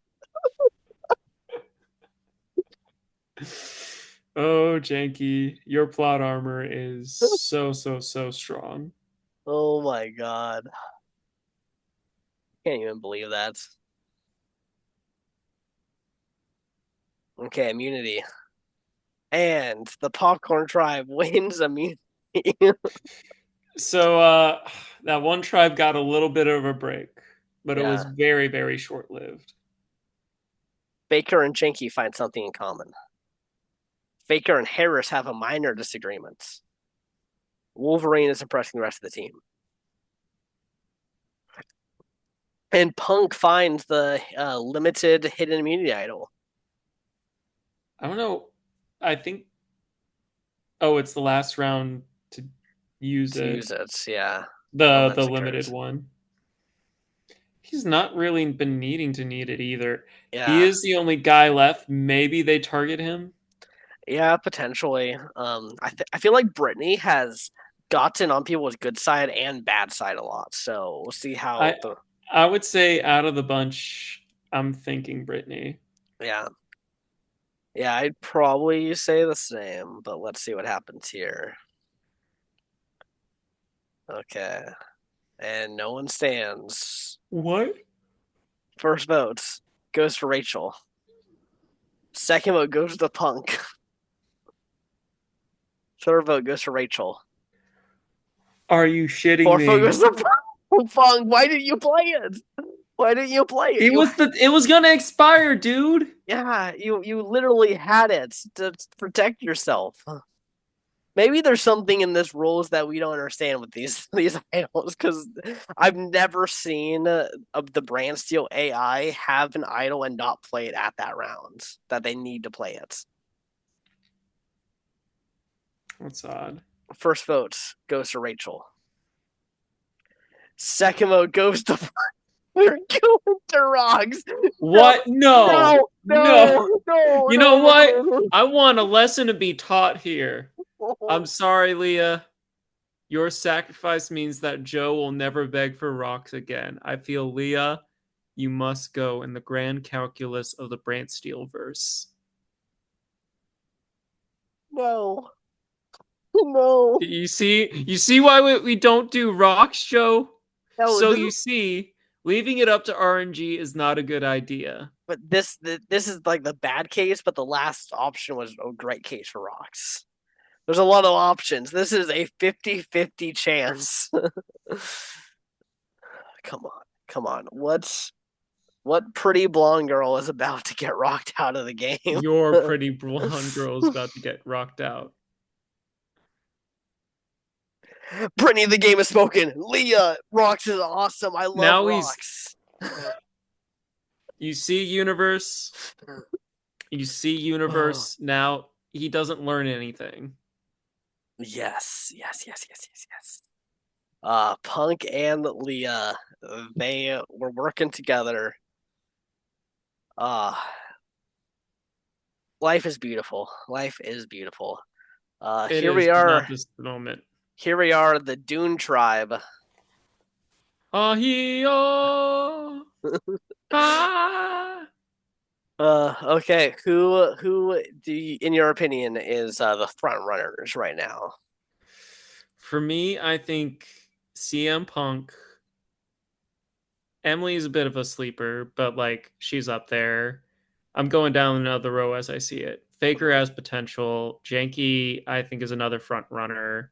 Oh, Janky, your plot armor is so, so, so strong. Oh my god. Can't even believe that. Okay, immunity. And the popcorn tribe wins immunity. So, that one tribe got a little bit of a break, but it was Yeah. very, very short lived. Baker and Janky find something in common. Faker and Harris have a minor disagreement. Wolverine is impressing the rest of the team. And Punk finds the limited hidden immunity idol. I don't know. I think, oh, it's the last round to use To it. use it, yeah. The Moments limited occurs. one. He's not really been needing to need it either. He Yeah. is the only guy left. Maybe they target him. Yeah, potentially. I feel like Brittany has gotten on people's good side and bad side a lot. So we'll see I how the I would say out of the bunch, I'm thinking Brittany. yeah. Yeah, I'd probably say the same, but let's see what happens here. Okay. And no one stands. What? First vote goes for Rachel. Second vote goes to Punk. Third vote goes for Rachel. Are you shitting Fourth vote me? goes to Punk. Why didn't you play it? Why didn't you play it? It was gonna expire, dude. Yeah, you literally had it to protect yourself. Maybe there's something in this rules that we don't understand with these idols because I've never seen of the Brantsteele AI have an idol and not play it at that round that they need to play it. That's odd. First vote goes to Rachel. Second vote goes to we're going to rocks. No, What? No. no, No. no, no, You know no, what? no, I want a lesson to be taught here. I'm no. sorry, Leah. Your sacrifice means that Joe will never beg for rocks again. I feel, Leah, you must go in the grand calculus of the Brantsteele verse. No, no. You see why we don't do rocks, Joe? No, So this you see, leaving it up to RNG is not a good idea. but this is like the bad case, but the last option was a great case for rocks. There's a lot of options. This is a 50-50 chance. Come on. Come on. What pretty blonde girl is about to get rocked out of the game? Your pretty blonde girl is about to get rocked out. Brittany, the game is spoken. Leah, rocks is awesome. I love Now he's rocks. you see universe, you see Oh, universe. Now he doesn't learn anything. yes, yes, yes, yes, yes, yes. Punk and Leah, they were working together. Uh, life is beautiful. Life is beautiful. It Here is, we but not are. this moment. Here we are, the Dune tribe. Ah, ah. Okay. Who do you, in your opinion, is the front runners right now? For me, I think CM Punk. Emily is a bit of a sleeper, but like she's up there. I'm going down another row as I see it. Faker has potential. Janky, I think, is another front runner.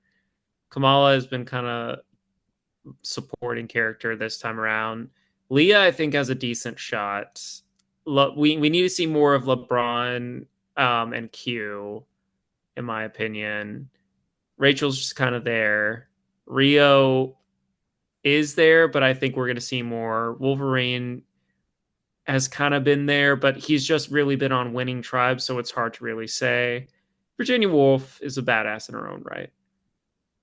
Kamala has been kind of supporting character this time around. Leah, I think, has a decent shot. We need to see more of LeBron and Q, in my opinion. Rachel's just kind of there. Rio is there, but I think we're going to see more. Wolverine has kind of been there, but he's just really been on winning tribes, so it's hard to really say. Virginia Woolf is a badass in her own right.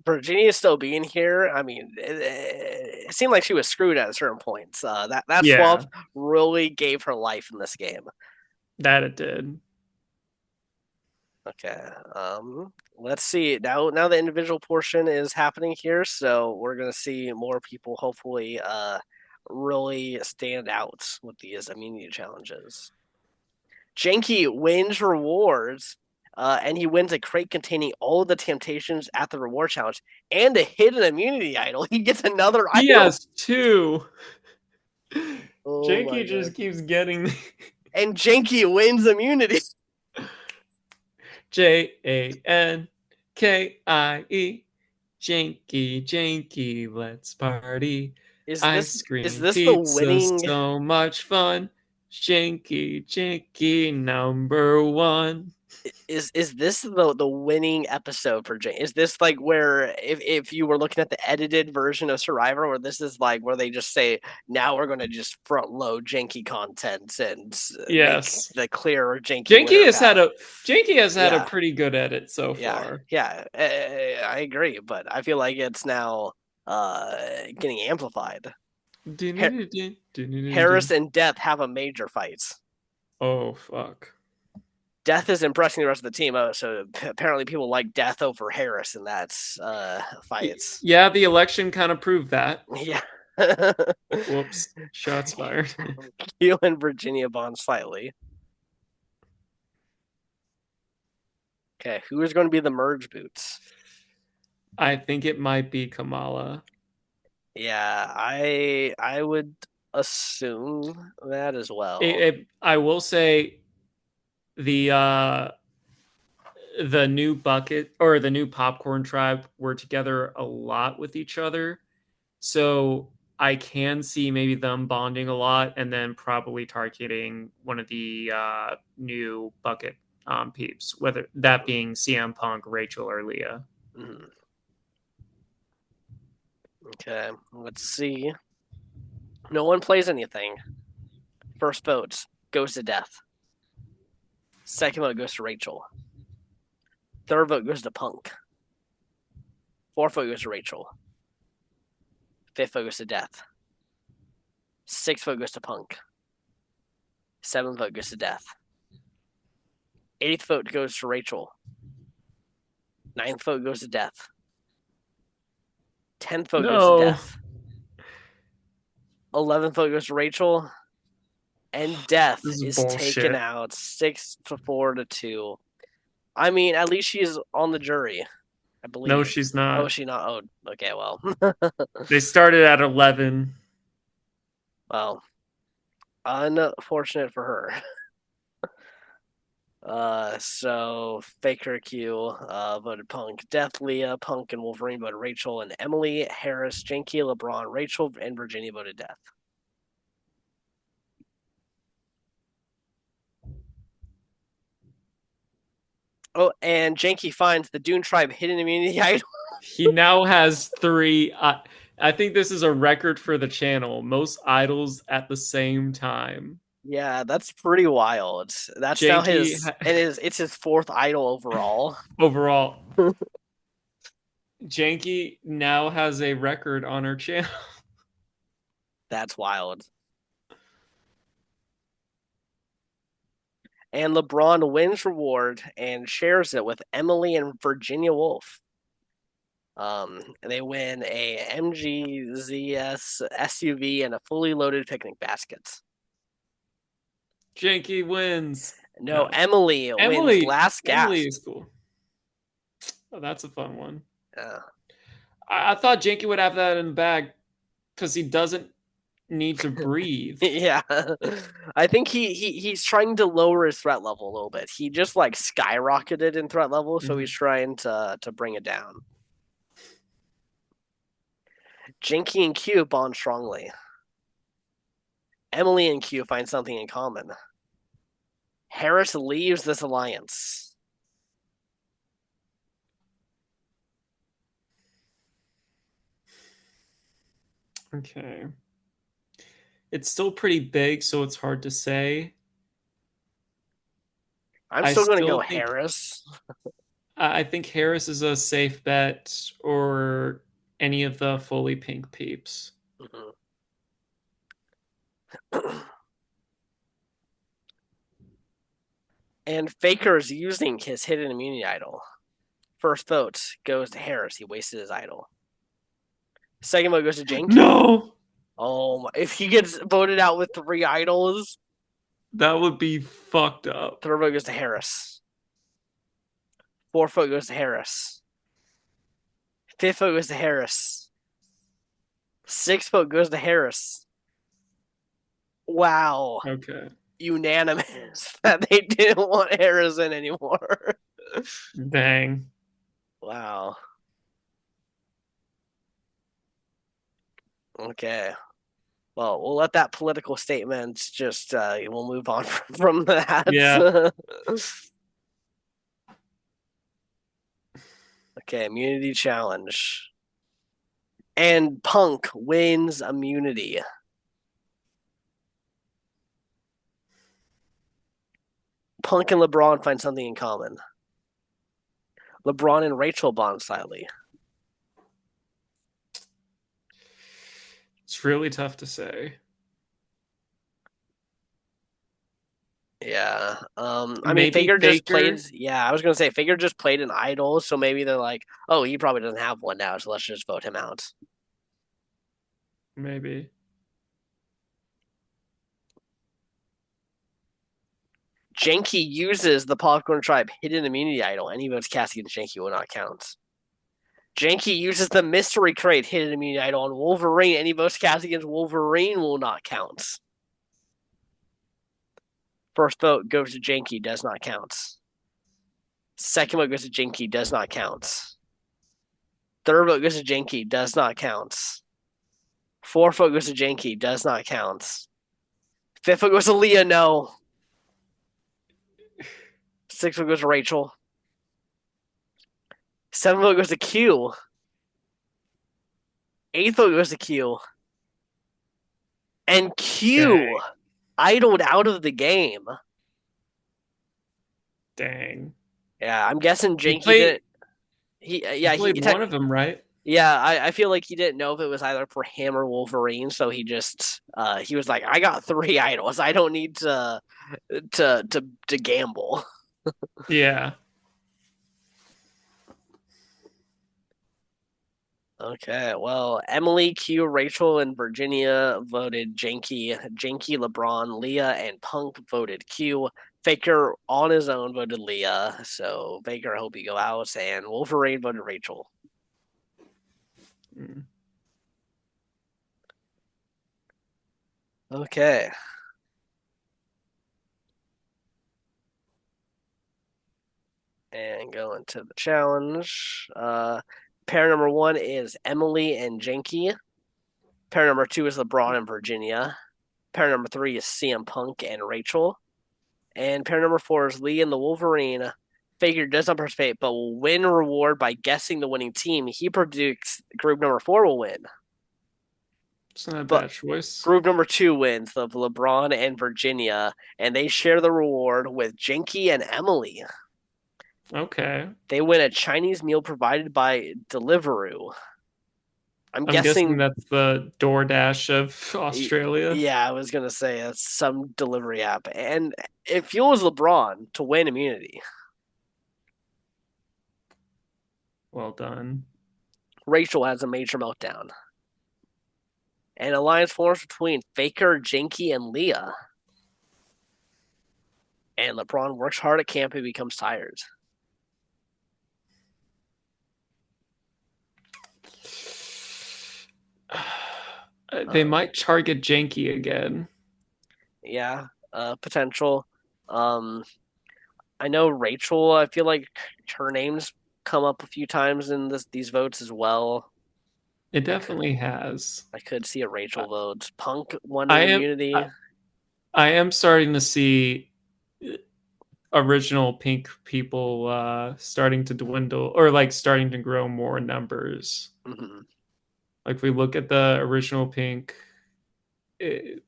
Virginia still being here. I mean, it seemed like she was screwed at certain points. That swap Yeah, really gave her life in this game. that it did. Okay. Let's see. Now the individual portion is happening here, so we're gonna see more people hopefully really stand out with these immunity challenges. Janky wins rewards, and he wins a crate containing all of the temptations at the reward challenge and a hidden immunity idol. He gets another He idol. has two. Oh my Janky god. just keeps getting And Janky wins immunity. Jankie. Janky, Janky, let's party. Is this Ice is cream, this the pizza, winning so much fun. Janky, Janky, number one. is this the winning episode for Jane? Is this like where if you were looking at the edited version of Survivor, where this is like where they just say now we're going to just front load janky content and make Yes. the clear janky Janky winner has had path? a Janky has had a Yeah, pretty good edit so yeah, far. yeah. I agree, but I feel like it's now getting amplified. Harris and Death have a major fight. Oh fuck. Death is impressing the rest of the team. So apparently people like Death over Harris in that fights. Yeah, the election kind of proved that. Yeah. Whoops, shots fired. You and Virginia bond slightly. Okay, who is going to be the merge boots? I think it might be Kamala. Yeah, I would assume that as well. I will say the the new bucket or the new popcorn tribe were together a lot with each other. So I can see maybe them bonding a lot and then probably targeting one of the new bucket peeps, whether that being CM Punk, Rachel, or Leah. Mhm. Okay, let's see. No one plays anything. First vote goes to Death. Second vote goes to Rachel. Third vote goes to Punk. Fourth vote goes to Rachel. Fifth vote goes to Death. Sixth vote goes to Punk. Seventh vote goes to Death. Eighth vote goes to Rachel. Ninth vote goes to Death. 10th vote goes to No, Death. 11th vote goes to Rachel. And Death this is is taken bullshit. out 6-4-2. I mean, at least she's on the jury, I No, believe. she's Oh, is not. she not? Oh, okay, well. They started at 11. Well, unfortunate for her. So Faker Q voted Punk, Death, Leah, Punk, and Wolverine voted Rachel, and Emily, Harris, Janky, LeBron, Rachel, and Virginia voted Death. Oh, and Janky finds the Dune Tribe hidden immunity idol. He now has three. I think this is a record for the channel. Most idols at the same time. Yeah, that's pretty wild. That's now Janky his, and it's his fourth idol overall. overall. Janky now has a record on her channel. That's wild. And LeBron wins reward and shares it with Emily and Virginia Woolf. They win a MGZS SUV and a fully loaded picnic basket. Janky wins. No, No, Emily wins Emily. last Emily gasp. is cool. Oh, that's a fun one. Uh, I thought Janky would have that in the bag because he doesn't need to breathe. yeah, I think he's trying to lower his threat level a little bit. He just like skyrocketed in threat level, so he's Mhm. trying to bring it down. Jinky and Q bond strongly. Emily and Q find something in common. Harris leaves this alliance. Okay. It's still pretty big, so it's hard to say. I'm I still going to go still think Harris. I think Harris is a safe bet, or any of the fully pink peeps. Mhm. And Faker's using his hidden immunity idol. First vote goes to Harris. He wasted his idol. Second vote goes to Janky. No, Oh, if he gets voted out with 3 idols, that would be fucked up. third vote goes to Harris. Fourth vote goes to Harris. Fifth vote goes to Harris. Sixth vote goes to Harris. Wow. Okay, Unanimous that they didn't want Harris in anymore. dang. Wow. Okay. Well, we'll let that political statement just we'll move on from Yeah, that. Okay, immunity challenge. And Punk wins immunity. Punk and LeBron find something in common. LeBron and Rachel bond slightly. it's really tough to say. Yeah. I mean, Maybe Faker just played. Faker. Yeah, I was gonna say Faker just played an idol, so maybe they're like, oh, he probably doesn't have one now, so let's just vote him out. Maybe. Genki uses the Popcorn Tribe hidden immunity idol. Any votes cast against Genki will not count. Genki uses the Mystery Crate hidden immunity idol on Wolverine. Any votes cast against Wolverine will not count. First vote goes to Genki, does not count. Second vote goes to Genki, does not count. Third vote goes to Genki, does not count. Fourth vote goes to Genki, does not count. Fifth vote goes to Leah, no. Sixth vote goes to Rachel. Seventh vote goes to Q. Eighth vote goes to Q. And Q Dang. idled out of the game. Dang. Yeah, I'm guessing He Genki played. didn't. He He yeah he played one of them, right? yeah I feel like he didn't know if it was either for him or Wolverine, so he was like, I got three idols. I don't need to gamble. Yeah. Okay, well, Emily, Q, Rachel, and Virginia voted Janky. Janky, LeBron, Leah, and Punk voted Q. Faker on his own voted Leah. So Faker, I hope you go out. And Wolverine voted Rachel. Mm. Okay. And going to the challenge. Pair number one is Emily and Janky. Pair number two is LeBron and Virginia. Pair number three is CM Punk and Rachel. And pair number four is Lee and the Wolverine. Faker does not participate, but will win a reward by guessing the winning team. He predicts group number four will win. It's not a But bad choice. group number two wins of LeBron and Virginia, and they share the reward with Jinky and Emily. Okay. They win a Chinese meal provided by Deliveroo. I'm I'm guessing guessing, that's the DoorDash of Australia. yeah, I was gonna say it's some delivery app, and it fuels LeBron to win immunity. Well done. Rachel has a major meltdown. An alliance forms between Faker, Jinky, and Leah. And LeBron works hard at camp and becomes tired. They Um, might target Janky again. yeah, potential. Um, I know Rachel. I feel like her name's come up a few times in these votes as well. It I could definitely has. I could see a I Rachel vote. Punk won I an am immunity. I, I am starting to see original pink people starting to dwindle or like starting to grow more numbers. Mm-hmm. Like if we look at the original pink, it,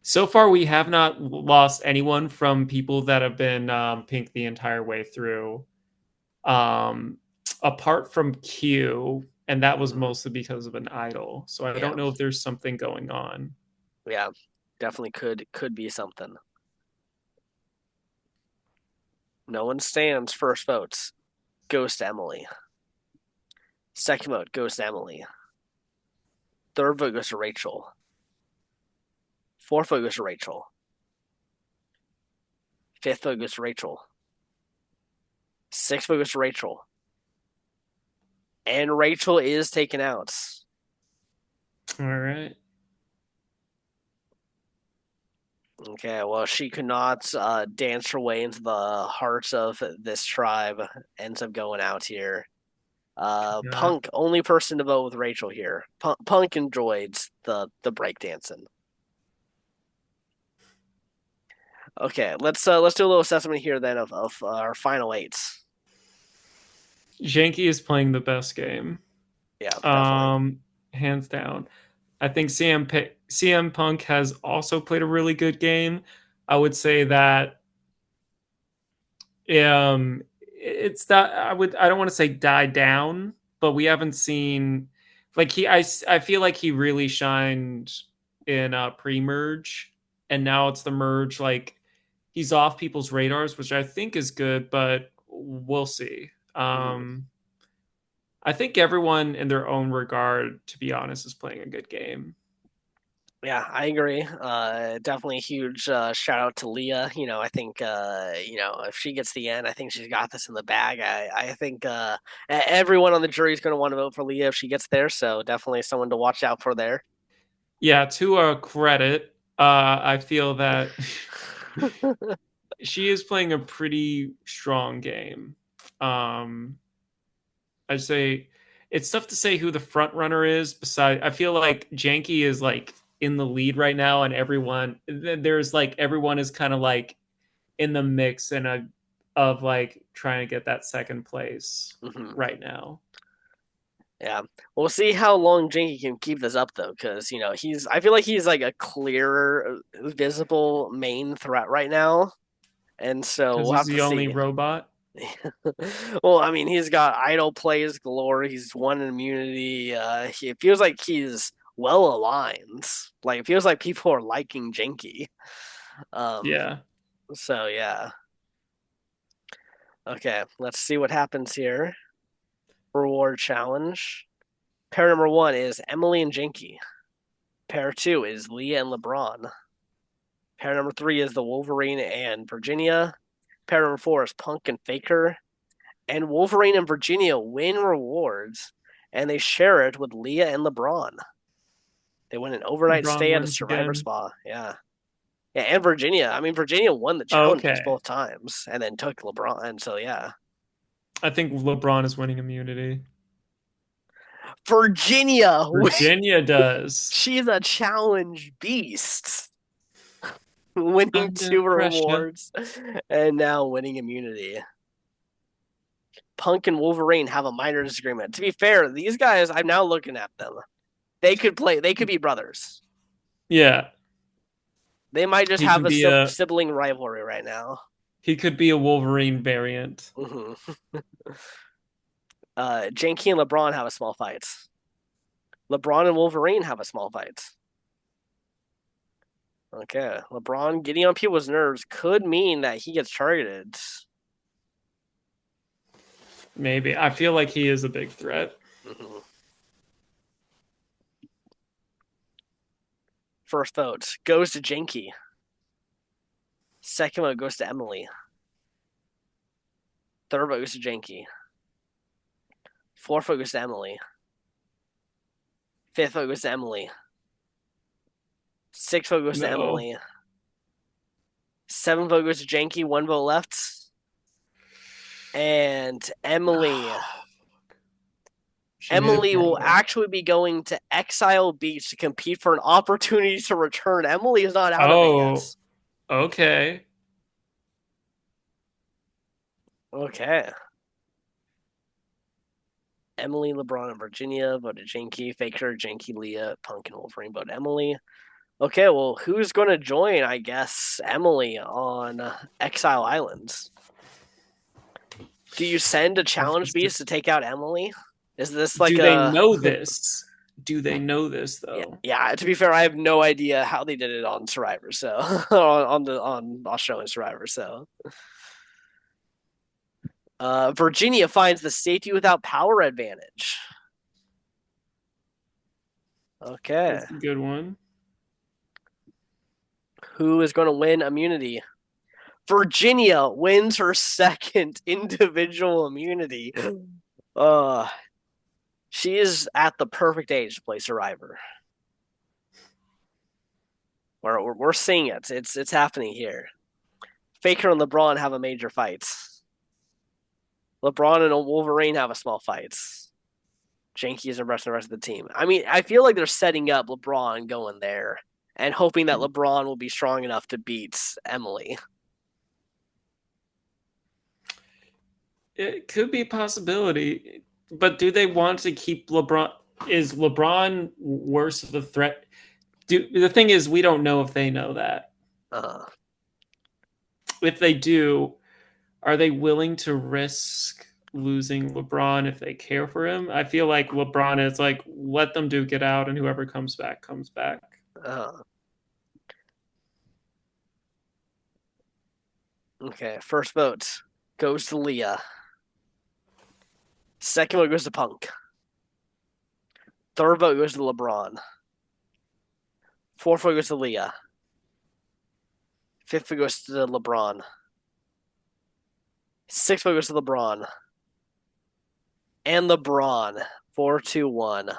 so far we have not lost anyone from people that have been pink the entire way through. Um, Apart from Q, and that was Mm-hmm. mostly because of an idol. So I Yeah, don't know if there's something going on. yeah, definitely could be something. No one stands. First votes goes to Emily. Second vote goes to Emily. Third vote goes to Rachel. Fourth vote goes to Rachel. Fifth vote goes to Rachel. Sixth vote goes to Rachel. And Rachel is taken out. All right. Okay, well, she could not dance her way into the heart of this tribe. Ends up going out here. Not. Punk, only person to vote with Rachel here. Punk enjoyed the breakdancing. Okay, let's do a little assessment here then of our final eights. Janky is playing the best game. Yeah, definitely. Um, Hands down. I think CM Punk has also played a really good game. I would say that it's that I don't want to say die down, but we haven't seen like I feel like he really shined in pre-merge, and now it's the merge. Like he's off people's radars, which I think is good, but we'll see. Mhm. I think everyone in their own regard, to be honest, is playing a good game. Yeah, I agree. Definitely a huge shout out to Leah. I think if she gets the end, I think she's got this in the bag. I think everyone on the jury is going to want to vote for Leah if she gets there. So definitely someone to watch out for there. Yeah, to her credit, I feel that she is playing a pretty strong game. Um, I'd say it's tough to say who the front runner is. Besides, I feel like Janky is like in the lead right now, and there's like everyone is kind of like in the mix and a of like trying to get that second place hmm right now. Yeah, we'll see how long Jinky can keep this up though, because he's. I feel like he's like a clear, visible main threat right now, and so Because we'll he's have to the only see. robot. Well, I mean, he's got idol plays galore. He's won immunity. It feels like he's well aligned. Like it feels like people are liking Jinky. Um, Yeah. so yeah. Okay, let's see what happens here. Reward challenge. Pair number one is Emily and Jinky. Pair two is Leah and LeBron. Pair number three is the Wolverine and Virginia. Pair number four is Punk and Faker. And Wolverine and Virginia win rewards, and they share it with Leah and LeBron. They win an overnight LeBron stay at a wins Survivor again. Spa. Yeah, yeah, and Virginia. I mean, Virginia won the challenges Okay. both times, and then took LeBron. And so yeah, I think LeBron is winning immunity. Virginia, Virginia does. she's a challenge beast, winning Under two pressure. rewards, and now winning immunity. Punk and Wolverine have a minor disagreement. To be fair, these guys, I'm now looking at them. They could play. They could be brothers. Yeah. They might just He have could a be a sibling rivalry right now. he could be a Wolverine variant. Mm-hmm. Janky and LeBron have a small fight. LeBron and Wolverine have a small fight. Okay, LeBron getting on people's nerves could mean that he gets targeted. Maybe. I feel like he is a big threat. Mm-hmm. First vote goes to Janky. Second vote goes to Emily. Third vote goes to Janky. Fourth vote goes to Emily. Fifth vote goes to Emily. Sixth vote goes to No. Emily. Seventh vote goes to Janky. One vote left. And Emily. She made it Emily will farther. actually be going to Exile Beach to compete for an opportunity to return. Emily is not out of it yet. Oh, okay. Okay. Emily, LeBron, and Virginia voted Janky. Faker, Janky, Leah, Punk, and Wolverine voted Emily. Okay, well, who's going to join, I guess, Emily on Exile Islands? Do you send a Tough challenge beast to decision. take out Emily? Is this like Do they a know this? Do they know this yeah, though? yeah, to be fair, I have no idea how they did it on Survivor, so on Australian Survivor, so Virginia finds the safety without power advantage. Okay. That's a good one. Who is going to win immunity? Virginia wins her second individual immunity. Uh, she is at the perfect age to play Survivor. We're seeing it. It's happening here. Faker and LeBron have a major fight. LeBron and Wolverine have a small fight. Janky and the rest of the team. I mean, I feel like they're setting up LeBron going there and hoping that LeBron will be strong enough to beat Emily. It could be a possibility, but do they want to keep LeBron? Is LeBron worse of a threat? The thing is, we don't know if they know that. Uh, If they do, are they willing to risk losing LeBron if they care for him? I feel like LeBron is like, let them duke it out, and whoever comes back comes back. uh, Okay, first vote goes to Leah. Second vote goes to Punk. Third vote goes to LeBron. Fourth vote goes to Leah. Fifth vote goes to LeBron. Sixth vote goes to LeBron. And LeBron. 4-2-1.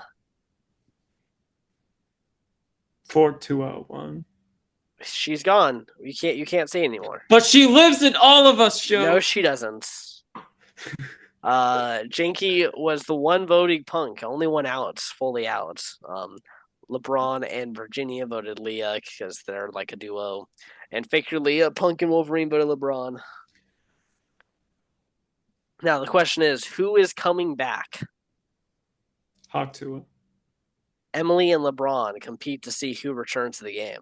4201. She's gone. You can't say anymore. But she lives in all of us, No, Joe. she doesn't. Janky was the one voting Punk, only one out, fully out. LeBron and Virginia voted Leah because they're like a duo. And Faker Leah, Punk and Wolverine voted LeBron. Now the question is, who is coming back? Hawk Tua. Emily and LeBron compete to see who returns to the game.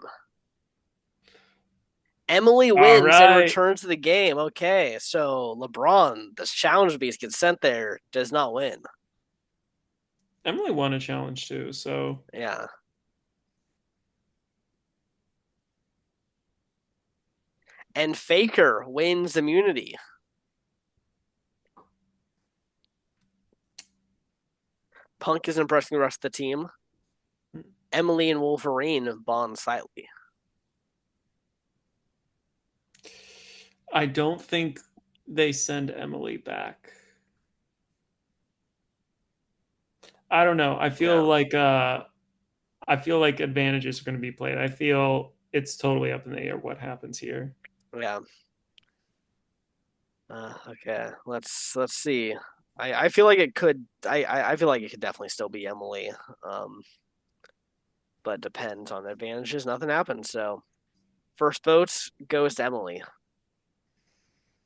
Emily All wins and right. returns to the game. Okay, so LeBron, this challenge beast gets sent there, does not win. Emily won a challenge too, so Yeah. And Faker wins immunity. Punk is impressing the rest of the team. Emily and Wolverine bond slightly. I don't think they send Emily back. I don't know. Yeah. I feel like advantages are going to be played. I feel it's totally up in the air what happens here. Yeah. Okay. Let's see. I feel like it could. I feel like it could definitely still be Emily. But depends on advantages. Nothing happens. So first vote goes to Emily.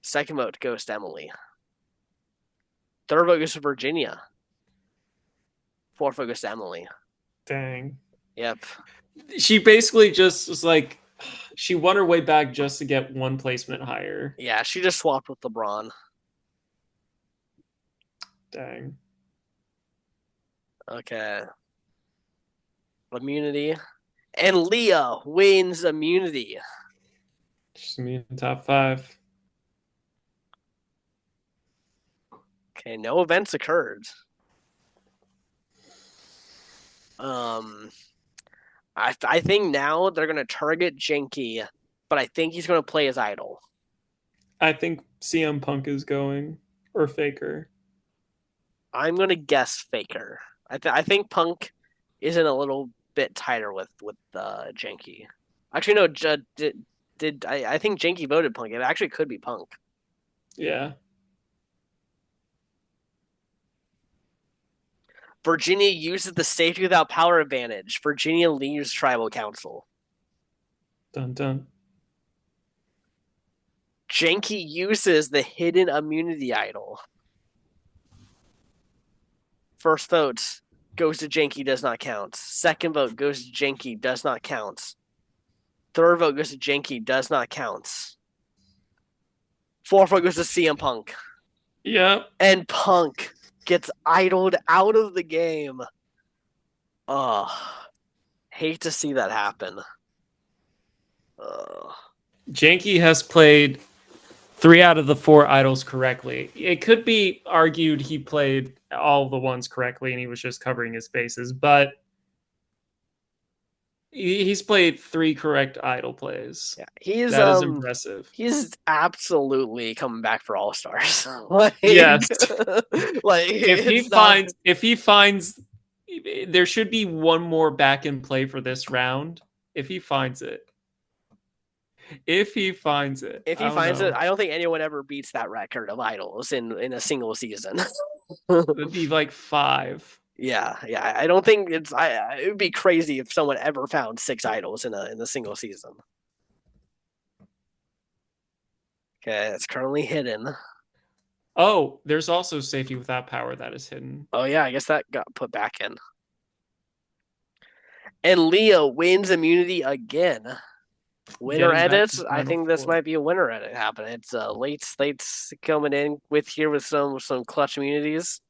Second vote goes to Emily. Third vote goes to Virginia. Fourth vote goes to Emily. Dang. Yep. She basically just was like she won her way back just to get one placement higher. Yeah, she just swapped with LeBron. Dang. Okay. Immunity. And Leah wins immunity. She's me in top 5. Okay, no events occurred. Um, I think now they're gonna target Jinky, but I think he's gonna play as idol. I think CM Punk is going or Faker. I'm gonna guess Faker. I think Punk is in a little bit tighter with Jinky. Actually, no. Did I think Jinky voted Punk? It actually could be Punk. Yeah. Virginia uses the safety without power advantage. Virginia leaves tribal council. Dun dun. Janky uses the hidden immunity idol. First vote goes to Janky, does not count. Second vote goes to Janky, does not count. Third vote goes to Janky, does not count. Fourth vote goes to CM Punk. Yep. And Punk gets idled out of the game. Oh, hate to see that happen. Janky has played 3 out of the 4 idols correctly. It could be argued he played all the ones correctly and he was just covering his bases, but he's played 3 correct idol plays. Yeah, That is impressive. he's absolutely coming back for All Stars. like, Yes. like it's not. If he finds there should be one more back in play for this round. If he finds it. If he finds it. If I he don't finds it, know. I don't think anyone ever beats that record of idols in a single season. It'd be like 5. Yeah. I don't think it's. It would be crazy if someone ever found 6 idols in a single season. Okay, it's currently hidden. Oh, there's also safety without power that is hidden. Oh yeah, I guess that got put back in. And Leo wins immunity again. Winner Getting back edits. to I Final think this Four. might be a winner edit happening. It's late slates coming in with some clutch immunities.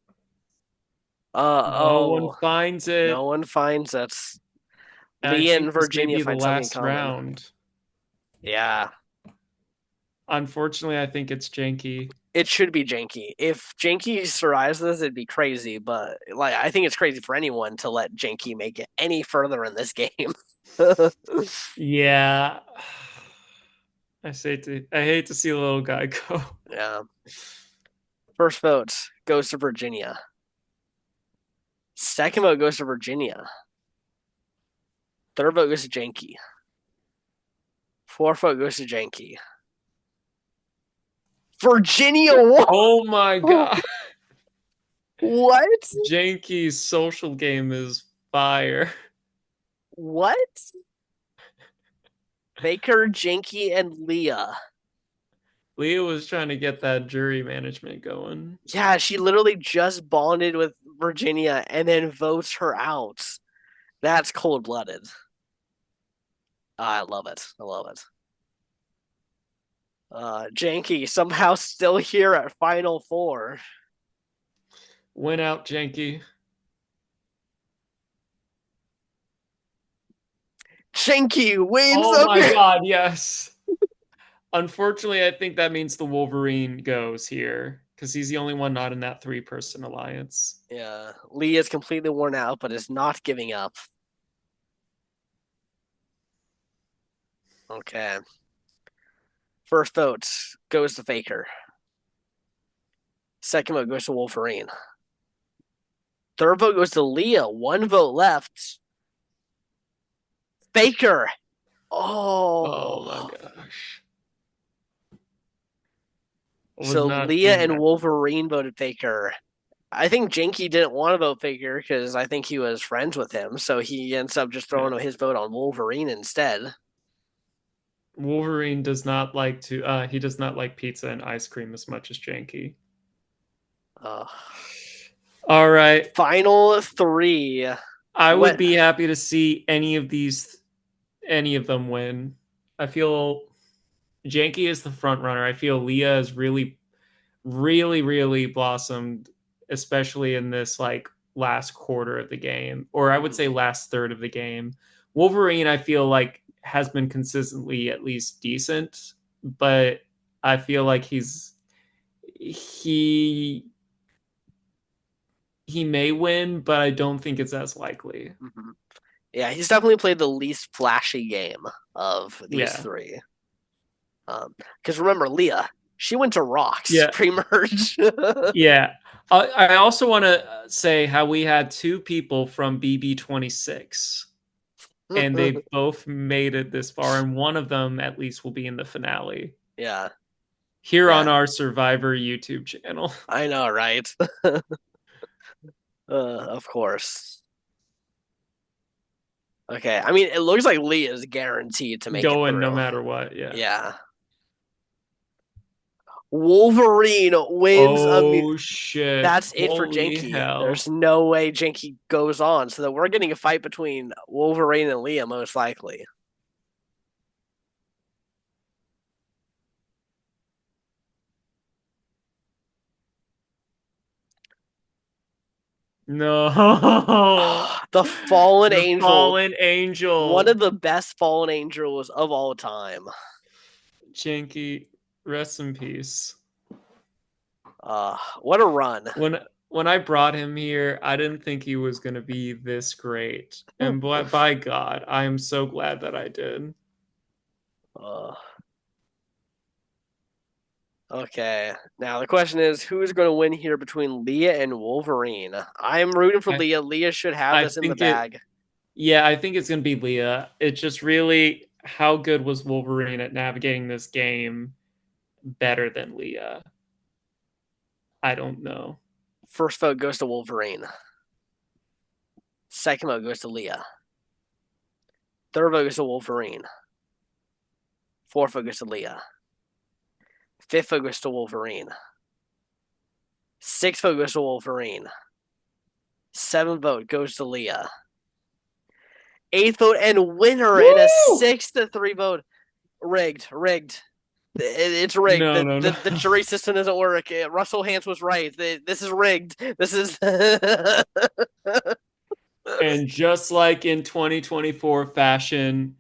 No one Oh, finds no it. one finds it. And I Leah and think this may Virginia be the find something in last common. round. Yeah. Unfortunately, I think it's janky. It should be Janky. If Janky survives this, it'd be crazy. But like, I think it's crazy for anyone to let Janky make it any further in this game. Yeah. I hate to see a little guy go. Yeah. First vote goes to Virginia. Second vote goes to Virginia. Third vote goes to Janky. Fourth vote goes to Janky. Virginia Oh my won. god. What? Janky's social game is fire. What? Baker, Janky, and Leah. Leah was trying to get that jury management going. Yeah, she literally just bonded with Virginia and then votes her out. That's cold blooded. I love it. I love it. Janky somehow still here at Final Four. Went out, Janky. Janky wins Oh my again. god, yes. Unfortunately, I think that means the Wolverine goes here because he's the only one not in that three-person alliance. Yeah, Lee is completely worn out, but is not giving up. Okay. First vote goes to Faker. Second vote goes to Wolverine. Third vote goes to Leah. One vote left. Faker. Oh my Oh. gosh. I was So not Leah seeing and that. Wolverine voted Faker. I think Janky didn't want to vote Faker because I think he was friends with him. So he ends up just Yeah. throwing his vote on Wolverine instead. Wolverine does not like to he does not like pizza and ice cream as much as Janky. Uh, All right. Final three. I would What? be happy to see any of them win. I feel Janky is the front runner. I feel Leah has really blossomed, especially in this like last quarter of the game, or I would say last third of the game. Wolverine, I feel like has been consistently at least decent, but I feel like he he may win, but I don't think it's as likely. Mm-hmm. Yeah, he's definitely played the least flashy game of these Yeah. three. Because remember, Leah, she went to Rocks Yeah. pre-merge. Yeah. I also want to say how we had two people from BB26 and they've both made it this far, and one of them at least will be in the finale Yeah, here on yeah, our Survivor YouTube channel. I know, right? Of course. Okay, I mean, it looks like Leah is guaranteed to make it Going no through. matter what. Yeah. Yeah. Wolverine wins. Oh shit. That's it for Holy Janky. There's hell. no way Janky goes on, so that we're getting a fight between Wolverine and Leah most likely. No. The Fallen The Angel, fallen one of angel. the best Fallen Angels of all time. Janky, rest in peace. What a run. When I brought him here, I didn't think he was going to be this great. And by God, I am so glad that I did. Uh, okay, now the question is, who's going to win here between Leah and Wolverine? I'm rooting for I Leah. Leah should have I this in the think it bag. yeah, I think it's going to be Leah. It's just really how good was Wolverine at navigating this game better than Leah? I don't know. First vote goes to Wolverine. Second vote goes to Leah. Third vote goes to Wolverine. Fourth vote goes to Leah. Fifth vote goes to Wolverine. Sixth vote goes to Wolverine. Seventh vote goes to Leah. Eighth vote and winner in a Woo! 6-3 vote. Rigged. It's rigged. No, The, no, the no. the jury system doesn't work. Russell Hantz was right. This is rigged. This is And just like in 2024 fashion,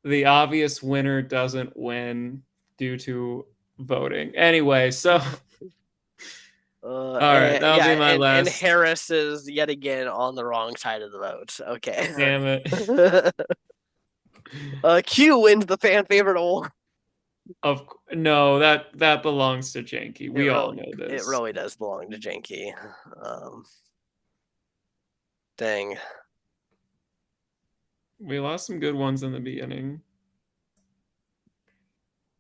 the obvious winner doesn't win. due to voting. Anyway, so all right, And that'll yeah, be my and last. Harris is yet again on the wrong side of the vote. Okay. Damn it. Q wins the fan favorite award. Of no, that belongs to Janky. It We all really, know it this. really does belong to Janky. Um, dang. We lost some good ones in the beginning.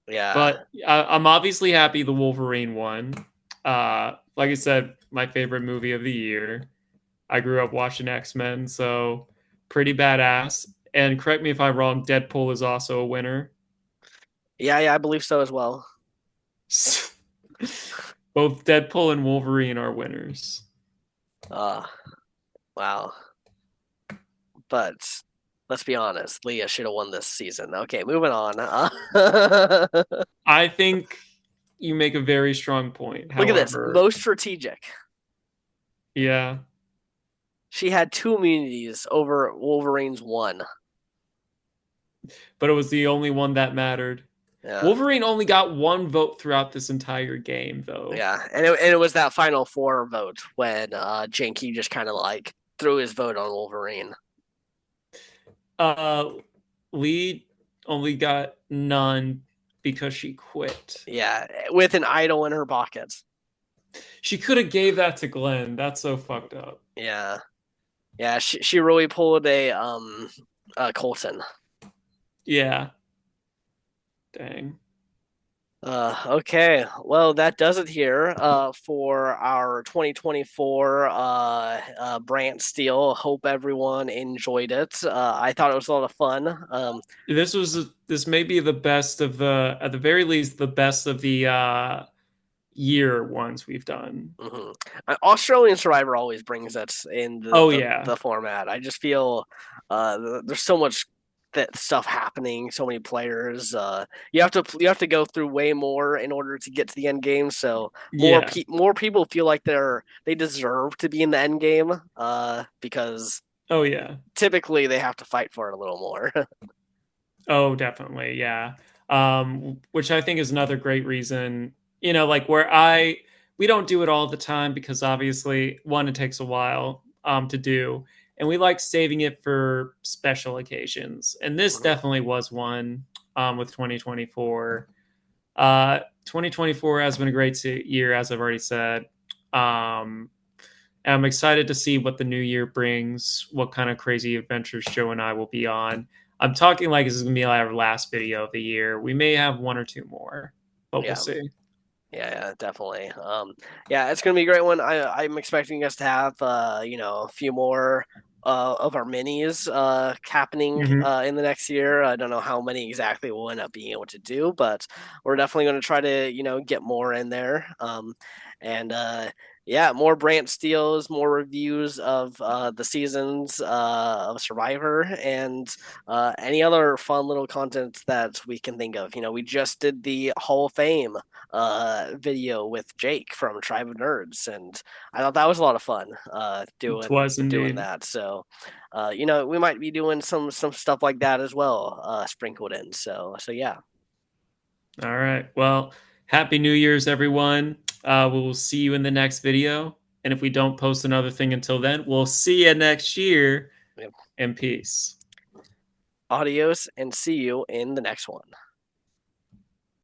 Yeah. But I'm obviously happy the Wolverine won. Like I said, my favorite movie of the year. I grew up watching X-Men, so pretty badass. And correct me if I'm wrong, Deadpool is also a winner. Yeah, yeah, I believe so as well. Both Deadpool and Wolverine are winners. Uh, wow. But let's be honest, Leah should have won this season. Okay, moving on. I think you make a very strong point. Look at this. However, Most strategic. yeah, She had two immunities over Wolverine's one. but it was the only one that mattered. Yeah. Wolverine only got one vote throughout this entire game, though. Yeah. And it was that final four vote when Janky just kind of like threw his vote on Wolverine. Uh, Lee only got none because she quit. Yeah. With an idol in her pockets. She could have gave that to Glenn. That's so fucked up. Yeah. Yeah. She really pulled a Colton. Yeah. Dang. Okay. Well, that does it here for our 2024 Brantsteele. Hope everyone enjoyed it. I thought it was a lot of fun. This may be the best of the at the very least the best of the year ones we've done. Mhm. Australian Survivor always brings it in Oh yeah. the format. I just feel there's so much that stuff happening, so many players. You have to go through way more in order to get to the end game. So Yeah. more people feel like they deserve to be in the end game because Oh yeah. typically they have to fight for it a little more. Oh, definitely. Yeah. Which I think is another great reason, like where we don't do it all the time because obviously one, it takes a while to do. And we like saving it for special occasions. And this Mhm. definitely was one with 2024. 2024 has been a great year, as I've already said. Um, and I'm excited to see what the new year brings, what kind of crazy adventures Joe and I will be on. I'm talking like this is going to be like our last video of the year. We may have one or two more, but we'll Yeah. see. Yeah, definitely. Yeah, it's gonna be a great one. I'm expecting us to have a few more of our minis happening Hmm. in the next year. I don't know how many exactly we'll end up being able to do, but we're definitely going to try to get more in there. And yeah, more Brant steals, more reviews of the seasons of Survivor, and any other fun little content that we can think of. We just did the Hall of Fame video with Jake from Tribe of Nerds, and I thought that was a lot of fun It was doing indeed. that. So, we might be doing some stuff like that as well, sprinkled in. So yeah, All right. Well, happy New Year's, everyone. We will see you in the next video. And if we don't post another thing until then, we'll see you next year. yep. And peace. Adios, and see you in the next one.